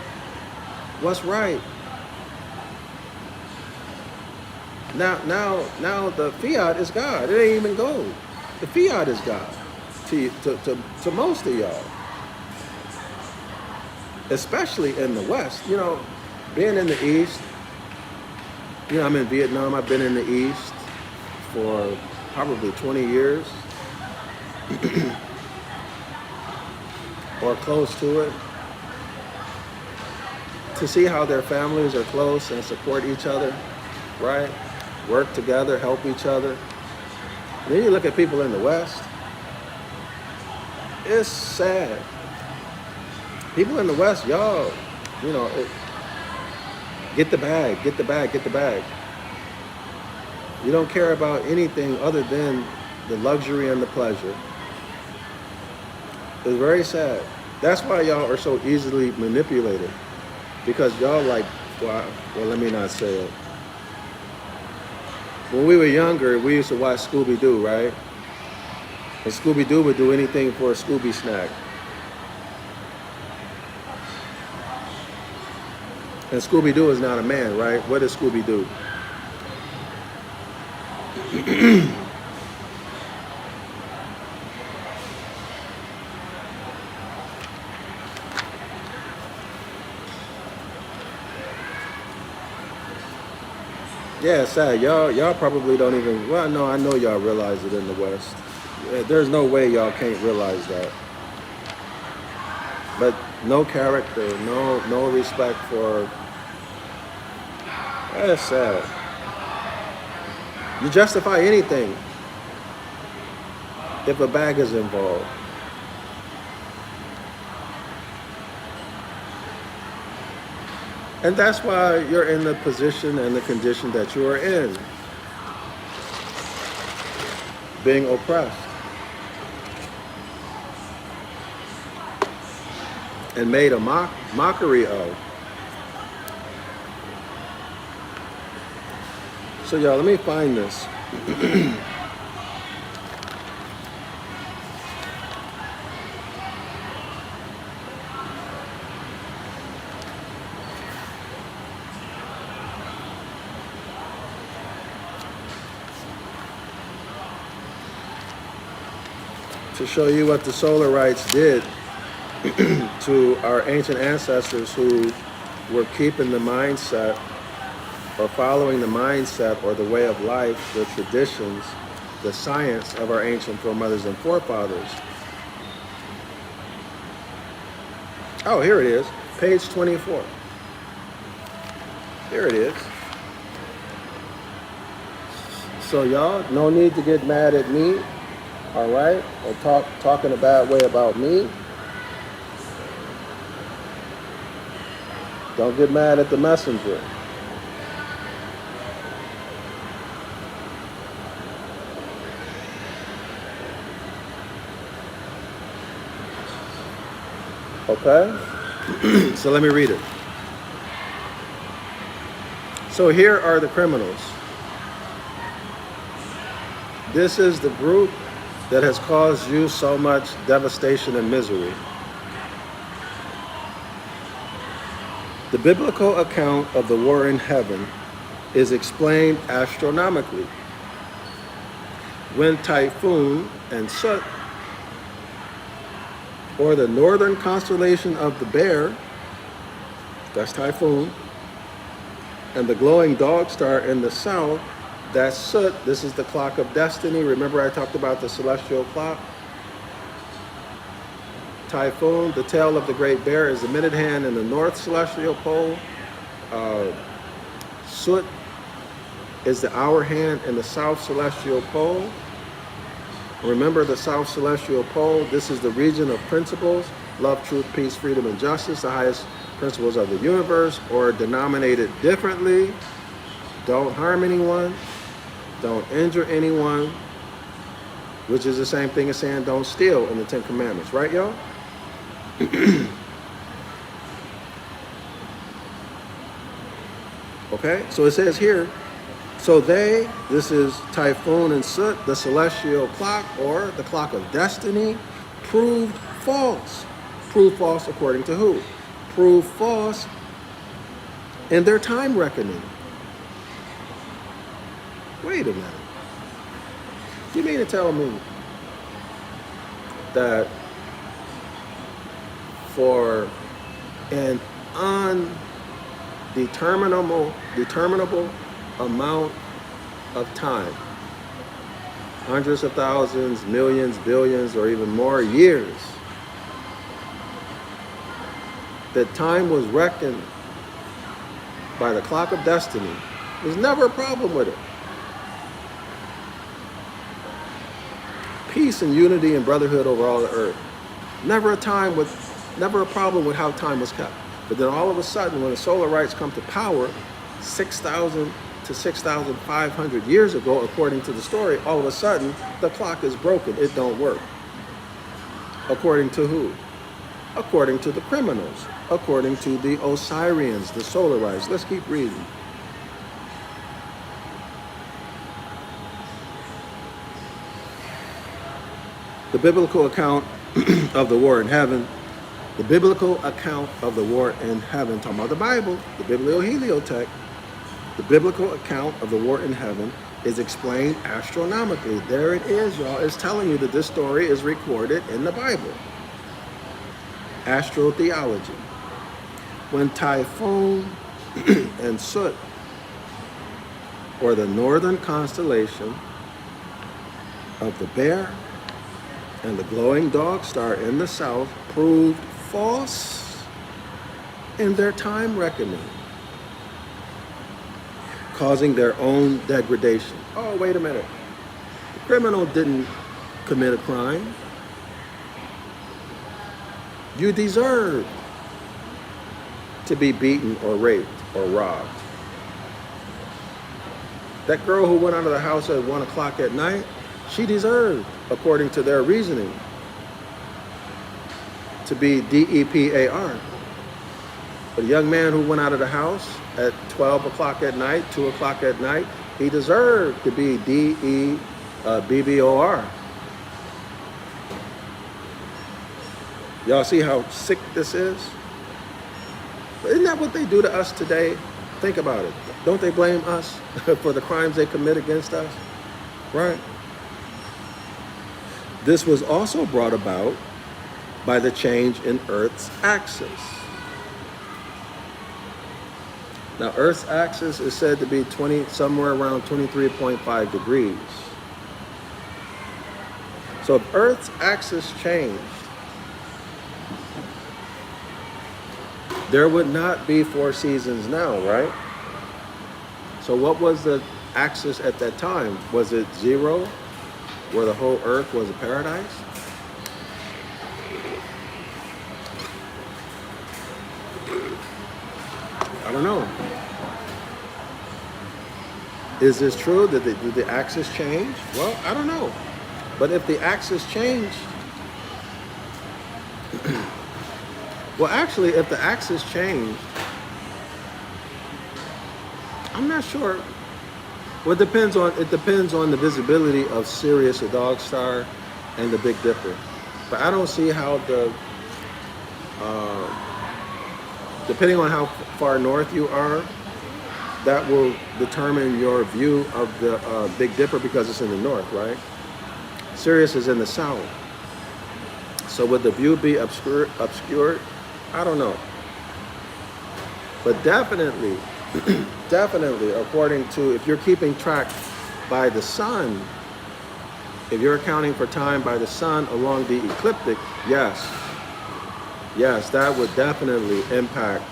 what's right. Now the fiat is God. It ain't even gold. The fiat is God to most of y'all, especially in the West. Being in the East. I'm in Vietnam. I've been in the East for probably 20 years or close to it, to see how their families are close and support each other, right? Work together, help each other. And then you look at people in the West, it's sad. People in the West, y'all, get the bag, get the bag, get the bag. You don't care about anything other than the luxury and the pleasure. It's very sad. That's why y'all are so easily manipulated. Because y'all well, let me not say it. When we were younger, we used to watch Scooby-Doo, right? And Scooby-Doo would do anything for a Scooby snack. And Scooby-Doo is not a man, right? What is Scooby-Doo? Yeah, it's sad. Y'all probably don't even, well, no, I know y'all realize it in the West. There's no way y'all can't realize that. But no character, no respect for, that's sad. You justify anything if a bag is involved. And that's why you're in the position and the condition that you are in, being oppressed and made a mockery of. So y'all, let me find this. to show you what the solar rites did to our ancient ancestors who were keeping the mindset or following the mindset or the way of life, the traditions, the science of our ancient foremothers and forefathers. Oh, here it is, page 24. Here it is. So y'all, no need to get mad at me, all right? Or talking a bad way about me. Don't get mad at the messenger. Okay? So let me read it. So here are the criminals. This is the group that has caused you so much devastation and misery. The biblical account of the war in heaven is explained astronomically. When Typhoon and Soot, or the northern constellation of the Bear, that's Typhoon, and the glowing dog star in the south, that's Soot. This is the clock of destiny. Remember I talked about the celestial clock? Typhoon, the tail of the great bear, is the minute hand in the north celestial pole. Soot is the hour hand in the south celestial pole. Remember the south celestial pole, this is the region of principles, love, truth, peace, freedom, and justice, the highest principles of the universe, or denominated differently, don't harm anyone, don't injure anyone, which is the same thing as saying don't steal in the 10 Commandments, right, y'all? Okay, so it says here, so this is Typhoon and Soot, the celestial clock, or the clock of destiny, proved false. Proved false according to who? Proved false in their time reckoning. Wait a minute. You mean to tell me that for an undeterminable amount of time, hundreds of thousands, millions, billions, or even more years, that time was reckoned by the clock of destiny, there's never a problem with it. Peace and unity and brotherhood over all the earth. Never a problem with how time was kept. But then all of a sudden, when the solar rites come to power, 6,000 to 6,500 years ago, according to the story, all of a sudden, the clock is broken. It don't work. According to who? According to the criminals. According to the Osirians, the solar rites. Let's keep reading. The biblical account of the war in heaven. The biblical account of the war in heaven, talking about the Bible, the Biblioheliothex, the biblical account of the war in heaven is explained astronomically. There it is, y'all. It's telling you that this story is recorded in the Bible. Astrotheology. When Typhoon and Soot, or the northern constellation of the Bear and the glowing dog star in the south, proved false in their time reckoning, causing their own degradation. Oh, wait a minute. The criminal didn't commit a crime. You deserve to be beaten or raped or robbed. That girl who went out of the house at 1 o'clock at night, she deserved, according to their reasoning, to be DEPAR. But a young man who went out of the house at 12 o'clock at night, 2 o'clock at night, he deserved to be DEBBOR. Y'all see how sick this is? Isn't that what they do to us today? Think about it. Don't they blame us for the crimes they commit against us? Right? This was also brought about by the change in Earth's axis. Now, Earth's axis is said to be somewhere around 23.5 degrees. So if Earth's axis changed, there would not be 4 seasons now, right? So what was the axis at that time? Was it 0, where the whole Earth was a paradise? I don't know. Is this true? Did the axis change? Well, I don't know. But if the axis changed, well, actually, if the axis changed, I'm not sure. Well, it depends on the visibility of Sirius, the dog star, and the Big Dipper. But I don't see how depending on how far north you are, that will determine your view of the Big Dipper, because it's in the north, right? Sirius is in the south. So would the view be obscured? I don't know. But definitely, definitely, according to, if you're keeping track by the sun, if you're accounting for time by the sun along the ecliptic, yes, that would definitely impact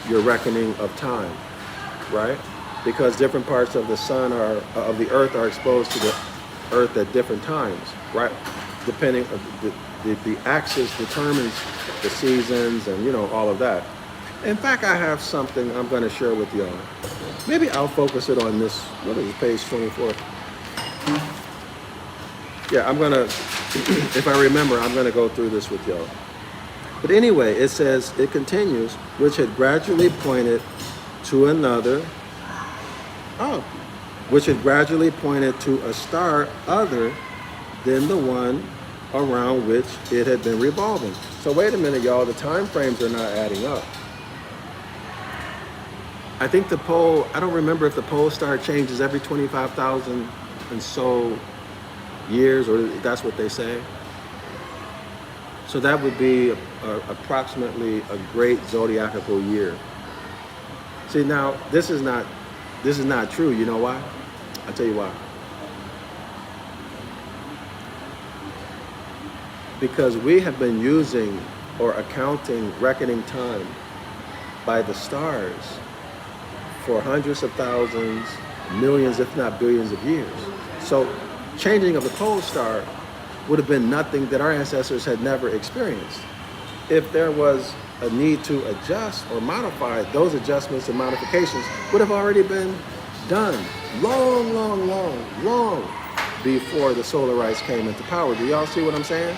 your reckoning of time, right? Because different parts of the sun of the earth are exposed to the earth at different times, right? Depending the axis determines the seasons and all of that. In fact, I have something I'm going to share with y'all. Maybe I'll focus it on this. What is it, page 24? Yeah, I'm going to, if I remember, I'm going to go through this with y'all. But anyway, it continues, which had gradually pointed to which had gradually pointed to a star other than the one around which it had been revolving. So wait a minute, y'all, the time frames are not adding up. I think the pole, I don't remember if the pole star changes every 25,000 and so years, or that's what they say. So that would be approximately a great zodiacal year. See, now this is not true. You know why? I'll tell you why. Because we have been using or reckoning time by the stars for hundreds of thousands, millions, if not billions of years. So changing of the pole star would have been nothing that our ancestors had never experienced. If there was a need to adjust or modify, those adjustments and modifications would have already been done long before the solar rights came into power. Do y'all see what I'm saying?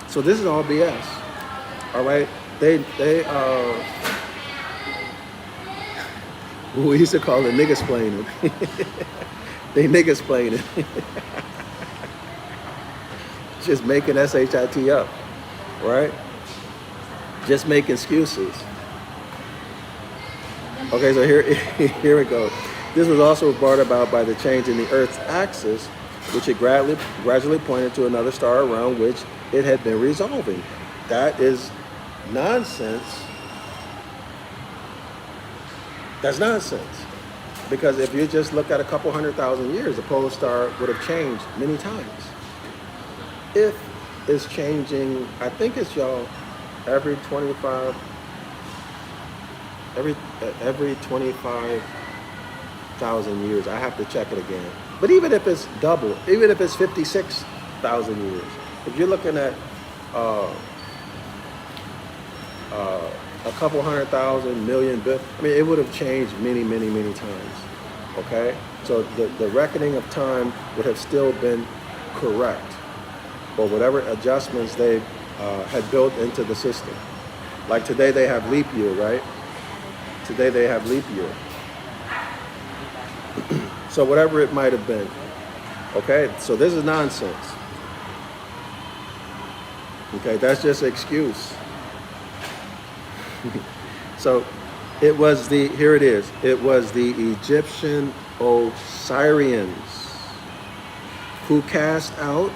So this is all BS. All right? We used to call it niggas-plaining. They niggas-plaining. Just making SHIT up, right? Just make excuses. Okay, so here we go. This was also brought about by the change in the Earth's axis, which had gradually pointed to another star around which it had been revolving. That is nonsense. That's nonsense. Because if you just look at a couple 100,000 years, the polar star would have changed many times. If it's changing, I think it's every 25,000 years. I have to check it again. But even if it's double, even if it's 56,000 years, if you're looking at a couple 100,000 million, it would have changed many times. Okay, so the reckoning of time would have still been correct, or whatever adjustments they had built into the system. Like today they have leap year, right? Today they have leap year. So whatever it might have been. Okay, so this is nonsense. Okay, that's just an excuse. So it was the Egyptian Osirians who cast out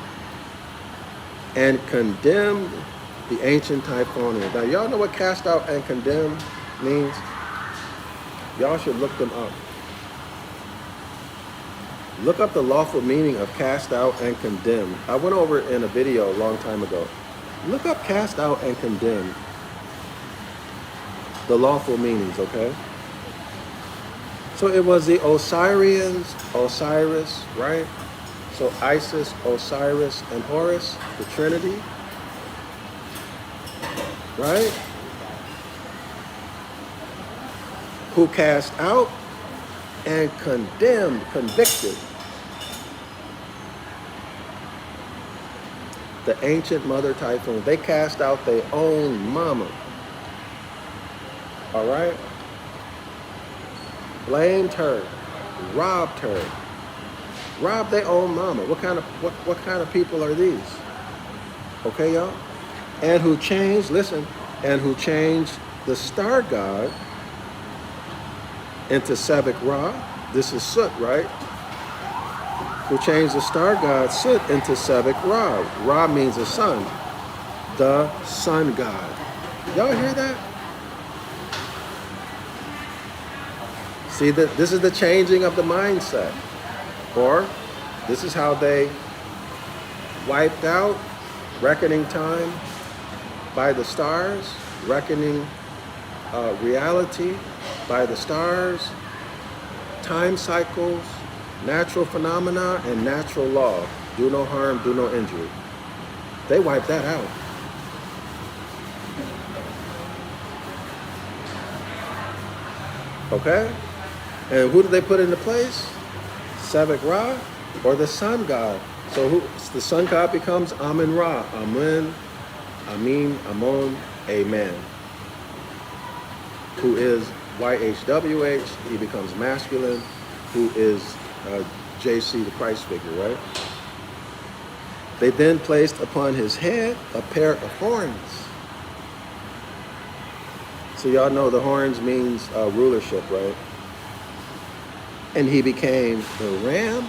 and condemned the ancient Typhonians. Now, y'all know what cast out and condemn means? Y'all should look them up. Look up the lawful meaning of cast out and condemn. I went over it in a video a long time ago. Look up cast out and condemn. The lawful meanings, okay? So it was the Osirians, Osiris, right? So Isis, Osiris, and Horus, the Trinity, right? Who cast out and condemned, convicted the ancient mother Typhon. They cast out their own mama. All right? Blamed her, robbed her, robbed their own mama. What kind of people are these? Okay, y'all? And who changed, listen, and who changed the star god into Sabic Ra. This is Soot, right? Who changed the star god Soot into Sabic Ra. Ra means the sun. The sun god. Y'all hear that? See, that this is the changing of the mindset. Or this is how they wiped out reckoning time by the stars, reckoning reality by the stars, time cycles, natural phenomena, and natural law. Do no harm, do no injury. They wiped that out. Okay? And who did they put into place? Sabic Ra, or the sun god. So the sun god becomes Amun Ra. Amun, Amin, Amon, Amen. Who is YHWH, he becomes masculine, who is JC, the Christ figure, right? They then placed upon his head a pair of horns. So y'all know the horns means rulership, right? And he became the ram.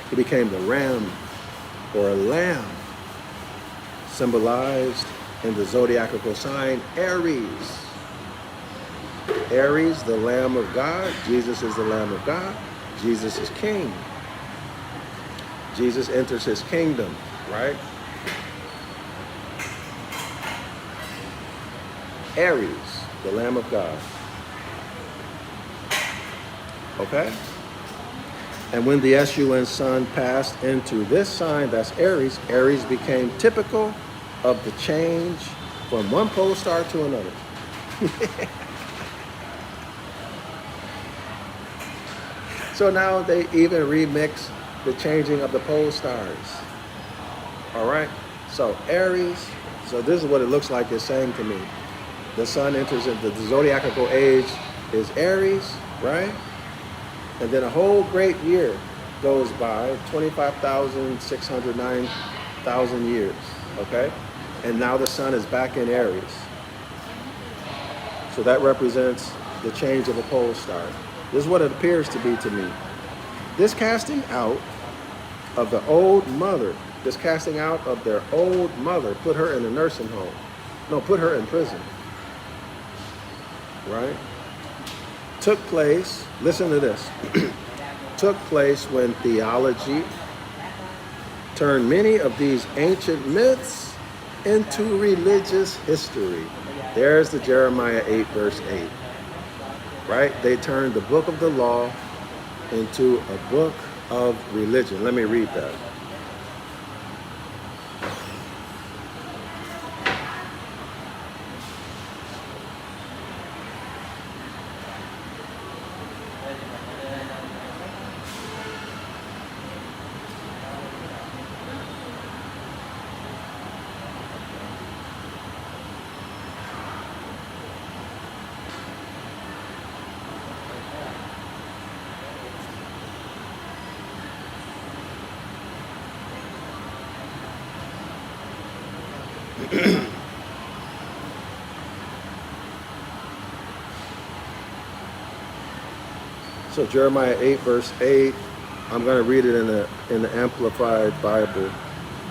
He became the ram or a lamb, symbolized in the zodiacal sign Aries. Aries, the Lamb of God. Jesus is the Lamb of God. Jesus is king. Jesus enters his kingdom, right? Aries, the Lamb of God. Okay? And when the SUN sun passed into this sign, that's Aries, Aries became typical of the change from one pole star to another. So now they even remix the changing of the pole stars. All right? So Aries, so this is what it looks like it's saying to me. The sun enters into the zodiacal age is Aries, right? And then a whole great year goes by, 25,609,000 years, okay? And now the sun is back in Aries. So that represents the change of a pole star. This is what it appears to be to me. This casting out of the old mother, this casting out of their old mother, put her in a nursing home. No, put her in prison, right? Took place, listen to this, took place when theology turned many of these ancient myths into religious history. There's the Jeremiah 8, verse 8. Right? They turned the book of the law into a book of religion. Let me read that. So Jeremiah 8, verse 8, I'm going to read it in the Amplified Bible.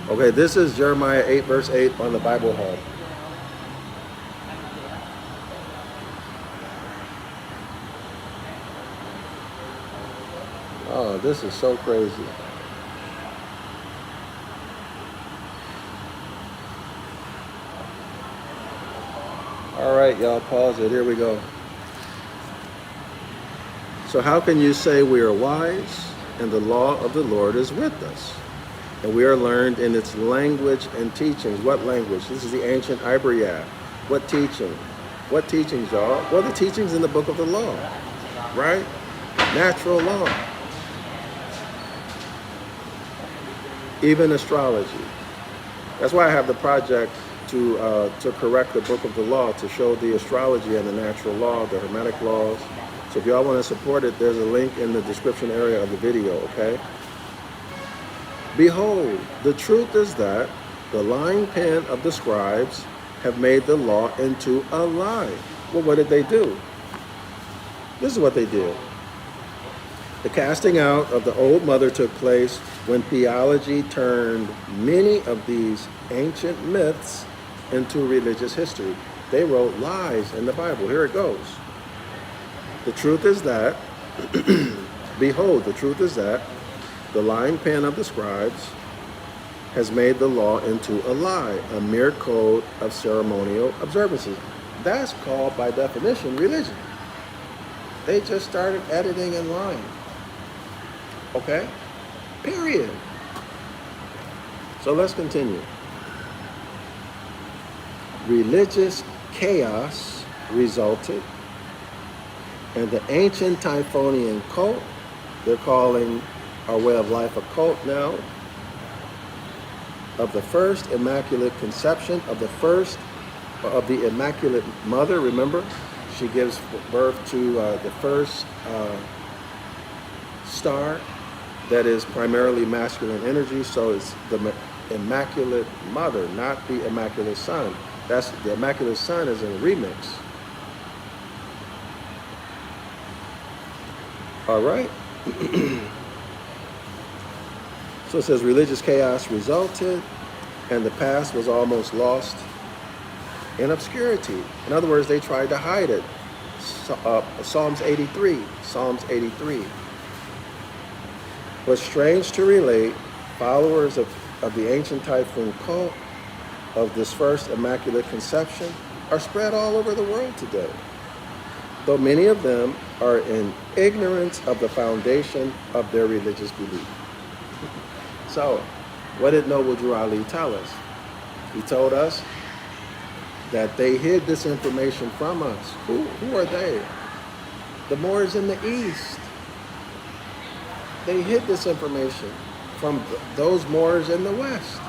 Okay, this is Jeremiah 8, verse 8 on the Bible Hub. Oh, this is so crazy. All right, y'all, pause it. Here we go. So how can you say we are wise and the law of the Lord is with us? And we are learned in its language and teachings. What language? This is the ancient Ibaryath. What teaching? What teachings, y'all? Well, the teachings in the book of the law, right? Natural law. Even astrology. That's why I have the project to correct the book of the law, to show the astrology and the natural law, the Hermetic Laws. So if y'all want to support it, there's a link in the description area of the video, okay? Behold, the truth is that the lying pen of the scribes have made the law into a lie. Well, what did they do? This is what they did. The casting out of the old mother took place when theology turned many of these ancient myths into religious history. They wrote lies in the Bible. Here it goes. The truth is that, behold, the truth is that the lying pen of the scribes has made the law into a lie, a mere code of ceremonial observances. That's called, by definition, religion. They just started editing and lying. Okay? Period. So let's continue. Religious chaos resulted, and the ancient Typhonian cult, they're calling our way of life a cult now, of the first immaculate conception, of the immaculate mother. Remember, she gives birth to the first star that is primarily masculine energy, so it's the immaculate mother, not the immaculate son. That's the immaculate son is in a remix. All right. So it says religious chaos resulted, and the past was almost lost in obscurity. In other words, they tried to hide it. Psalms 83. Psalms 83. But strange to relate, followers of the ancient Typhon cult of this first immaculate conception are spread all over the world today, though many of them are in ignorance of the foundation of their religious belief. So, what did Noble Drew Ali tell us? He told us that they hid this information from us. Who are they? The Moors in the East. They hid this information from those Moors in the West.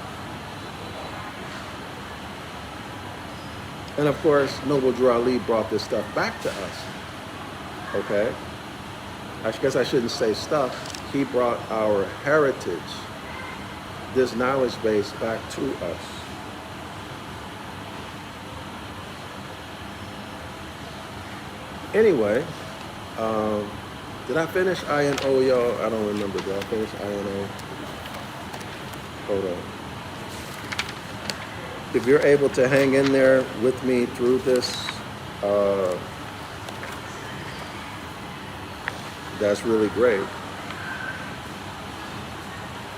And of course, Noble Drew Ali brought this stuff back to us. Okay? I guess I shouldn't say stuff. He brought our heritage, this knowledge base, back to us. Anyway, did I finish I and O, y'all? I don't remember. Did I finish I and O? Hold on. If you're able to hang in there with me through this, that's really great.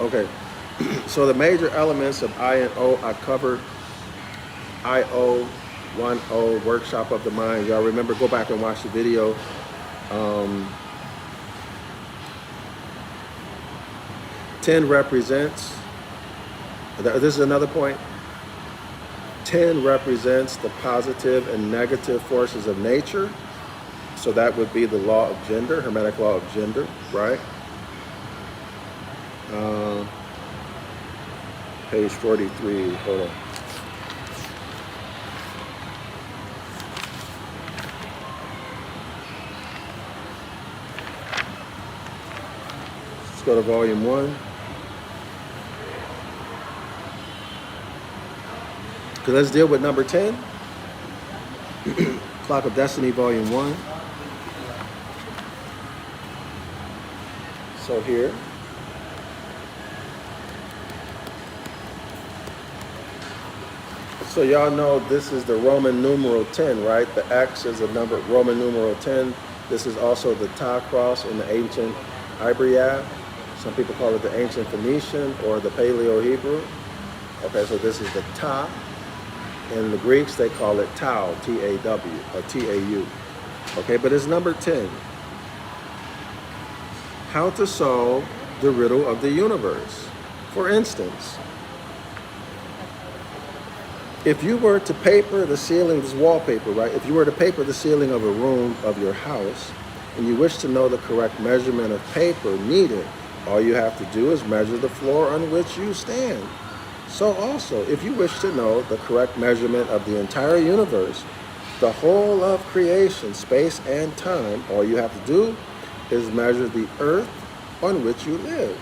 Okay, so the major elements of I and O I covered. I-O, 1-O, workshop of the mind. Y'all remember, go back and watch the video. 10 represents, this is another point, 10 represents the positive and negative forces of nature. So that would be the law of gender, Hermetic law of gender, right? Page 43, hold on. Let's go to volume 1. So let's deal with number 10. Clock of Destiny, volume 1. So here, So y'all know this is the Roman numeral 10, right? The X is a number, Roman numeral 10. This is also the Ta cross in the ancient Ibaryath. Some people call it the ancient Phoenician or the Paleo Hebrew. Okay, so this is the Ta. In the Greeks, they call it Tau, T-A-W, or T-A-U. Okay, but it's number 10. How to solve the riddle of the universe. For instance, if you were to paper the ceiling, this is wallpaper, right? If you were to paper the ceiling of a room of your house and you wish to know the correct measurement of paper needed, all you have to do is measure the floor on which you stand. So also, if you wish to know the correct measurement of the entire universe, the whole of creation, space and time, all you have to do is measure the earth on which you live.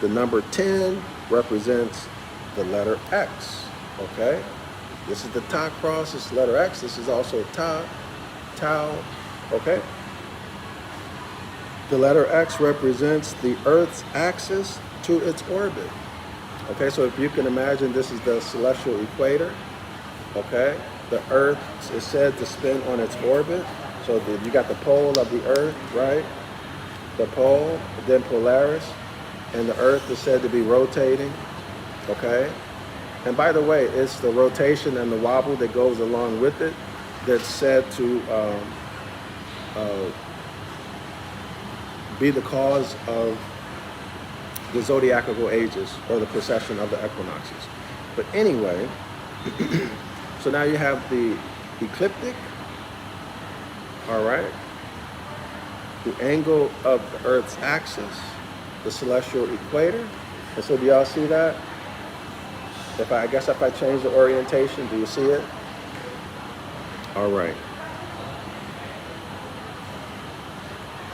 The number 10 represents the letter X, okay? This is the Ta cross, this is letter X. This is also Ta, Tau, okay? The letter X represents the Earth's axis to its orbit. Okay, so if you can imagine, this is the celestial equator, okay? The Earth is said to spin on its orbit. So you got the pole of the Earth, right? The pole, then Polaris, and the Earth is said to be rotating, okay? And by the way, it's the rotation and the wobble that goes along with it that's said to be the cause of the zodiacal ages, or the precession of the equinoxes. But anyway, so now you have the ecliptic, all right? The angle of the Earth's axis, the celestial equator. And so do y'all see that? I guess if I change the orientation, do you see it? All right.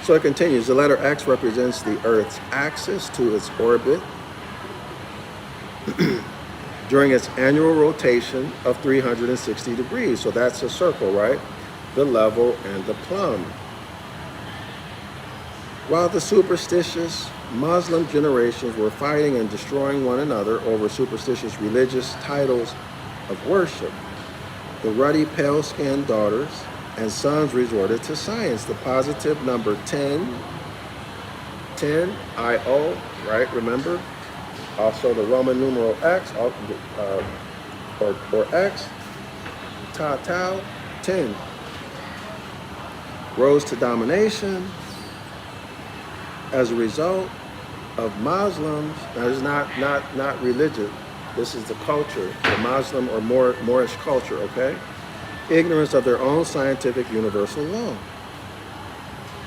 So it continues. The letter X represents the Earth's axis to its orbit during its annual rotation of 360 degrees. So that's a circle, right? The level and the plumb. While the superstitious Muslim generations were fighting and destroying one another over superstitious religious titles of worship, the ruddy, pale-skinned daughters and sons resorted to science. The positive number 10, I-O, right, remember? Also the Roman numeral X, or X, Tau, 10. Rose to domination as a result of Muslims. Now, it's not religion. This is the culture, the Muslim or Moorish culture, okay? Ignorance of their own scientific universal law.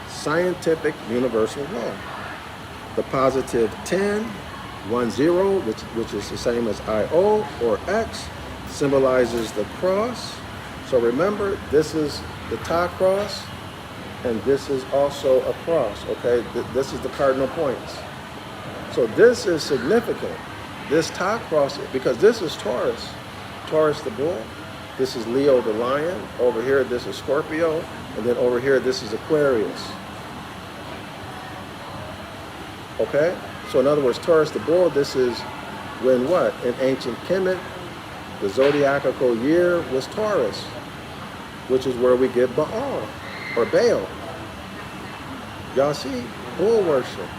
Scientific universal law. The positive 10, 10, which is the same as I-O or X, symbolizes the cross. So remember, this is the Ta cross, and this is also a cross, okay? This is the cardinal points. So this is significant. This Ta cross, because this is Taurus. Taurus the bull. This is Leo the lion. Over here, this is Scorpio. And then over here, this is Aquarius. Okay? So in other words, Taurus the bull, this is when what? In ancient Kemet, the zodiacal year was Taurus, which is where we get Baal or Baal. Y'all see? Bull worship.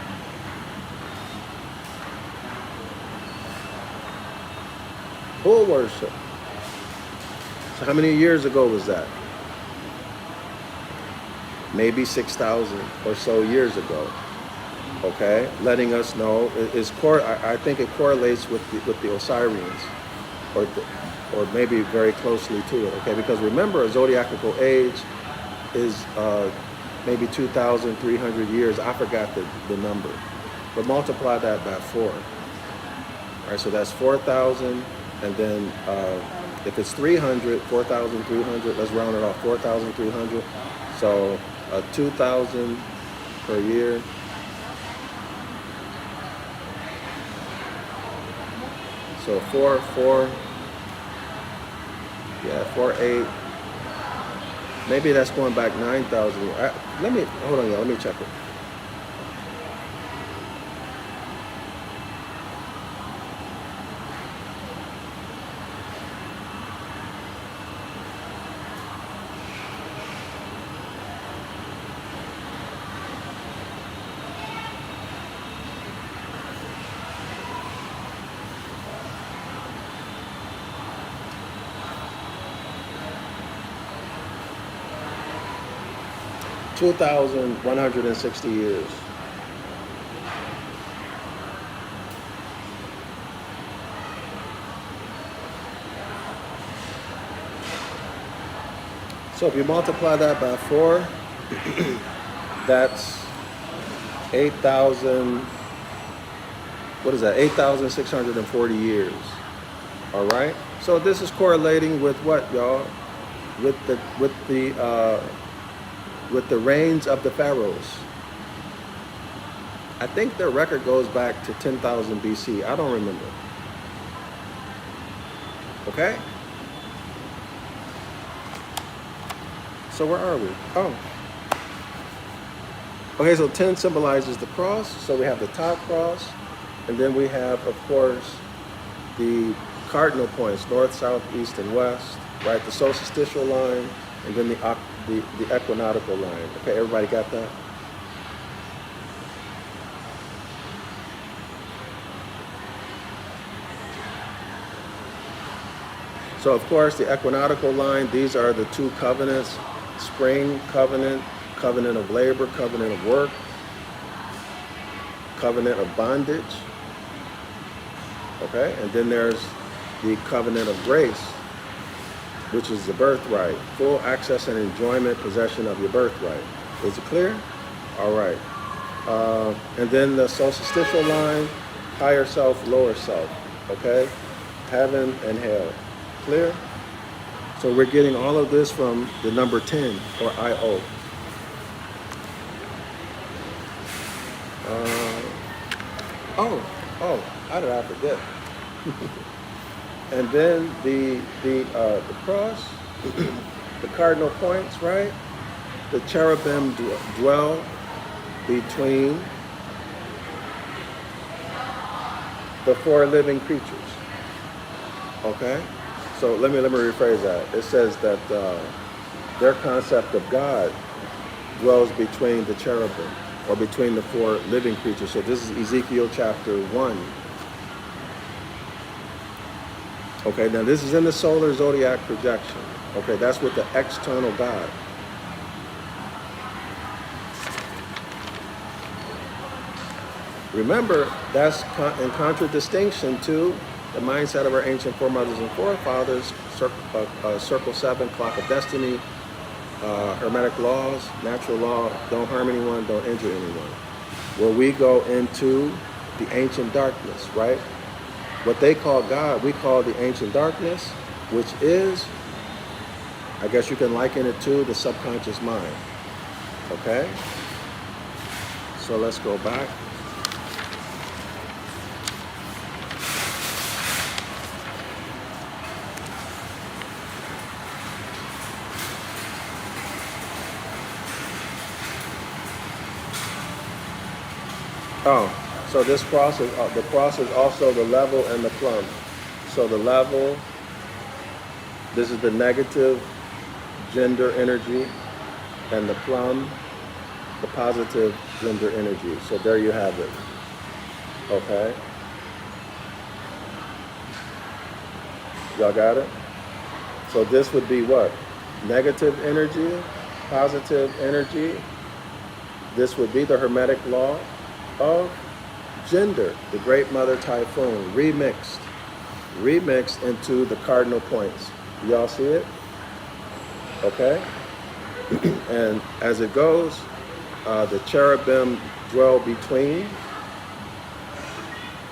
Bull worship. So how many years ago was that? Maybe 6,000 or so years ago. Okay, letting us know I think it correlates with the Osirians, or maybe very closely to it. Okay, because remember, a zodiacal age is maybe 2,300 years. I forgot the number, but multiply that by 4. All right, so that's 4,000, and then if it's 300, 4,300. Let's round it off, 4,300. So 2,000 per year. So 4, 8. Maybe that's going back 9,000. Hold on, y'all. Let me check it. 2,160 years. So if you multiply that by 4, that's 8,000, what is that? 8,640 years. All right. So this is correlating with what, y'all? With the reigns of the pharaohs. I think their record goes back to 10,000 BC. I don't remember. Okay. So where are we? Oh. Okay, so 10 symbolizes the cross. So we have the top cross, and then we have, of course, the cardinal points, north, south, east, and west, right? The solstitial line, and then the equinoctial line. Okay, everybody got that? So, of course, the equinoctial line, these are the two covenants: spring covenant, covenant of labor, covenant of work, covenant of bondage. Okay, and then there's the covenant of grace, which is the birthright, full access and enjoyment, possession of your birthright. Is it clear? All right. And then the solstitial line, higher self, lower self. Okay, heaven and hell. Clear? So we're getting all of this from the number 10, or I-O. How did I forget? And then the cross, the cardinal points, right? The cherubim dwell between the 4 living creatures. Okay? So let me rephrase that. It says that their concept of God dwells between the cherubim, or between the 4 living creatures. So this is Ezekiel chapter 1. Okay, now this is in the solar zodiac projection. Okay, that's with the external God. Remember, that's in contradistinction to the mindset of our ancient foremothers and forefathers, circle 7, clock of destiny, Hermetic laws, natural law, don't harm anyone, don't injure anyone. Where we go into the ancient darkness, right? What they call God, we call the ancient darkness, which is, I guess you can liken it to the subconscious mind. Okay? So let's go back. So this cross is, the cross is also the level and the plumb. So the level, this is the negative gender energy, and the plumb, the positive gender energy. So there you have it. Okay? Y'all got it? So this would be what? Negative energy, positive energy. This would be the Hermetic law of gender, the Great Mother Typhoon, remixed into the cardinal points. Y'all see it? Okay? And as it goes, the cherubim dwell between.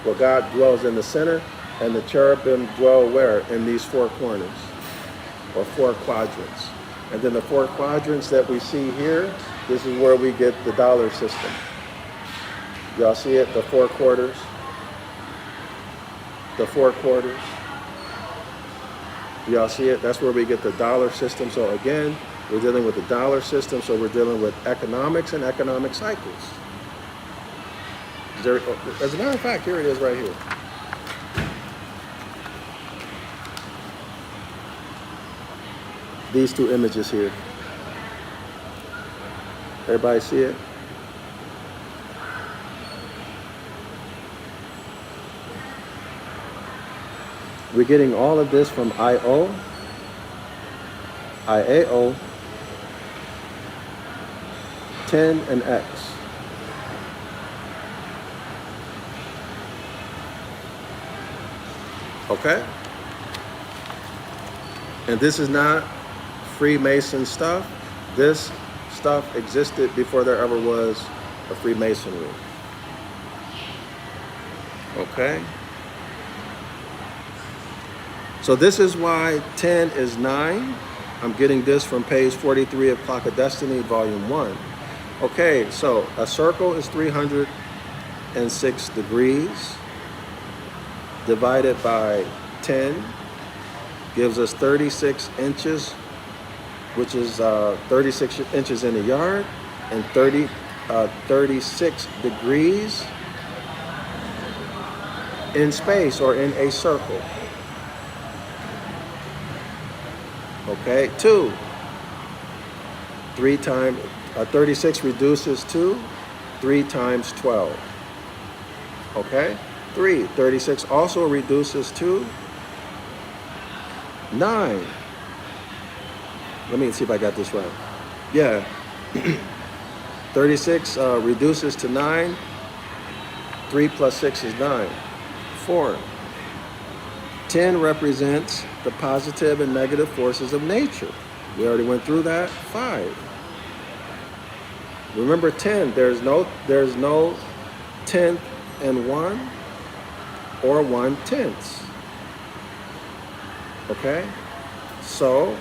Well, God dwells in the center, and the cherubim dwell where? In these 4 corners, or 4 quadrants. And then the 4 quadrants that we see here, this is where we get the dollar system. Y'all see it? The 4 quarters. The 4 quarters. Y'all see it? That's where we get the dollar system. So again, we're dealing with the dollar system. So we're dealing with economics and economic cycles. As a matter of fact, here it is right here. These 2 images here. Everybody see it? We're getting all of this from I-O, IAO, 10 and X. Okay? And this is not Freemason stuff. This stuff existed before there ever was a Freemasonry. Okay? So this is why 10 is 9. I'm getting this from page 43 of Clock of Destiny, volume 1. Okay, so a circle is 306 degrees divided by 10 gives us 36 inches, which is 36 inches in a yard, and 36 degrees in space or in a circle. Okay, 2. 3 times 36 reduces to 3 times 12. Okay, 3. 36 also reduces to 9. Let me see if I got this right. Yeah. 36 reduces to 9. 3 plus 6 is 9. 4. 10 represents the positive and negative forces of nature. We already went through that. 5. Remember 10, there's no 10th and 1 or 1/10. Okay? So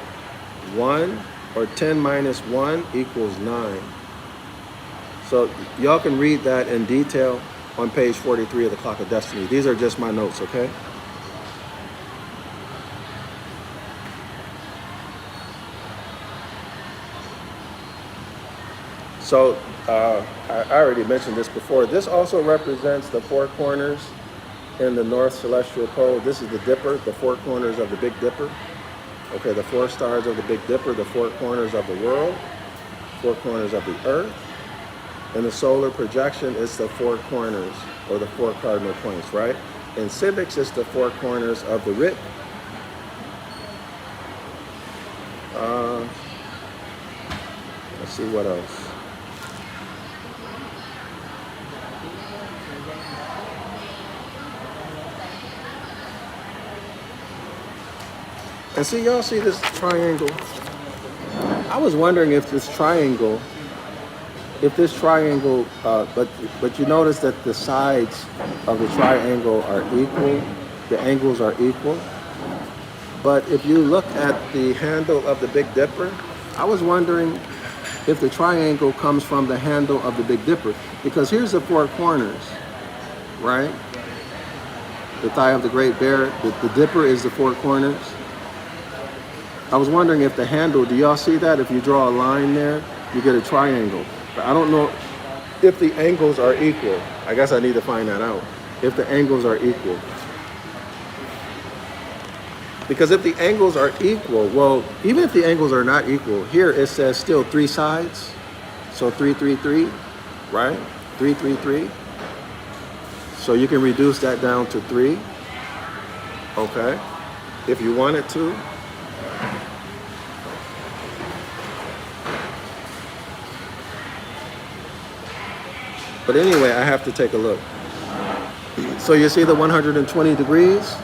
1 or 10 minus 1 equals 9. So y'all can read that in detail on page 43 of the Clock of Destiny. These are just my notes, okay? So I already mentioned this before. This also represents the 4 corners in the North Celestial Pole. This is the Dipper, the 4 corners of the Big Dipper. Okay, the 4 stars of the Big Dipper, the 4 corners of the world, 4 corners of the earth. And the solar projection is the 4 corners, or the 4 cardinal points, right? In civics, it's the 4 corners of the writ. Let's see what else. And see, y'all see this triangle? I was wondering if this triangle, but you notice that the sides of the triangle are equal, the angles are equal. But if you look at the handle of the Big Dipper, I was wondering if the triangle comes from the handle of the Big Dipper, because here's the 4 corners, right? The thigh of the Great Bear, the Dipper is the 4 corners. I was wondering if the handle, do y'all see that? If you draw a line there, you get a triangle. But I don't know if the angles are equal. I guess I need to find that out. If the angles are equal. Because if the angles are equal, well, even if the angles are not equal, here it says still 3 sides. So 3, 3, 3, right? 3, 3, 3. So you can reduce that down to 3. Okay. If you wanted to. But anyway, I have to take a look. So you see the 120 degrees?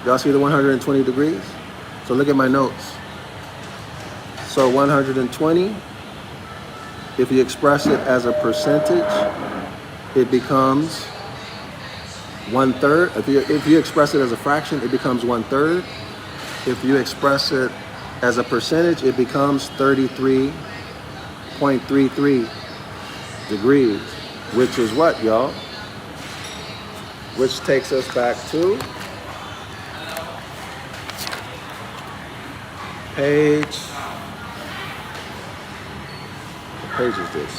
Y'all see the 120 degrees? So look at my notes. So 120, if you express it as a percentage, it becomes 1/3. If you express it as a fraction, it becomes 1/3. If you express it as a percentage, it becomes 33.33 degrees, which is what, y'all? Which takes us back to page, what page is this?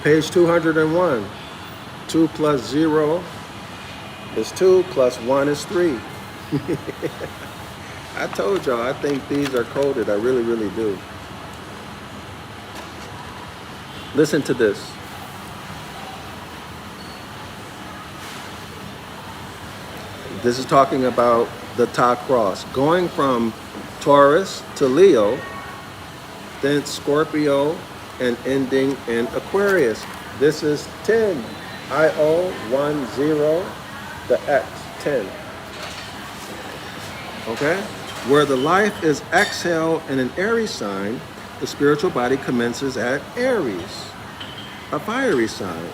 Page 201. 2 plus 0 is 2, plus 1 is 3. I told y'all, I think these are coded. I really, really do. Listen to this. This is talking about the Ta cross, going from Taurus to Leo, then Scorpio, and ending in Aquarius. This is 10. I-O-1-0, the X, 10. Okay? Where the life is exhale in an Aries sign, the spiritual body commences at Aries, a fiery sign,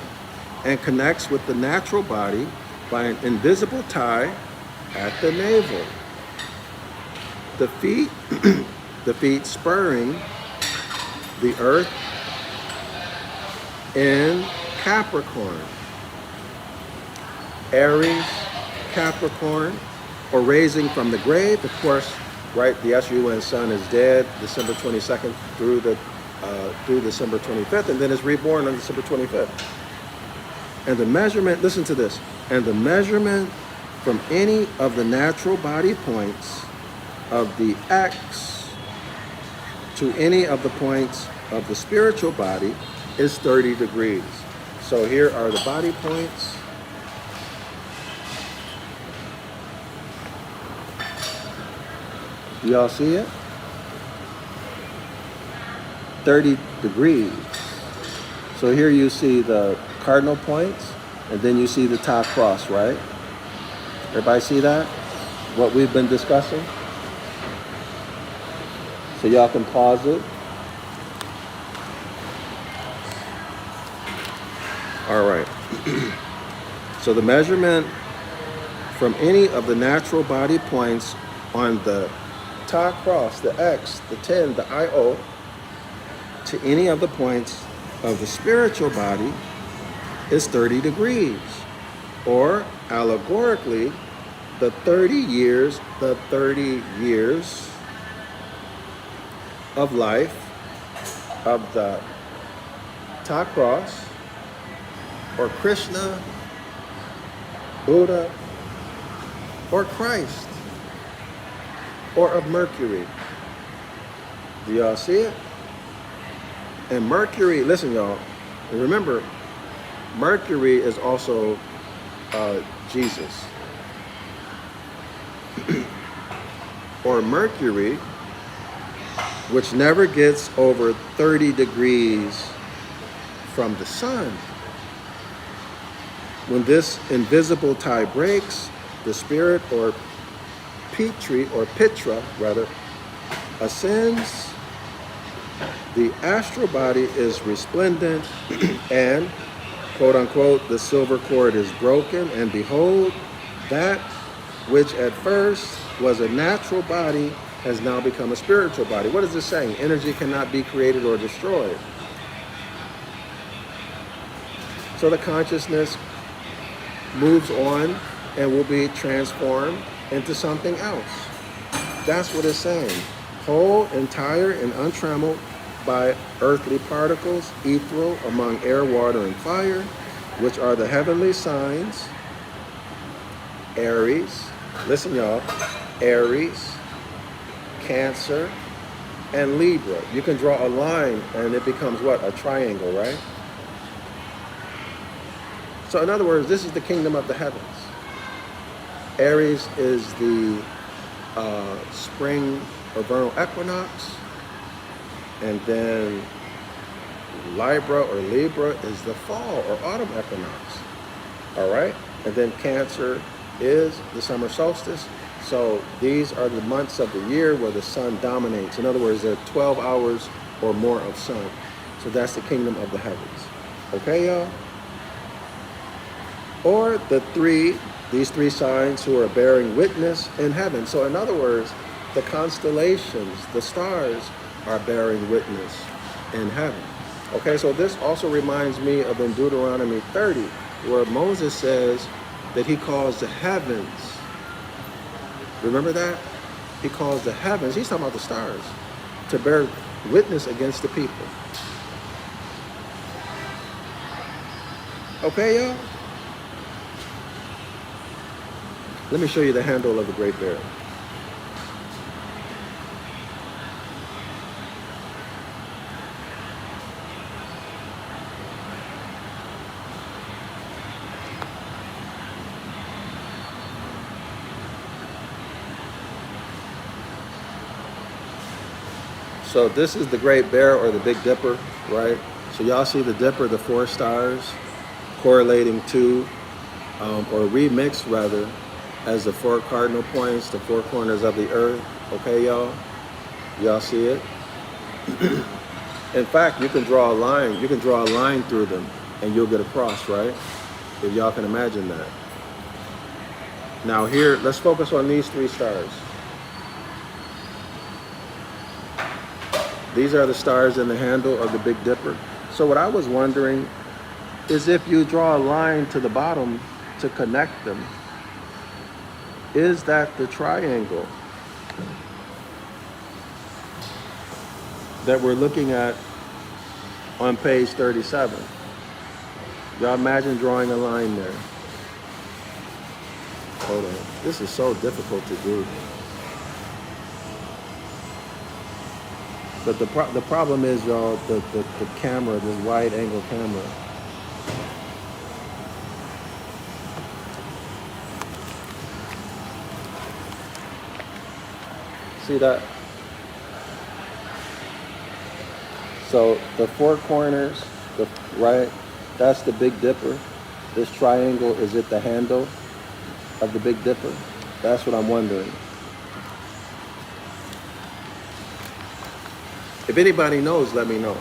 and connects with the natural body by an invisible tie at the navel. The feet, the feet spurring the earth in Capricorn. Aries, Capricorn, or raising from the grave, of course, right? The SUN sun is dead December 22nd through December 25th, and then is reborn on December 25th. And the measurement, listen to this, and the measurement from any of the natural body points of the X to any of the points of the spiritual body is 30 degrees. So here are the body points. Do y'all see it? 30 degrees. So here you see the cardinal points, and then you see the Ta cross, right? Everybody see that? What we've been discussing? So y'all can pause it. All right. So the measurement from any of the natural body points on the Ta cross, the X, the 10, the I-O, to any of the points of the spiritual body is 30 degrees. Or allegorically, the 30 years of life of the Ta cross, or Krishna, Buddha, or Christ, or of Mercury. Do y'all see it? And Mercury, listen y'all, remember, Mercury is also Jesus. Or Mercury, which never gets over 30 degrees from the sun. When this invisible tie breaks, the spirit, or Pitra rather, ascends. The astral body is resplendent, and, quote unquote, the silver cord is broken, and behold, that which at first was a natural body has now become a spiritual body. What is this saying? Energy cannot be created or destroyed. So the consciousness moves on and will be transformed into something else. That's what it's saying. Whole, entire, and untrammeled by earthly particles, ethereal among air, water, and fire, which are the heavenly signs, Aries, listen y'all, Aries, Cancer, and Libra. You can draw a line and it becomes what? A triangle, right? So in other words, this is the kingdom of the heavens. Aries is the spring or vernal equinox, and then Libra is the fall or autumn equinox. All right? And then Cancer is the summer solstice. So these are the months of the year where the sun dominates. In other words, there are 12 hours or more of sun. So that's the kingdom of the heavens. Okay, y'all? Or these three signs who are bearing witness in heaven. So in other words, the constellations, the stars, are bearing witness in heaven. Okay, so this also reminds me of in Deuteronomy 30, where Moses says that he calls the heavens. Remember that? He calls the heavens, he's talking about the stars, to bear witness against the people. Okay, y'all? Let me show you the handle of the Great Bear. So this is the Great Bear or the Big Dipper, right? So y'all see the Dipper, the 4 stars, correlating to, or remixed rather, as the 4 cardinal points, the 4 corners of the earth. Okay, y'all? Y'all see it? In fact, you can draw a line. You can draw a line through them, and you'll get a cross, right? If y'all can imagine that. Now here, let's focus on these 3 stars. These are the stars in the handle of the Big Dipper. So what I was wondering is if you draw a line to the bottom to connect them, is that the triangle that we're looking at on page 37? Y'all imagine drawing a line there. Hold on. This is so difficult to do. But the problem is, y'all, the camera, this wide angle camera. See that? So the 4 corners, right? That's the Big Dipper. This triangle, is it the handle of the Big Dipper? That's what I'm wondering. If anybody knows, let me know.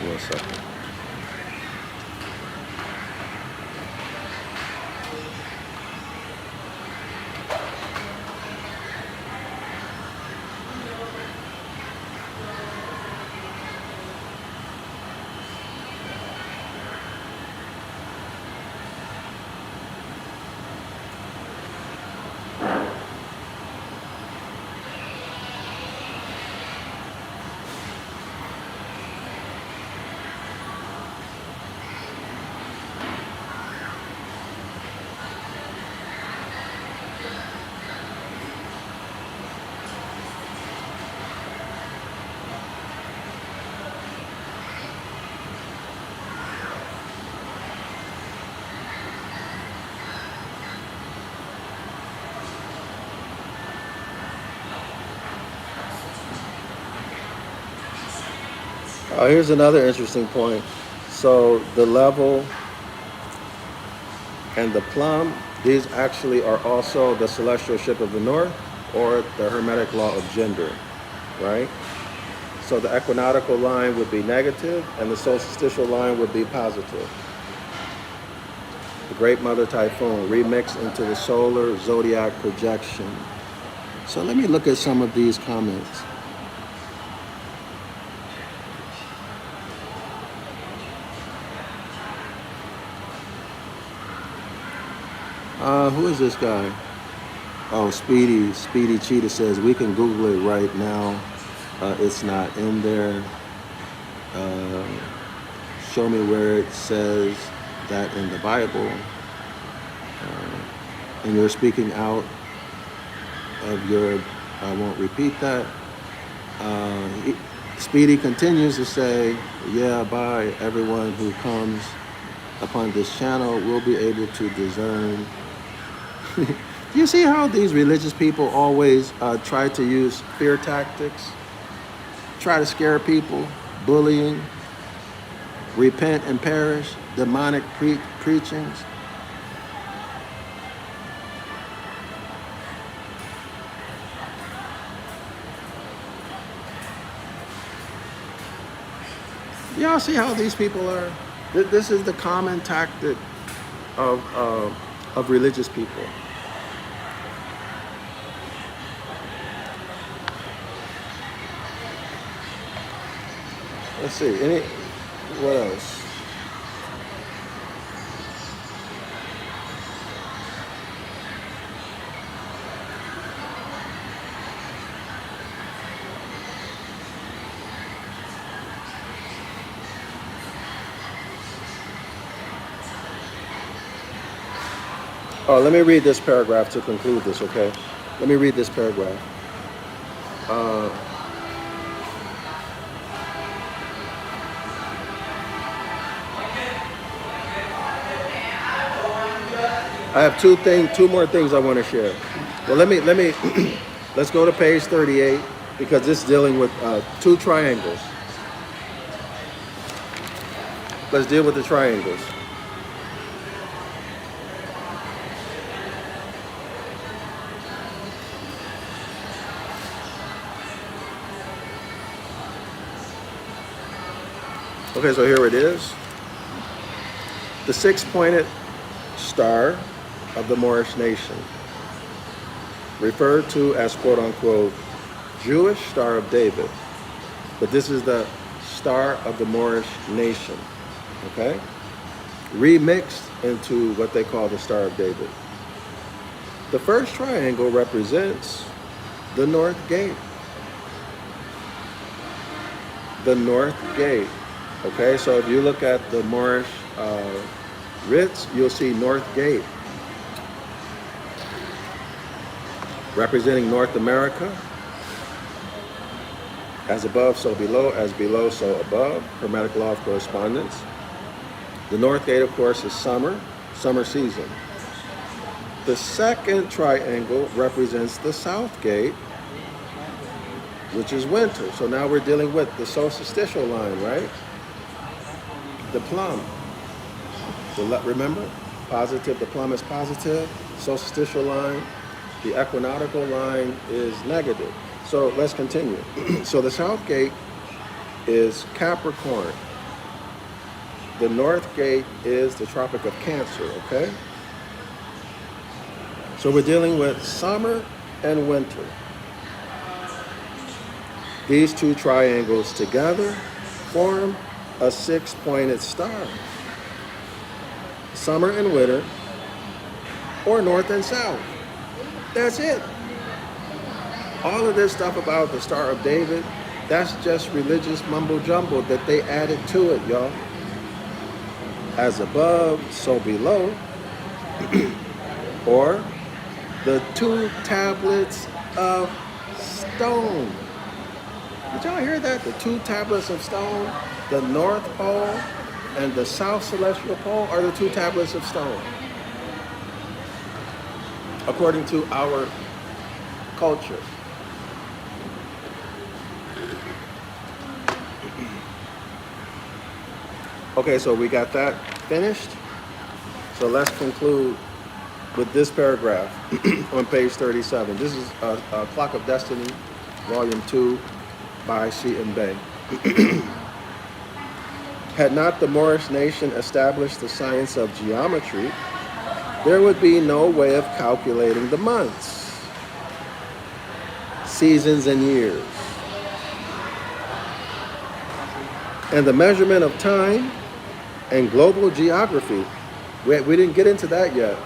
One second. Here's another interesting point. So the level and the plumb, these actually are also the celestial ship of the north, or the Hermetic law of gender, right? So the equinoctial line would be negative and the solstitial line would be positive. The Great Mother Typhoon remixed into the solar zodiac projection. So let me look at some of these comments. Who is this guy? Oh, Speedy Cheetah says, we can Google it right now. It's not in there. Show me where it says that in the Bible. And you're speaking out of your, I won't repeat that. Speedy continues to say, yeah, by everyone who comes upon this channel will be able to discern. Do you see how these religious people always try to use fear tactics? Try to scare people, bullying, repent and perish, demonic preachings. Y'all see how these people are? This is the common tactic of religious people. Let's see, what else? Oh, let me read this paragraph to conclude this, okay? Let me read this paragraph. I have two more things I want to share. Well, let's go to page 38 because it's dealing with two triangles. Let's deal with the triangles. Okay, so here it is. The six-pointed star of the Moorish nation, referred to as quote-unquote Jewish Star of David, but this is the Star of the Moorish nation, okay? Remixed into what they call the Star of David. The first triangle represents the North Gate. The North Gate, okay? So if you look at the Moorish writs, you'll see North Gate, representing North America. As above, so below. As below, so above. Hermetic Law of Correspondence. The North Gate, of course, is summer season. The second triangle represents the South Gate, which is winter. So now we're dealing with the solstitial line, right? The plum. Remember? Positive, the plum is positive. Solstitial line. The equinoctial line is negative. So let's continue. So the South Gate is Capricorn. The North Gate is the Tropic of Cancer, okay? So we're dealing with summer and winter. These two triangles together form a six-pointed star. Summer and winter, or north and south. That's it. All of this stuff about the Star of David, that's just religious mumbo jumbo that they added to it, y'all. As above, so below. Or the two tablets of stone. Did y'all hear that? The two tablets of stone, the North Pole and the South Celestial Pole are the two tablets of stone. According to our culture. Okay, so we got that finished. So let's conclude with this paragraph on page 37. This is a Clock of Destiny, Volume 2 by Seton Bay. Had not the Moorish nation established the science of geometry, there would be no way of calculating the months, seasons, and years. And the measurement of time and global geography. We didn't get into that yet,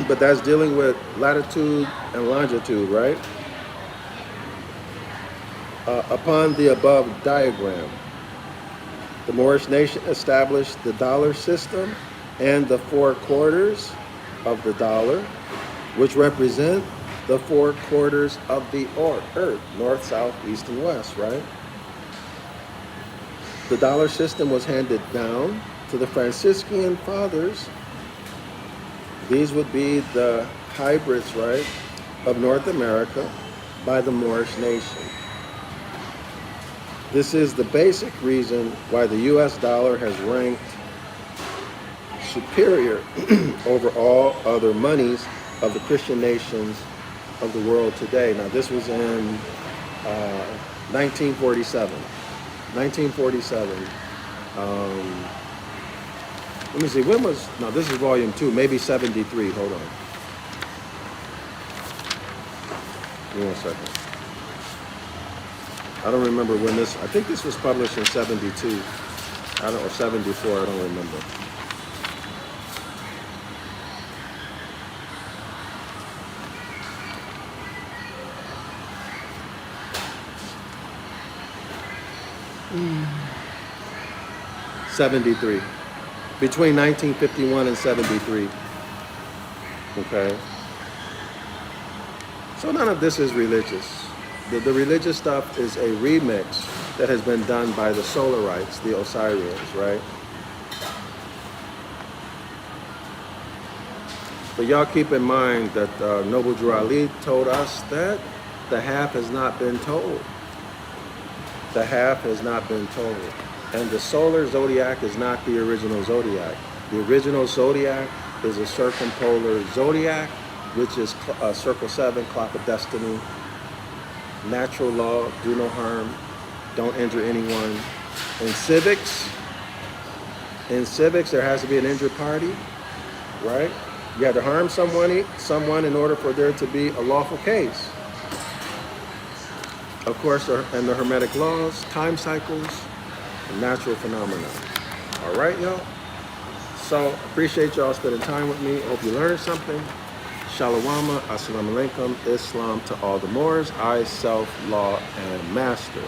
but that's dealing with latitude and longitude, right? Upon the above diagram, the Moorish nation established the dollar system and the four quarters of the dollar, which represent the four quarters of the earth, north, south, east, and west, right? The dollar system was handed down to the Franciscan fathers. These would be the hybrids, right, of North America by the Moorish nation. This is the basic reason why the US dollar has ranked superior over all other monies of the Christian nations of the world today. Now, this was in 1947. 1947. Let me see, when was, no, this is volume 2, maybe 73, hold on. Give me 1 second. I don't remember when this, I think this was published in 72, or 74, I don't remember. Mm. 73. Between 1951 and 73. Okay. So none of this is religious. The religious stuff is a remix that has been done by the Solarites, the Osirians, right? But y'all keep in mind that Noble Drew Ali told us that the half has not been told. The half has not been told. And the solar zodiac is not the original zodiac. The original zodiac is a circumpolar zodiac, which is circle 7, clock of destiny, natural law, do no harm, don't injure anyone. In civics, there has to be an injured party, right? You have to harm someone in order for there to be a lawful case. Of course, and the Hermetic Laws, time cycles, and natural phenomena. All right, y'all? So, appreciate y'all spending time with me. Hope you learned something. Shalawama, assalamu alaikum, Islam to all the Moors, I, self, law, and master.